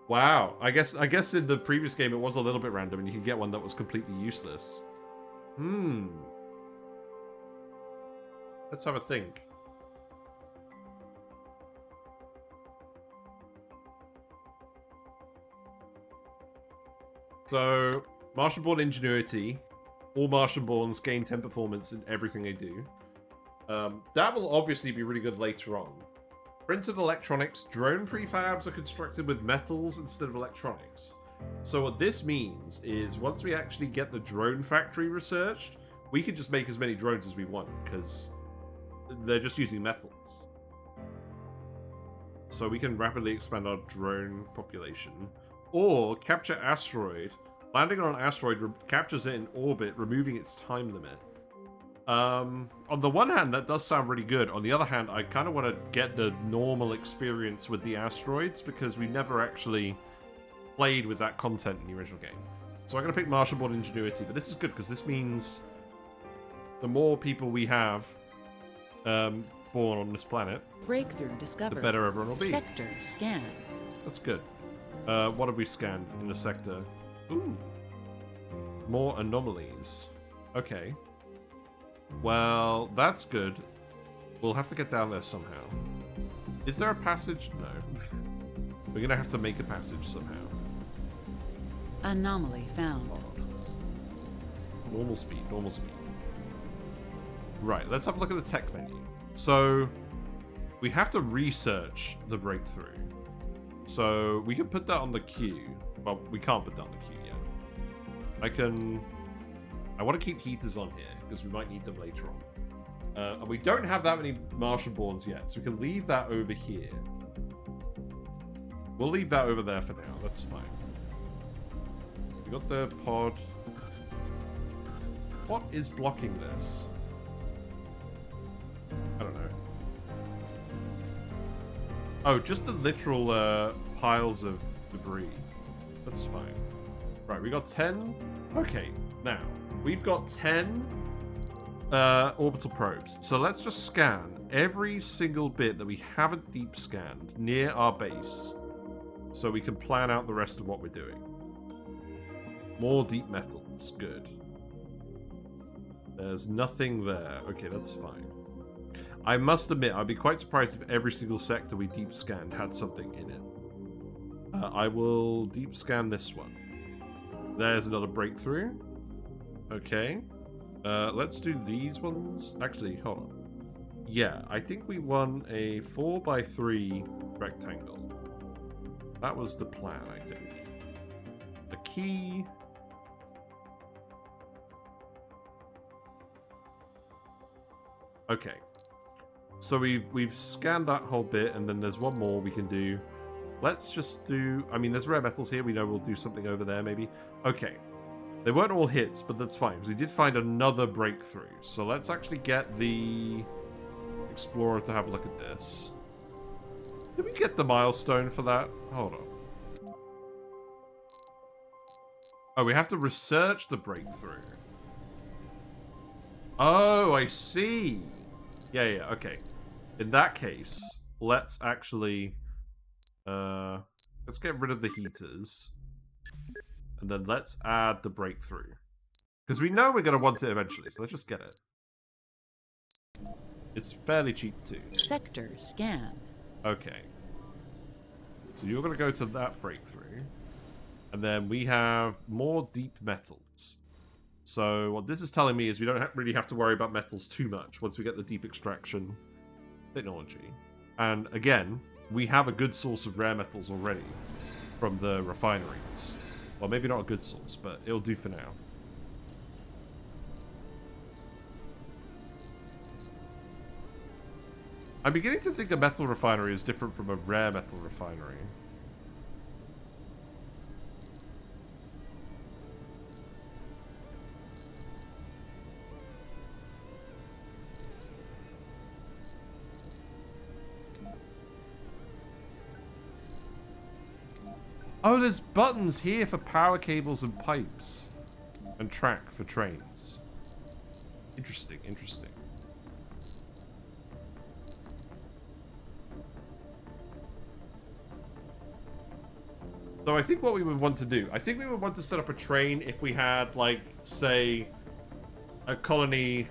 Wow. I guess in the previous game it was a little bit random and you could get one that was completely useless. Let's have a think. So, Martianborn Ingenuity. All Martianborns gain 10 performance in everything they do. That will obviously be really good later on. Printed electronics. Drone prefabs are constructed with metals instead of electronics. So what this means is once we actually get the drone factory researched, we can just make as many drones as we want because they're just using metals. So we can rapidly expand our drone population. Or capture asteroid. Landing on an asteroid captures it in orbit, removing its time limit. On the one hand, that does sound really good. On the other hand, I kind of want to get the normal experience with the asteroids because we never actually played with that content in the original game. So I'm going to pick Martianborn Ingenuity, but this is good because this means the more people we have born on this planet, Breakthrough discovered. the better everyone will be. Sector scan. That's good. What have we scanned in the sector? Ooh. More anomalies. Okay. Well, that's good. We'll have to get down there somehow. Is there a passage? No. We're gonna have to make a passage somehow. Anomaly found. Normal speed, normal speed. Right, let's have a look at the tech menu. So, we have to research the breakthrough. So, we can put that on the queue. Well, we can't put that on the queue yet. I want to keep heaters on here, because we might need them later on. And we don't have that many Martianborns yet, so we can leave that over here. We'll leave that over there for now, that's fine. We got the pod. What is blocking this? I don't know. Oh, just the literal piles of debris. That's fine. Right, we got 10. Okay, now, we've got 10 orbital probes. So let's just scan every single bit that we haven't deep scanned near our base so we can plan out the rest of what we're doing. More deep metals. Good. There's nothing there. Okay, that's fine. I must admit, I'd be quite surprised if every single sector we deep scanned had something in it. I will deep scan this one. There's another breakthrough. Okay. Let's do these ones. Actually, hold on. Yeah, I think we won a 4x3 rectangle. That was the plan, I think. The key. Okay. So we've scanned that whole bit, and then there's one more we can do. Let's just do... I mean, there's rare metals here. We know we'll do something over there, maybe. Okay. They weren't all hits, but that's fine. We did find another breakthrough. So let's actually get the Explorer to have a look at this. Did we get the milestone for that? Hold on. Oh, we have to research the breakthrough. Oh, I see. Yeah, okay. In that case, let's actually... let's get rid of the heaters. And then let's add the breakthrough. Because we know we're going to want it eventually, so let's just get it. It's fairly cheap too. Sector scanned. Okay. So you're going to go to that breakthrough. And then we have more deep metals. So what this is telling me is we don't really have to worry about metals too much once we get the deep extraction technology. And again, we have a good source of rare metals already from the refineries. Well, maybe not a good source, but it'll do for now. I'm beginning to think a metal refinery is different from a rare metal refinery. Oh, there's buttons here for power cables and pipes. And track for trains. Interesting, interesting. So I think what we would want to do, I think we would want to set up a train if we had, like, say, a colony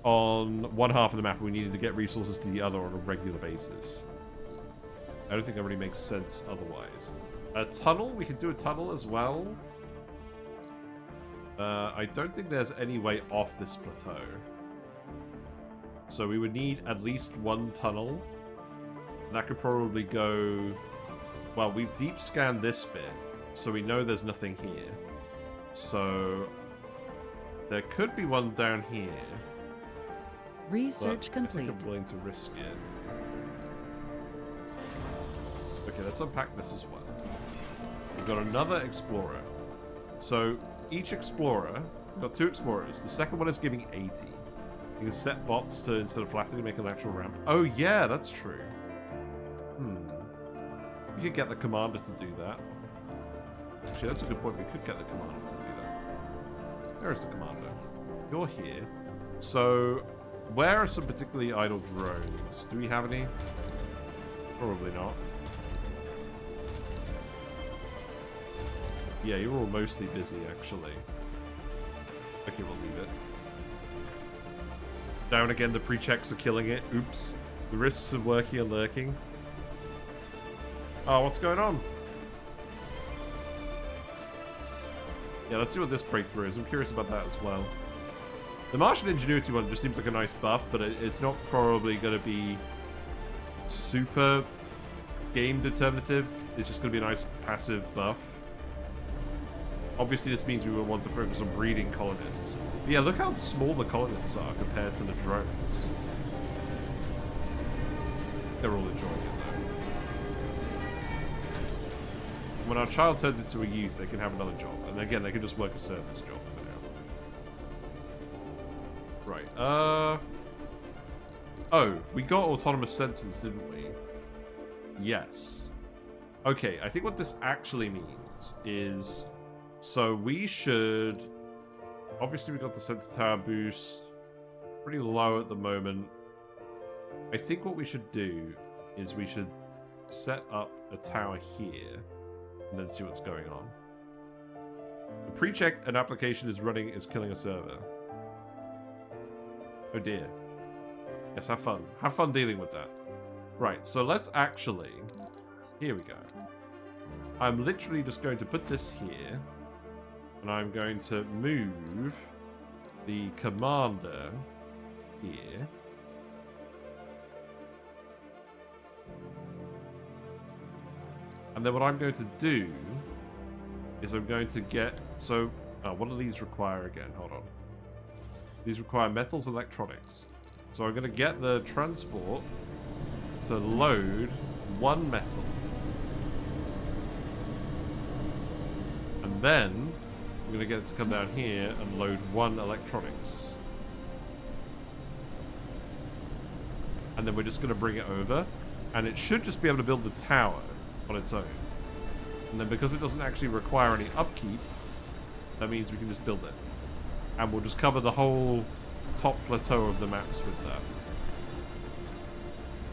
on one half of the map and we needed to get resources to the other on a regular basis. I don't think that really makes sense otherwise. A tunnel? We could do a tunnel as well. I don't think there's any way off this plateau. So we would need at least one tunnel. That could probably go... Well, we've deep scanned this bit, so we know there's nothing here. So there could be one down here. Research complete. I think I'm willing to risk it. Okay, let's unpack this as well. We've got another explorer. So each explorer, we've got 2 explorers. The second one is giving 80. You can set bots to, instead of flattening, make an actual ramp. Oh yeah, that's true. We could get the commander to do that. Actually, that's a good point. We could get the commander to do that. Where is the commander? You're here. So, where are some particularly idle drones? Do we have any? Probably not. Yeah, you're all mostly busy, actually. Okay, we'll leave it. Down again, the pre-checks are killing it. Oops. The risks of lurking and lurking. Oh, what's going on? Yeah, let's see what this breakthrough is. I'm curious about that as well. The Martian Ingenuity one just seems like a nice buff, but it's not probably going to be super game determinative. It's just going to be a nice passive buff. Obviously, this means we will want to focus on breeding colonists. But yeah, look how small the colonists are compared to the drones. They're all enjoying it, though. When our child turns into a youth, they can have another job. And again, they can just work a service job for now. Right, Oh, we got autonomous sensors, didn't we? Yes. Okay, I think what this actually means is... So we should... Obviously we got the sensor tower boost. Pretty low at the moment. I think what we should do is we should set up a tower here. And then see what's going on. The pre-check an application is running is killing a server. Oh dear. Yes, have fun. Have fun dealing with that. Right, so let's actually... Here we go. I'm literally just going to put this here. And I'm going to move the commander here. And then what I'm going to do is I'm going to get... So, what do these require again? Hold on. These require metals and electronics. So I'm going to get the transport to load 1 metal. And then we're going to get it to come down here and load 1 electronics. And then we're just going to bring it over. And it should just be able to build the tower on its own. And then because it doesn't actually require any upkeep, that means we can just build it. And we'll just cover the whole top plateau of the maps with that.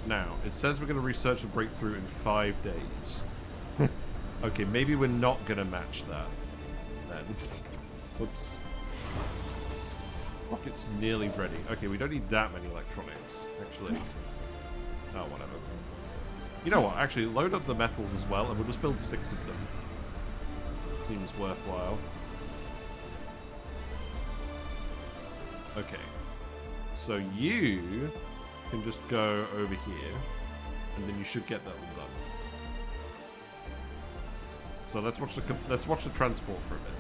Now, it says we're going to research a breakthrough in 5 days. Okay, maybe we're not going to match that then. Whoops. Rocket's nearly ready. Okay, we don't need that many electronics, actually. Oh, whatever. You know what? Actually, load up the metals as well, and we'll just build 6 of them. Seems worthwhile. Okay. So you can just go over here, and then you should get that all done. So let's watch the transport for a bit.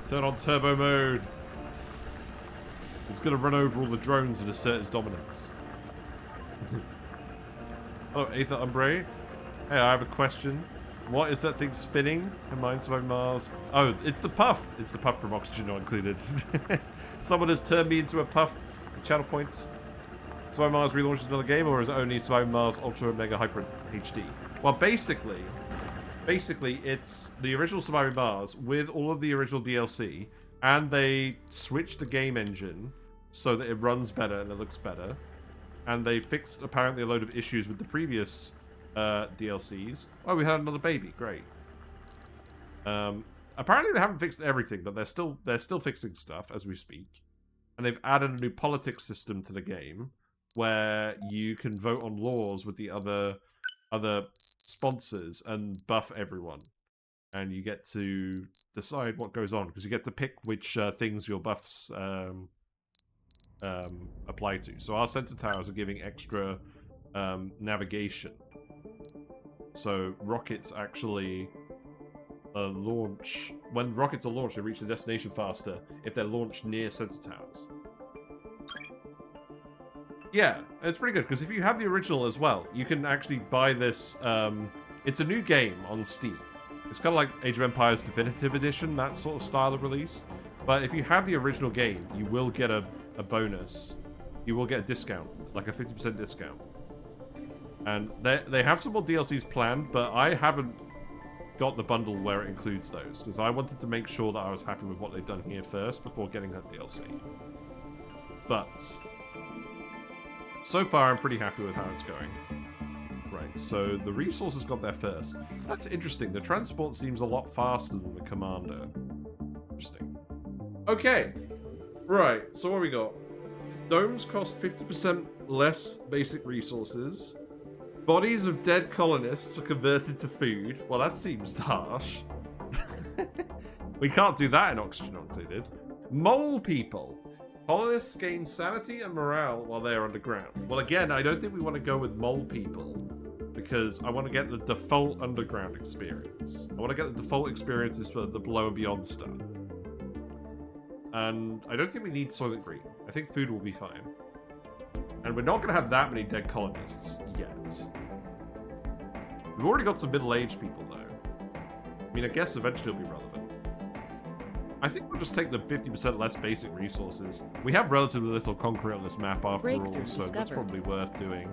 Turn on turbo mode. It's gonna run over all the drones and assert its dominance. Oh, Aether Umbre. Hey, I have a question. What is that thing spinning? In Mine Surviving Mars. Oh, it's the puff. It's the puff from Oxygen Not Included. Someone has turned me into a puff. Channel points. Surviving Mars relaunches another game, or is it only Surviving Mars Ultra Mega Hyper HD? Well, basically, it's the original Surviving Mars with all of the original DLC, and they switched the game engine so that it runs better and it looks better. And they fixed apparently a load of issues with the previous DLCs. Oh, we had another baby. Great. Apparently they haven't fixed everything, but they're still fixing stuff as we speak. And they've added a new politics system to the game where you can vote on laws with the other sponsors and buff everyone. And you get to decide what goes on, because you get to pick which things your buffs apply to. So our sensor towers are giving extra navigation. So rockets actually launch... When rockets are launched, they reach the destination faster if they're launched near sensor towers. Yeah, it's pretty good, because if you have the original as well, you can actually buy this... it's a new game on Steam. It's kind of like Age of Empires Definitive Edition, that sort of style of release. But if you have the original game, you will get a bonus. You will get a discount, like a 50% discount. And they have some more DLCs planned, but I haven't got the bundle where it includes those, because I wanted to make sure that I was happy with what they've done here first before getting that DLC. But so far, I'm pretty happy with how it's going. Right, so the resources got there first. That's interesting. The transport seems a lot faster than the commander. Interesting. Okay. Right, so what we got? Domes cost 50% less basic resources. Bodies of dead colonists are converted to food. Well, that seems harsh. We can't do that in Oxygen Not Included. Mole people. Colonists gain sanity and morale while they are underground. Well, again, I don't think we want to go with mole people, because I want to get the default underground experience. I want to get the default experiences for the below and beyond stuff. And I don't think we need Soylent Green. I think food will be fine. And we're not going to have that many dead colonists yet. We've already got some middle-aged people, though. I mean, I guess eventually it'll be relevant. I think we'll just take the 50% less basic resources. We have relatively little concrete on this map after all, so that's probably worth doing.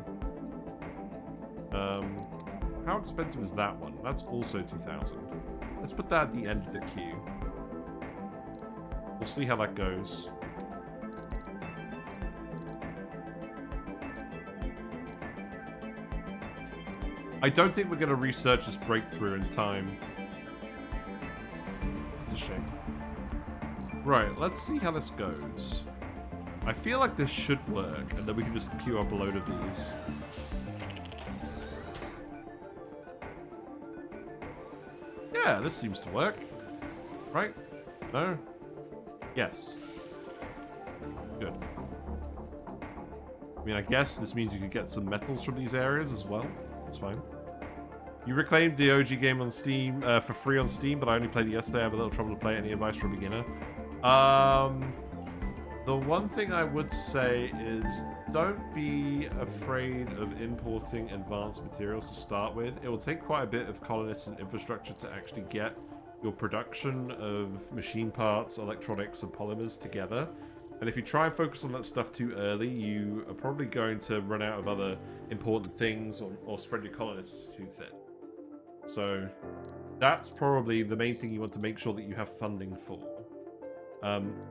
How expensive is that one? That's also 2,000. Let's put that at the end of the queue. We'll see how that goes. I don't think we're going to research this breakthrough in time. It's a shame. Right, let's see how this goes. I feel like this should work, and then we can just queue up a load of these. Yeah, this seems to work. Right? No? Yes. Good. I mean, I guess this means you could get some metals from these areas as well. That's fine. You reclaimed the OG game on Steam, for free on Steam, but I only played it yesterday. I have a little trouble to play. Any advice for a beginner? The The one thing I would say is don't be afraid of importing advanced materials to start with. It will take quite a bit of colonists and infrastructure to actually get your production of machine parts, electronics, and polymers together. And if you try and focus on that stuff too early, you are probably going to run out of other important things or spread your colonists too thin. So that's probably the main thing you want to make sure that you have funding for.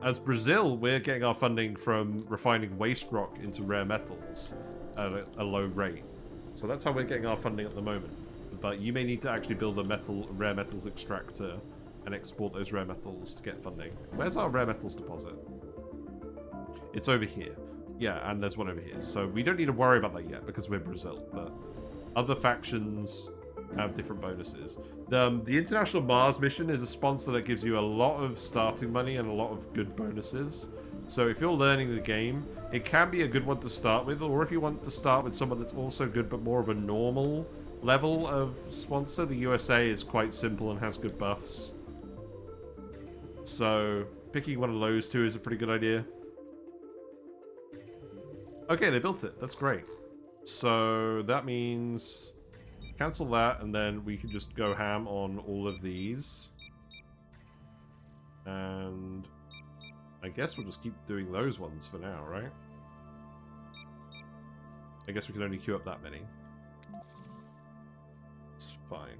As Brazil, we're getting our funding from refining waste rock into rare metals at a low rate. So that's how we're getting our funding at the moment. But you may need to actually build a rare metals extractor and export those rare metals to get funding. Where's our rare metals deposit? It's over here. Yeah, and there's one over here. So we don't need to worry about that yet because we're Brazil. But other factions have different bonuses. The International Mars mission is a sponsor that gives you a lot of starting money and a lot of good bonuses. So if you're learning the game, it can be a good one to start with, or if you want to start with someone that's also good but more of a normal level of sponsor, the USA is quite simple and has good buffs. So picking one of those two is a pretty good idea. Okay, they built it. That's great. So that means cancel that, and then we can just go ham on all of these. And I guess we'll just keep doing those ones for now, right? I guess we can only queue up that many. It's fine.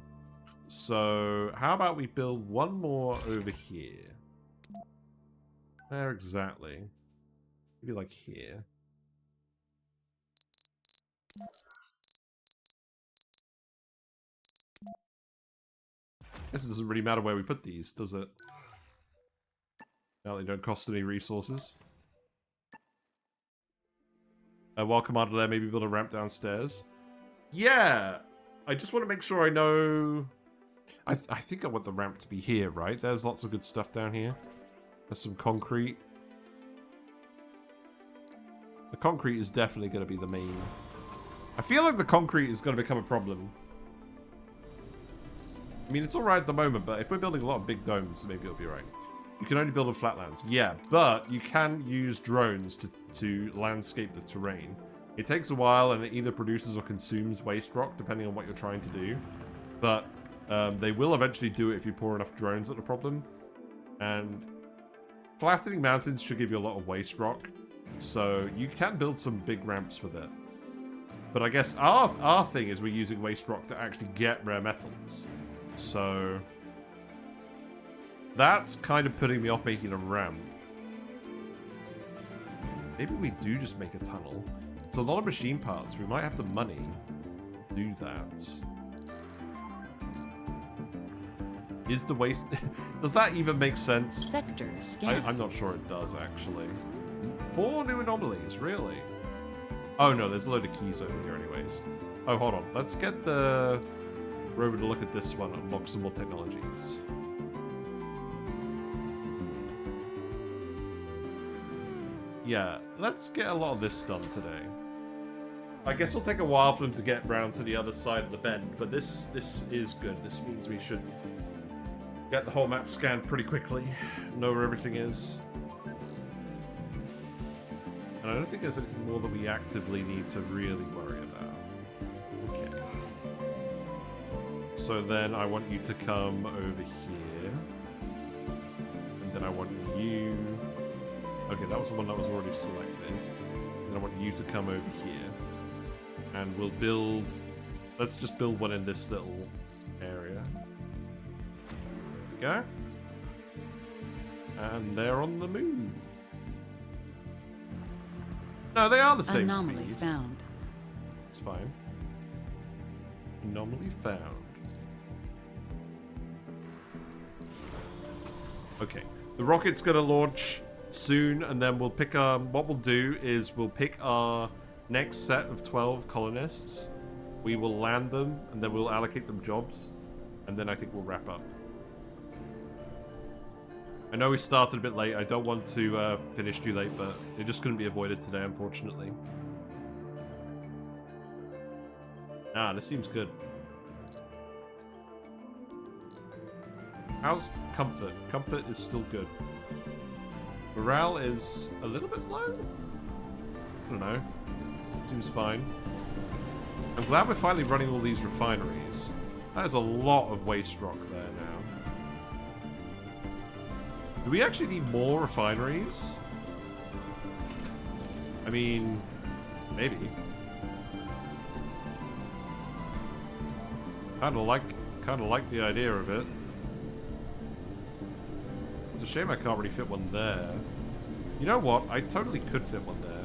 So how about we build one more over here? Where exactly? Maybe like here. Guess it doesn't really matter where we put these, does it? Now they don't cost any resources. While Commander there, maybe build a ramp downstairs. Yeah! I just want to make sure I know... I think I want the ramp to be here, right? There's lots of good stuff down here. There's some concrete. The concrete is definitely going to be the main... I feel like the concrete is going to become a problem. I mean, it's alright at the moment, but if we're building a lot of big domes, maybe it'll be right. You can only build on flatlands. Yeah, but you can use drones to landscape the terrain. It takes a while, and it either produces or consumes waste rock, depending on what you're trying to do. But they will eventually do it if you pour enough drones at the problem. And flattening mountains should give you a lot of waste rock. So you can build some big ramps with it. But I guess our thing is we're using waste rock to actually get rare metals. So that's kind of putting me off making a ramp. Maybe we do just make a tunnel. It's a lot of machine parts. We might have the money to do that. Is the waste... Does that even make sense? Sector scan. I'm not sure it does, actually. 4 new anomalies, really? Oh, no, there's a load of keys over here anyways. Oh, hold on. Let's get the rover to look at this one and unlock some more technologies. Yeah, let's get a lot of this done today. I guess it'll take a while for them to get round to the other side of the bend, but this is good. This means we should get the whole map scanned pretty quickly, know where everything is. And I don't think there's anything more that we actively need to really worry about. Okay. So then I want you to come over here. And then I want you... Okay, that was the one that was already selected. And I want you to come over here. And we'll build... Let's just build one in this little area. There we go. And they're on the moon. No, they are the same Anomaly speed. found. It's fine. Anomaly found. Okay. The rocket's gonna launch soon, and then we'll pick what we'll do is we'll pick our next set of 12 colonists. We will land them, and then we'll allocate them jobs. And then I think we'll wrap up. I know we started a bit late. I don't want to finish too late, but it just couldn't be avoided today, unfortunately. Ah, this seems good. How's comfort? Comfort is still good. Morale is a little bit low? I don't know. Seems fine. I'm glad we're finally running all these refineries. That is a lot of waste rock there now. Do we actually need more refineries? I mean, maybe. Kinda like the idea of it. It's a shame I can't really fit one there. You know what? I totally could fit one there.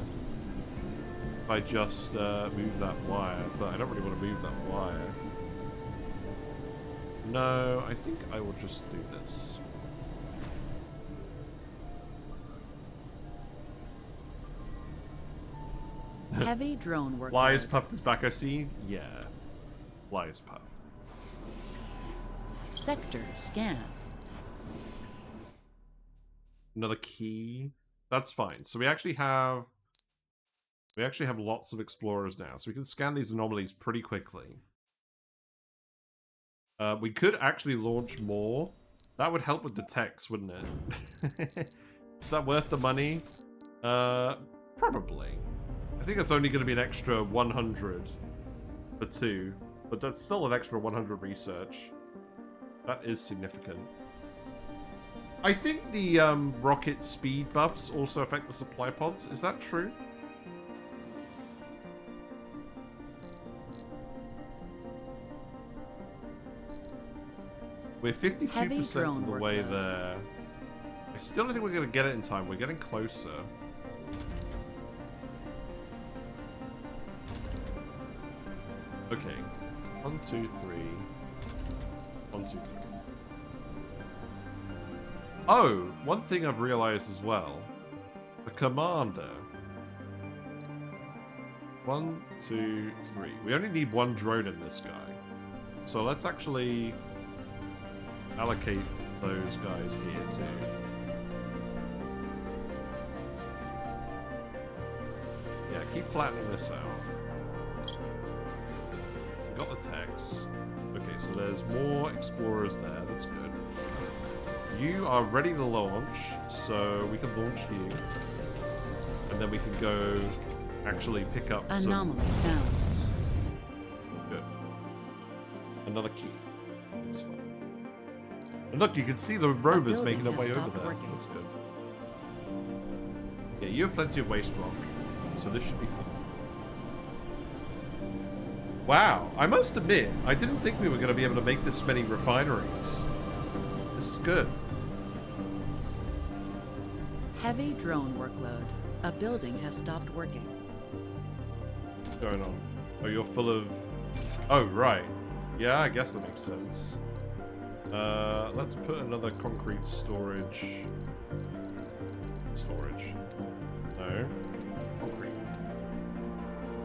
If I just move that wire, but I don't really want to move that wire. No, I think I will just do this. Heavy drone work. Flies puffed is back, I see. Yeah. Flies puffed. Sector scan. Another key. That's fine. So we actually have lots of explorers now, so we can scan these anomalies pretty quickly. We could actually launch more. That would help with the techs, wouldn't it? Is that worth the money? Probably. I think it's only going to be an extra 100 for 2, but that's still an extra 100 research. That is significant. I think the rocket speed buffs also affect the supply pods. Is that true? We're 52% of the way there. I still don't think we're going to get it in time. We're getting closer. Okay. 1, 2, 3. 1, 2, 3. Oh, one thing I've realized as well. The commander. 1, 2, 3. We only need one drone in this guy. So let's actually allocate those guys here too. Yeah, keep flattening this out. Got the techs. Okay, so there's more explorers there. That's good. You are ready to launch, so we can launch you. And then we can go actually pick up anomaly some... found. Good. Another key. That's fine. And look, you can see the rovers making their way over there. Working. That's good. Yeah, you have plenty of waste rock, so this should be fun. Wow, I must admit, I didn't think we were going to be able to make this many refineries. This is good. Heavy drone workload. A building has stopped working. What's going on? Oh, you're full of... Oh, right. Yeah, I guess that makes sense. Let's put another concrete storage. No. Concrete.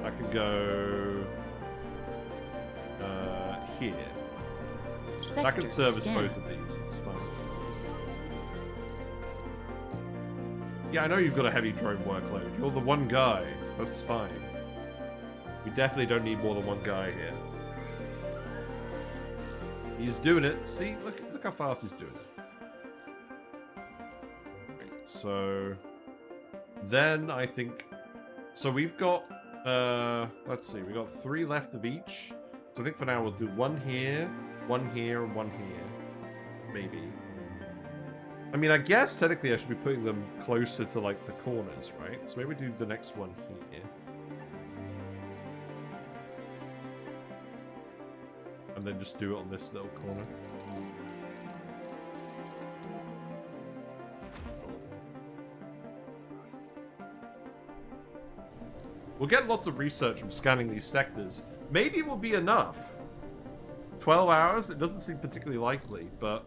I can go... here. Sector That can service scan. both of these, it's fine. Yeah, I know you've got a heavy drone workload. You're the one guy. That's fine. We definitely don't need more than one guy here. He's doing it. See, look how fast he's doing it. Okay, so then I think... So we've got... let's see, we've got 3 left of each. So I think for now we'll do one here, and one here. Maybe. I mean, I guess technically I should be putting them closer to, like, the corners, right? So maybe do the next one here. And then just do it on this little corner. We'll get lots of research from scanning these sectors. Maybe it will be enough. 12 hours? It doesn't seem particularly likely, but...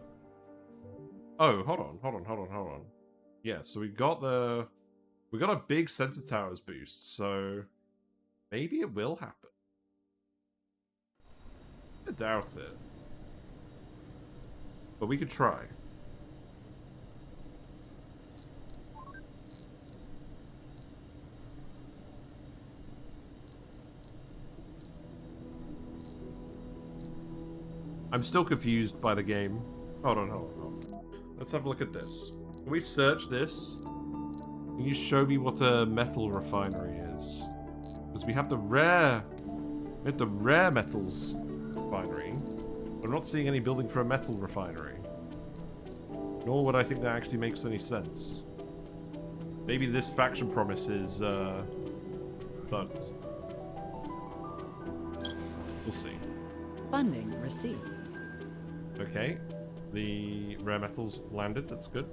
Oh, hold on. Yeah, so we got a big sensor towers boost, so maybe it will happen. I doubt it. But we could try. I'm still confused by the game. Hold on. Let's have a look at this. Can we search this? Can you show me what a metal refinery is? Because we have the rare metals refinery. I'm not seeing any building for a metal refinery. Nor would I think that actually makes any sense. Maybe this faction promise is bugged. We'll see. Funding received. Okay. The rare metals landed, that's good.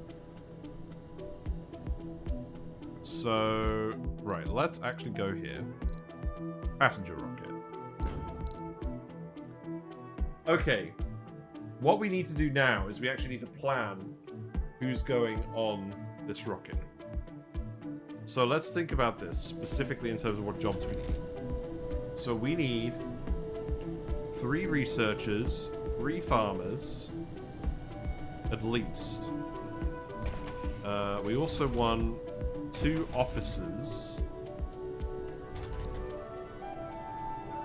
So, right, let's actually go here. Passenger rocket. Okay. What we need to do now is we actually need to plan who's going on this rocket. So let's think about this, specifically in terms of what jobs we need. So we need 3 researchers, 3 farmers, at least. We also want 2 officers.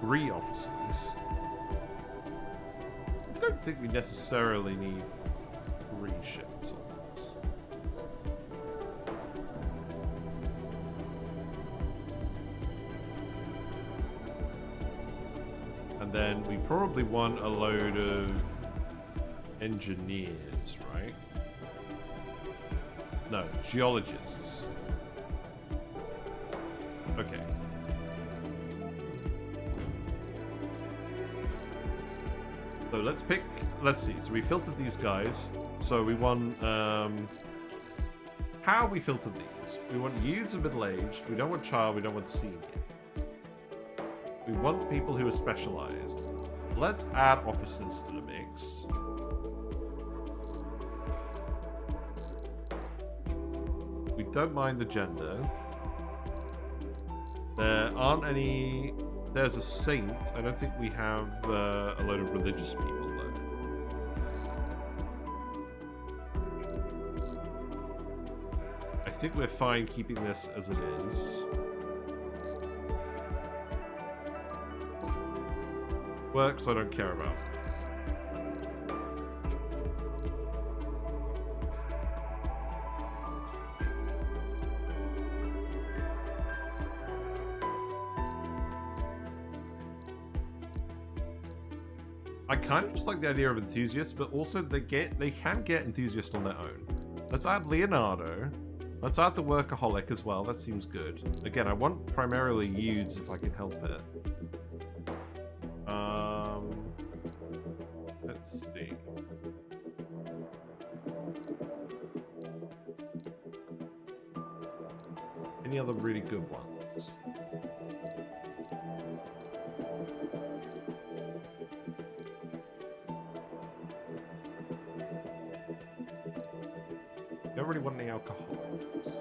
3 officers. I don't think we necessarily need 3 shifts on this. And then we probably want a load of engineers, right? No, geologists. Okay. So let's pick, let's see, so we filtered these guys. So we want, how we filtered these? We want youths and middle-aged, we don't want child, we don't want senior. We want people who are specialized. Let's add officers to the mix. We don't mind the gender. There aren't any... There's a saint. I don't think we have a load of religious people, though. I think we're fine keeping this as it is. Works I don't care about. I kind of just like the idea of enthusiasts, but also they can get enthusiasts on their own. Let's add Leonardo. Let's add the workaholic as well. That seems good. Again, I want primarily youths if I can help it. Let's see. Any other really good ones? Don't really want any alcoholics.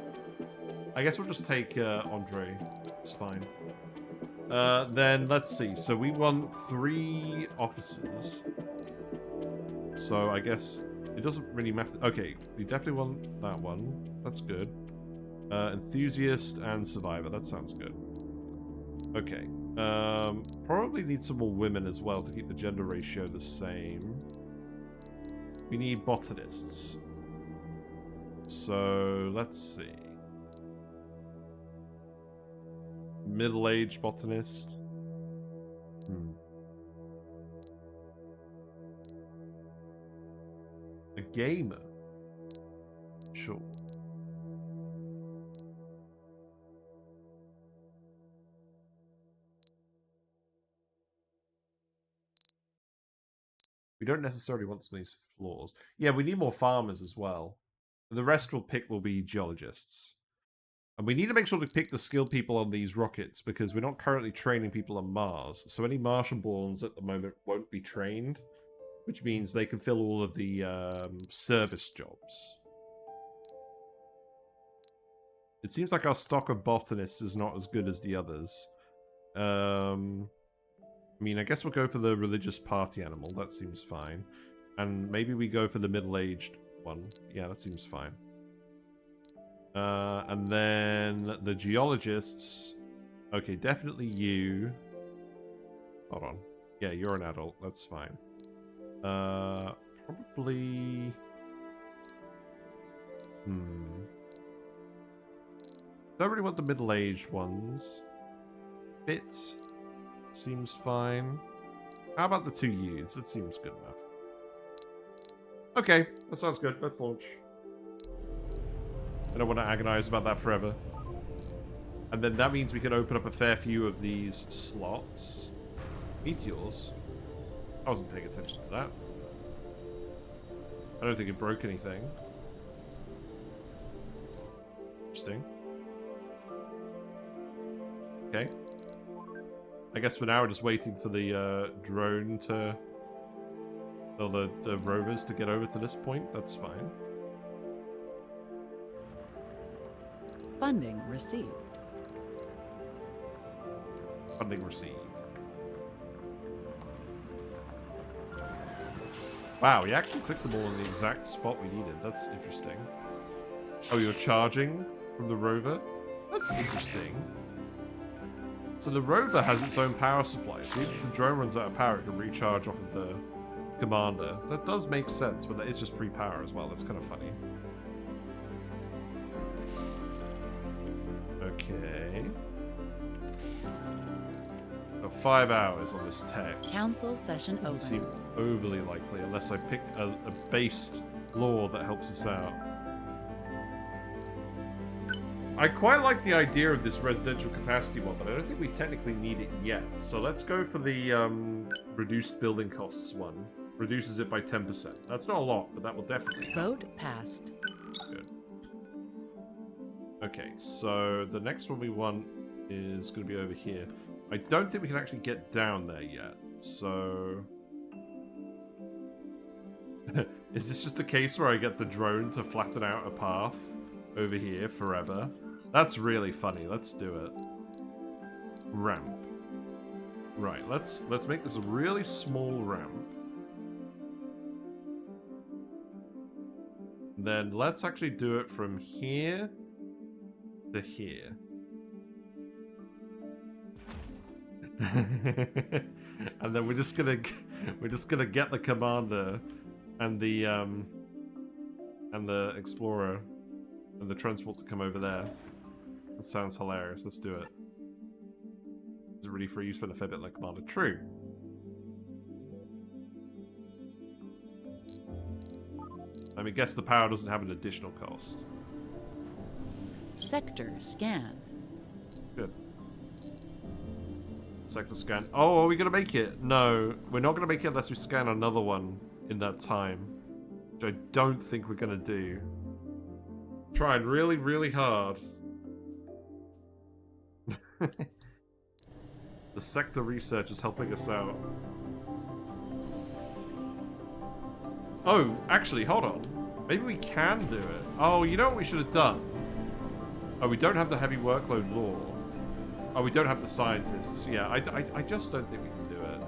I guess we'll just take Andre. It's fine. Then let's see. So we want 3 officers. So I guess it doesn't really matter. Okay, we definitely want that one. That's good. Enthusiast and survivor. That sounds good. Okay. Probably need some more women as well to keep the gender ratio the same. We need botanists. So let's see. Middle-aged botanist. A gamer. Sure. We don't necessarily want some of these floors. Yeah, we need more farmers as well. The rest will be geologists. And we need to make sure to pick the skilled people on these rockets because we're not currently training people on Mars. So any Martianborns at the moment won't be trained, which means they can fill all of the service jobs. It seems like our stock of botanists is not as good as the others. I mean, I guess we'll go for the religious party animal. That seems fine. And maybe we go for the middle-aged one. Yeah, that seems fine. And then the geologists. Okay, definitely you. Hold on. Yeah, you're an adult. That's fine. Probably... Don't really want the middle-aged ones. Fit seems fine. How about the 2 youths? That seems good enough. Okay, that sounds good. Let's launch. I don't want to agonize about that forever. And then that means we can open up a fair few of these slots. Meteors? I wasn't paying attention to that. I don't think it broke anything. Interesting. Okay. I guess for now we're just waiting for the drone to... or the rovers to get over to this point. That's fine. Funding received. Funding received. Wow, we actually clicked them all in the exact spot we needed. That's interesting. Oh, you're charging from the rover? That's interesting. So the rover has its own power supply, so even if the drone runs out of power, it can recharge off of the commander. That does make sense, but that is just free power as well. That's kind of funny. Okay. Got 5 hours on this tech. Council session Doesn't open. seem overly likely unless I pick a based law that helps us out. I quite like the idea of this residential capacity one, but I don't think we technically need it yet. So let's go for the reduced building costs one. Reduces it by 10%. That's not a lot, but that will definitely help. Vote passed. Good. Okay, so the next one we want is going to be over here. I don't think we can actually get down there yet, so... Is this just a case where I get the drone to flatten out a path over here forever? That's really funny. Let's do it. Ramp. Right, let's make this a really small ramp. Then let's actually do it from here to here. And then we're just gonna get the commander and the explorer and the transport to come over there. That sounds hilarious. Let's do it. Is it really free? You spend a fair bit like commander. True. I mean, guess the power doesn't have an additional cost. Sector scanned. Good. Sector scan. Oh, are we going to make it? No, we're not going to make it unless we scan another one in that time. Which I don't think we're going to do. Trying really, really hard. The sector research is helping us out. Oh, actually, hold on. Maybe we can do it. Oh, you know what we should have done? Oh, we don't have the heavy workload law. Oh, we don't have the scientists. Yeah, I just don't think we can do it.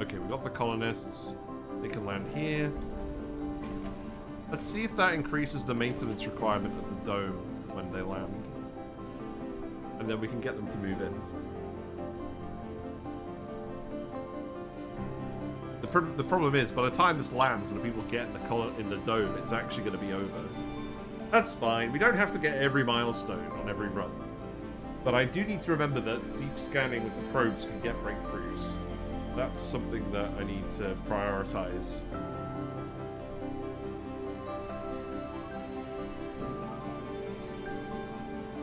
Okay, we got the colonists. They can land here. Let's see if that increases the maintenance requirement of the dome when they land. And then we can get them to move in. The problem is, by the time this lands and the people get in the dome, it's actually going to be over. That's fine. We don't have to get every milestone on every run. But I do need to remember that deep scanning with the probes can get breakthroughs. That's something that I need to prioritize.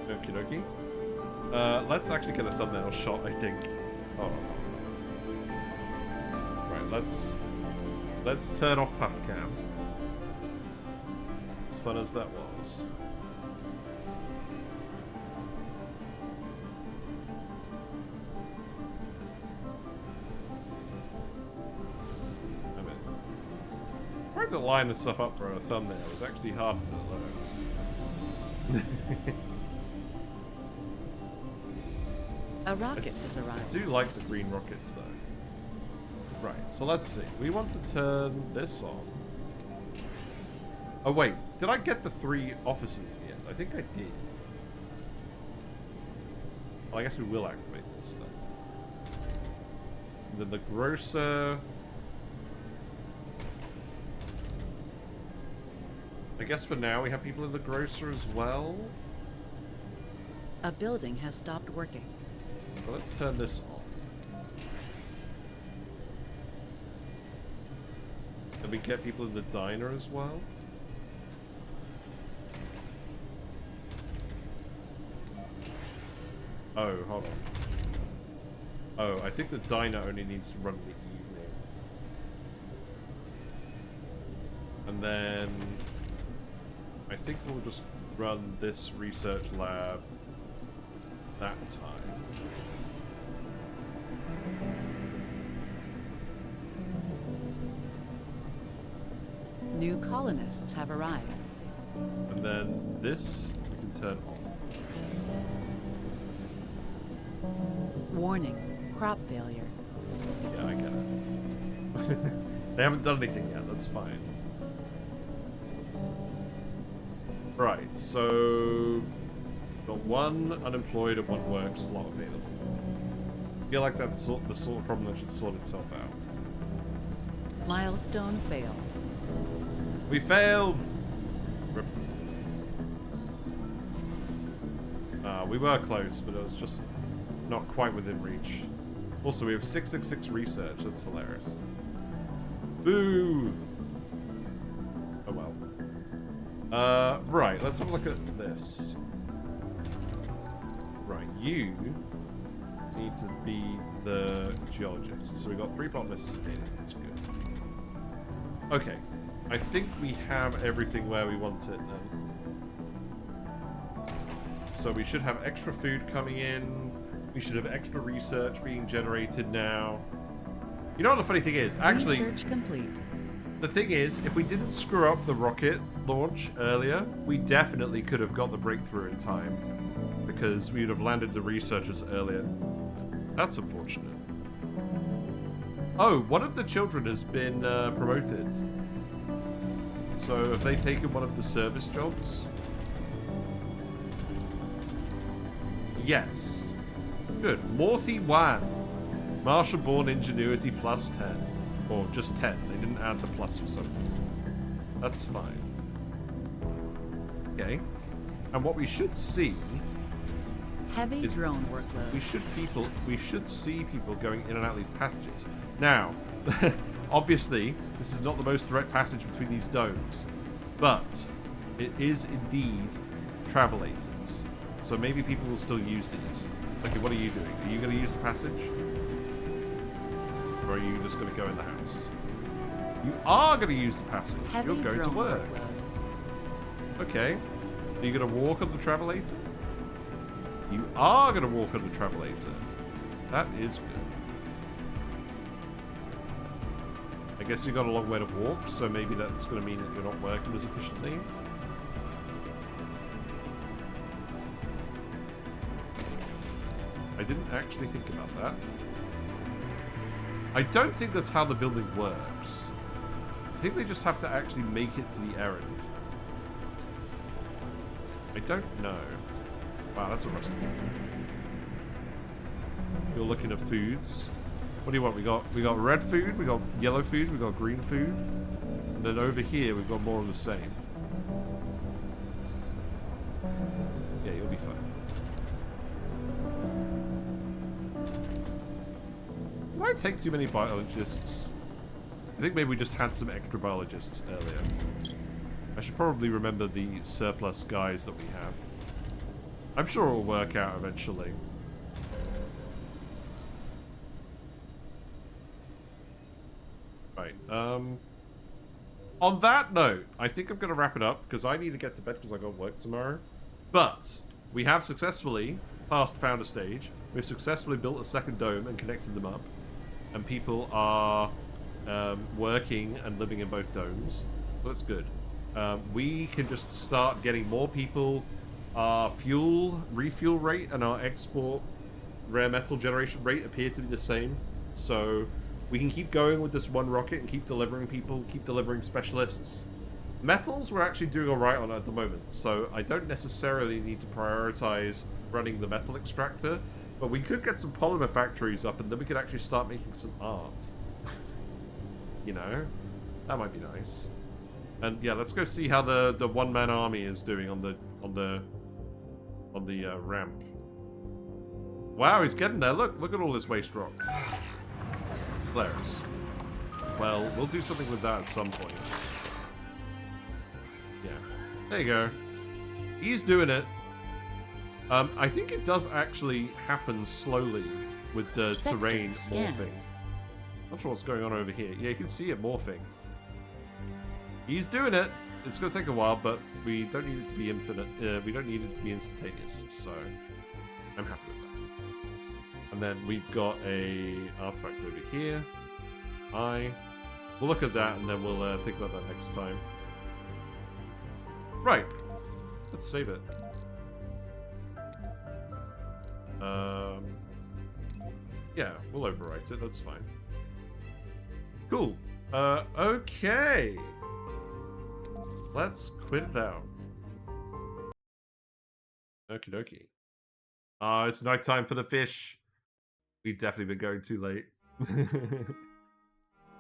Okie dokie. Let's actually get a thumbnail shot, I think. Oh. Right, let's turn off PuffCam. As fun as that was. I mean, trying to line this stuff up for a thumbnail is actually harder than it looks. A rocket has I arrived. do like the green rockets, though. Right, so let's see. We want to turn this on. Oh, wait. Did I get the 3 officers in the end? I think I did. Well, I guess we will activate this, then. And then the grocer... I guess for now we have people in the grocer as well. A building has stopped working. Well, let's turn this on. Can we get people in the diner as well? Oh, hold on. Oh, I think the diner only needs to run in the evening. And then I think we'll just run this research lab that time. New colonists have arrived. And then this we can turn on. Warning, crop failure. Yeah, I get it. They haven't done anything yet, that's fine. Right, so got one unemployed and one work slot available. I feel like that's the sort of problem that should sort itself out. Milestone failed. We failed! Rip. We were close, but it was just not quite within reach. Also, we have 666 research. That's hilarious. Boo! Oh well. Right, let's have a look at this. Right, you need to be the geologist. So we got 3 botanists in. That's good. Okay. I think we have everything where we want it then. So we should have extra food coming in. We should have extra research being generated now. You know what the funny thing is? Actually, research complete. The thing is, if we didn't screw up the rocket launch earlier, we definitely could have got the breakthrough in time. Because we would have landed the researchers earlier. That's unfortunate. Oh, one of the children has been promoted. So have they taken one of the service jobs? Yes. Good. Morty Wan. Martianborn ingenuity plus 10. Or just 10. They didn't add the plus for some reason. That's fine. Okay. And what we should see Heavy is drone workload. we should see people going in and out of these passages. Now, obviously, this is not the most direct passage between these domes, but it is indeed travelators. So maybe people will still use these. Okay, what are you doing? Are you going to use the passage? Or are you just going to go in the house? You are going to use the passage. Heavy You're going to drone work. workload. Okay. Are you going to walk on the travelator? You are going to walk on the travelator. That is good. I guess you've got a long way to walk, so maybe that's going to mean that you're not working as efficiently. I didn't actually think about that. I don't think that's how the building works. I think they just have to actually make it to the errand. I don't know. Wow, that's a rusty one. You're looking at foods. What do you want? We got red food, we got yellow food, we got green food. And then over here we've got more of the same. Yeah, you'll be fine. Did I take too many biologists? I think maybe we just had some extra biologists earlier. I should probably remember the surplus guys that we have. I'm sure it'll work out eventually. Right, on that note, I think I'm going to wrap it up, because I need to get to bed because I got work tomorrow. But, we have successfully passed founder stage. We've successfully built a second dome and connected them up. And people are working and living in both domes. So that's good. We can just start getting more people. Our refuel rate and our export rare metal generation rate appear to be the same. So we can keep going with this one rocket and keep delivering people, keep delivering specialists. Metals we're actually doing alright on at the moment, so I don't necessarily need to prioritize running the metal extractor, but we could get some polymer factories up and then we could actually start making some art. You know? That might be nice. And yeah, let's go see how the one-man army is doing on the ramp. Wow, he's getting there. Look at all this waste rock. Flares. Well, we'll do something with that at some point. Yeah. There you go. He's doing it. I think it does actually happen slowly with the terrain morphing. Not sure what's going on over here. Yeah, you can see it morphing. He's doing it. It's going to take a while, but we don't need it to be infinite. We don't need it to be instantaneous, so I'm happy with that. And then we've got a artifact over here. We'll look at that, and then we'll think about that next time. Right. Let's save it. Yeah, we'll overwrite it. That's fine. Cool. Okay. Let's quit it out. Okie dokie. It's nighttime for the fish. We've definitely been going too late.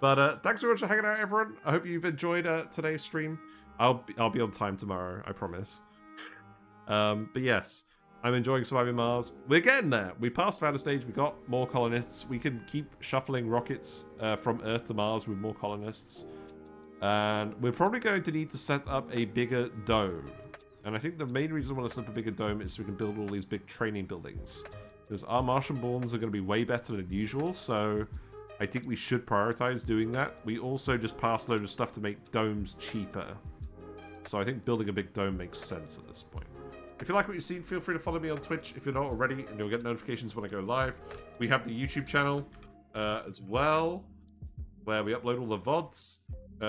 But thanks so much for hanging out, everyone. I hope you've enjoyed today's stream. I'll be on time tomorrow, I promise. But yes, I'm enjoying surviving Mars. We're getting there. We passed the outer stage. We got more colonists. We can keep shuffling rockets from Earth to Mars with more colonists. And we're probably going to need to set up a bigger dome. And I think the main reason I want to set up a bigger dome is so we can build all these big training buildings. Because our Martianborns are going to be way better than usual, so I think we should prioritize doing that. We also just passed a load of stuff to make domes cheaper. So I think building a big dome makes sense at this point. If you like what you've seen, feel free to follow me on Twitch if you're not already, and you'll get notifications when I go live. We have the YouTube channel as well, where we upload all the VODs.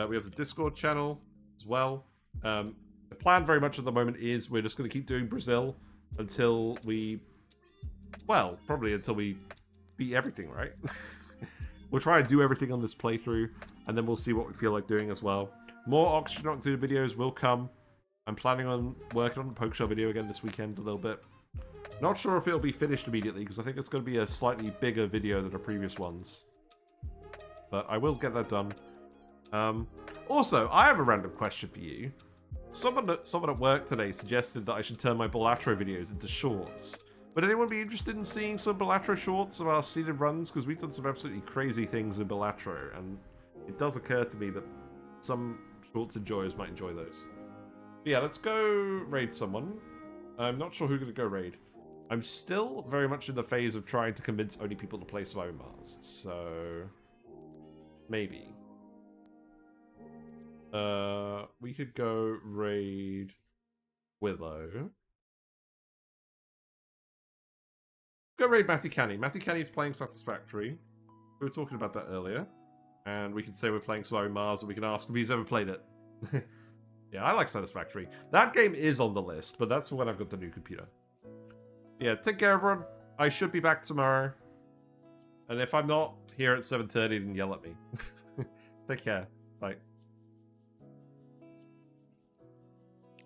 We have the Discord channel as well. The plan very much at the moment is we're just going to keep doing Brazil until we... Well, probably until we beat everything, right? We'll try and do everything on this playthrough, and then we'll see what we feel like doing as well. More Oxygen Octane videos will come. I'm planning on working on the Poke Shell video again this weekend a little bit. Not sure if it'll be finished immediately, because I think it's going to be a slightly bigger video than the previous ones. But I will get that done. Also, I have a random question for you. Someone at work today suggested that I should turn my Balatro videos into shorts. Would anyone be interested in seeing some Balatro shorts of our seeded runs? Because we've done some absolutely crazy things in Balatro, and it does occur to me that some shorts enjoyers might enjoy those. But yeah, let's go raid someone. I'm not sure who going to go raid. I'm still very much in the phase of trying to convince only people to play Surviving Mars, so maybe. We could go raid Willow. Go raid Matthew Canny. Matthew Canny is playing Satisfactory. We were talking about that earlier. And we can say we're playing Surviving Mars, and we can ask if he's ever played it. Yeah, I like Satisfactory. That game is on the list, but that's for when I've got the new computer. Yeah, take care, everyone. I should be back tomorrow. And if I'm not here at 7:30, then yell at me. Take care. Bye.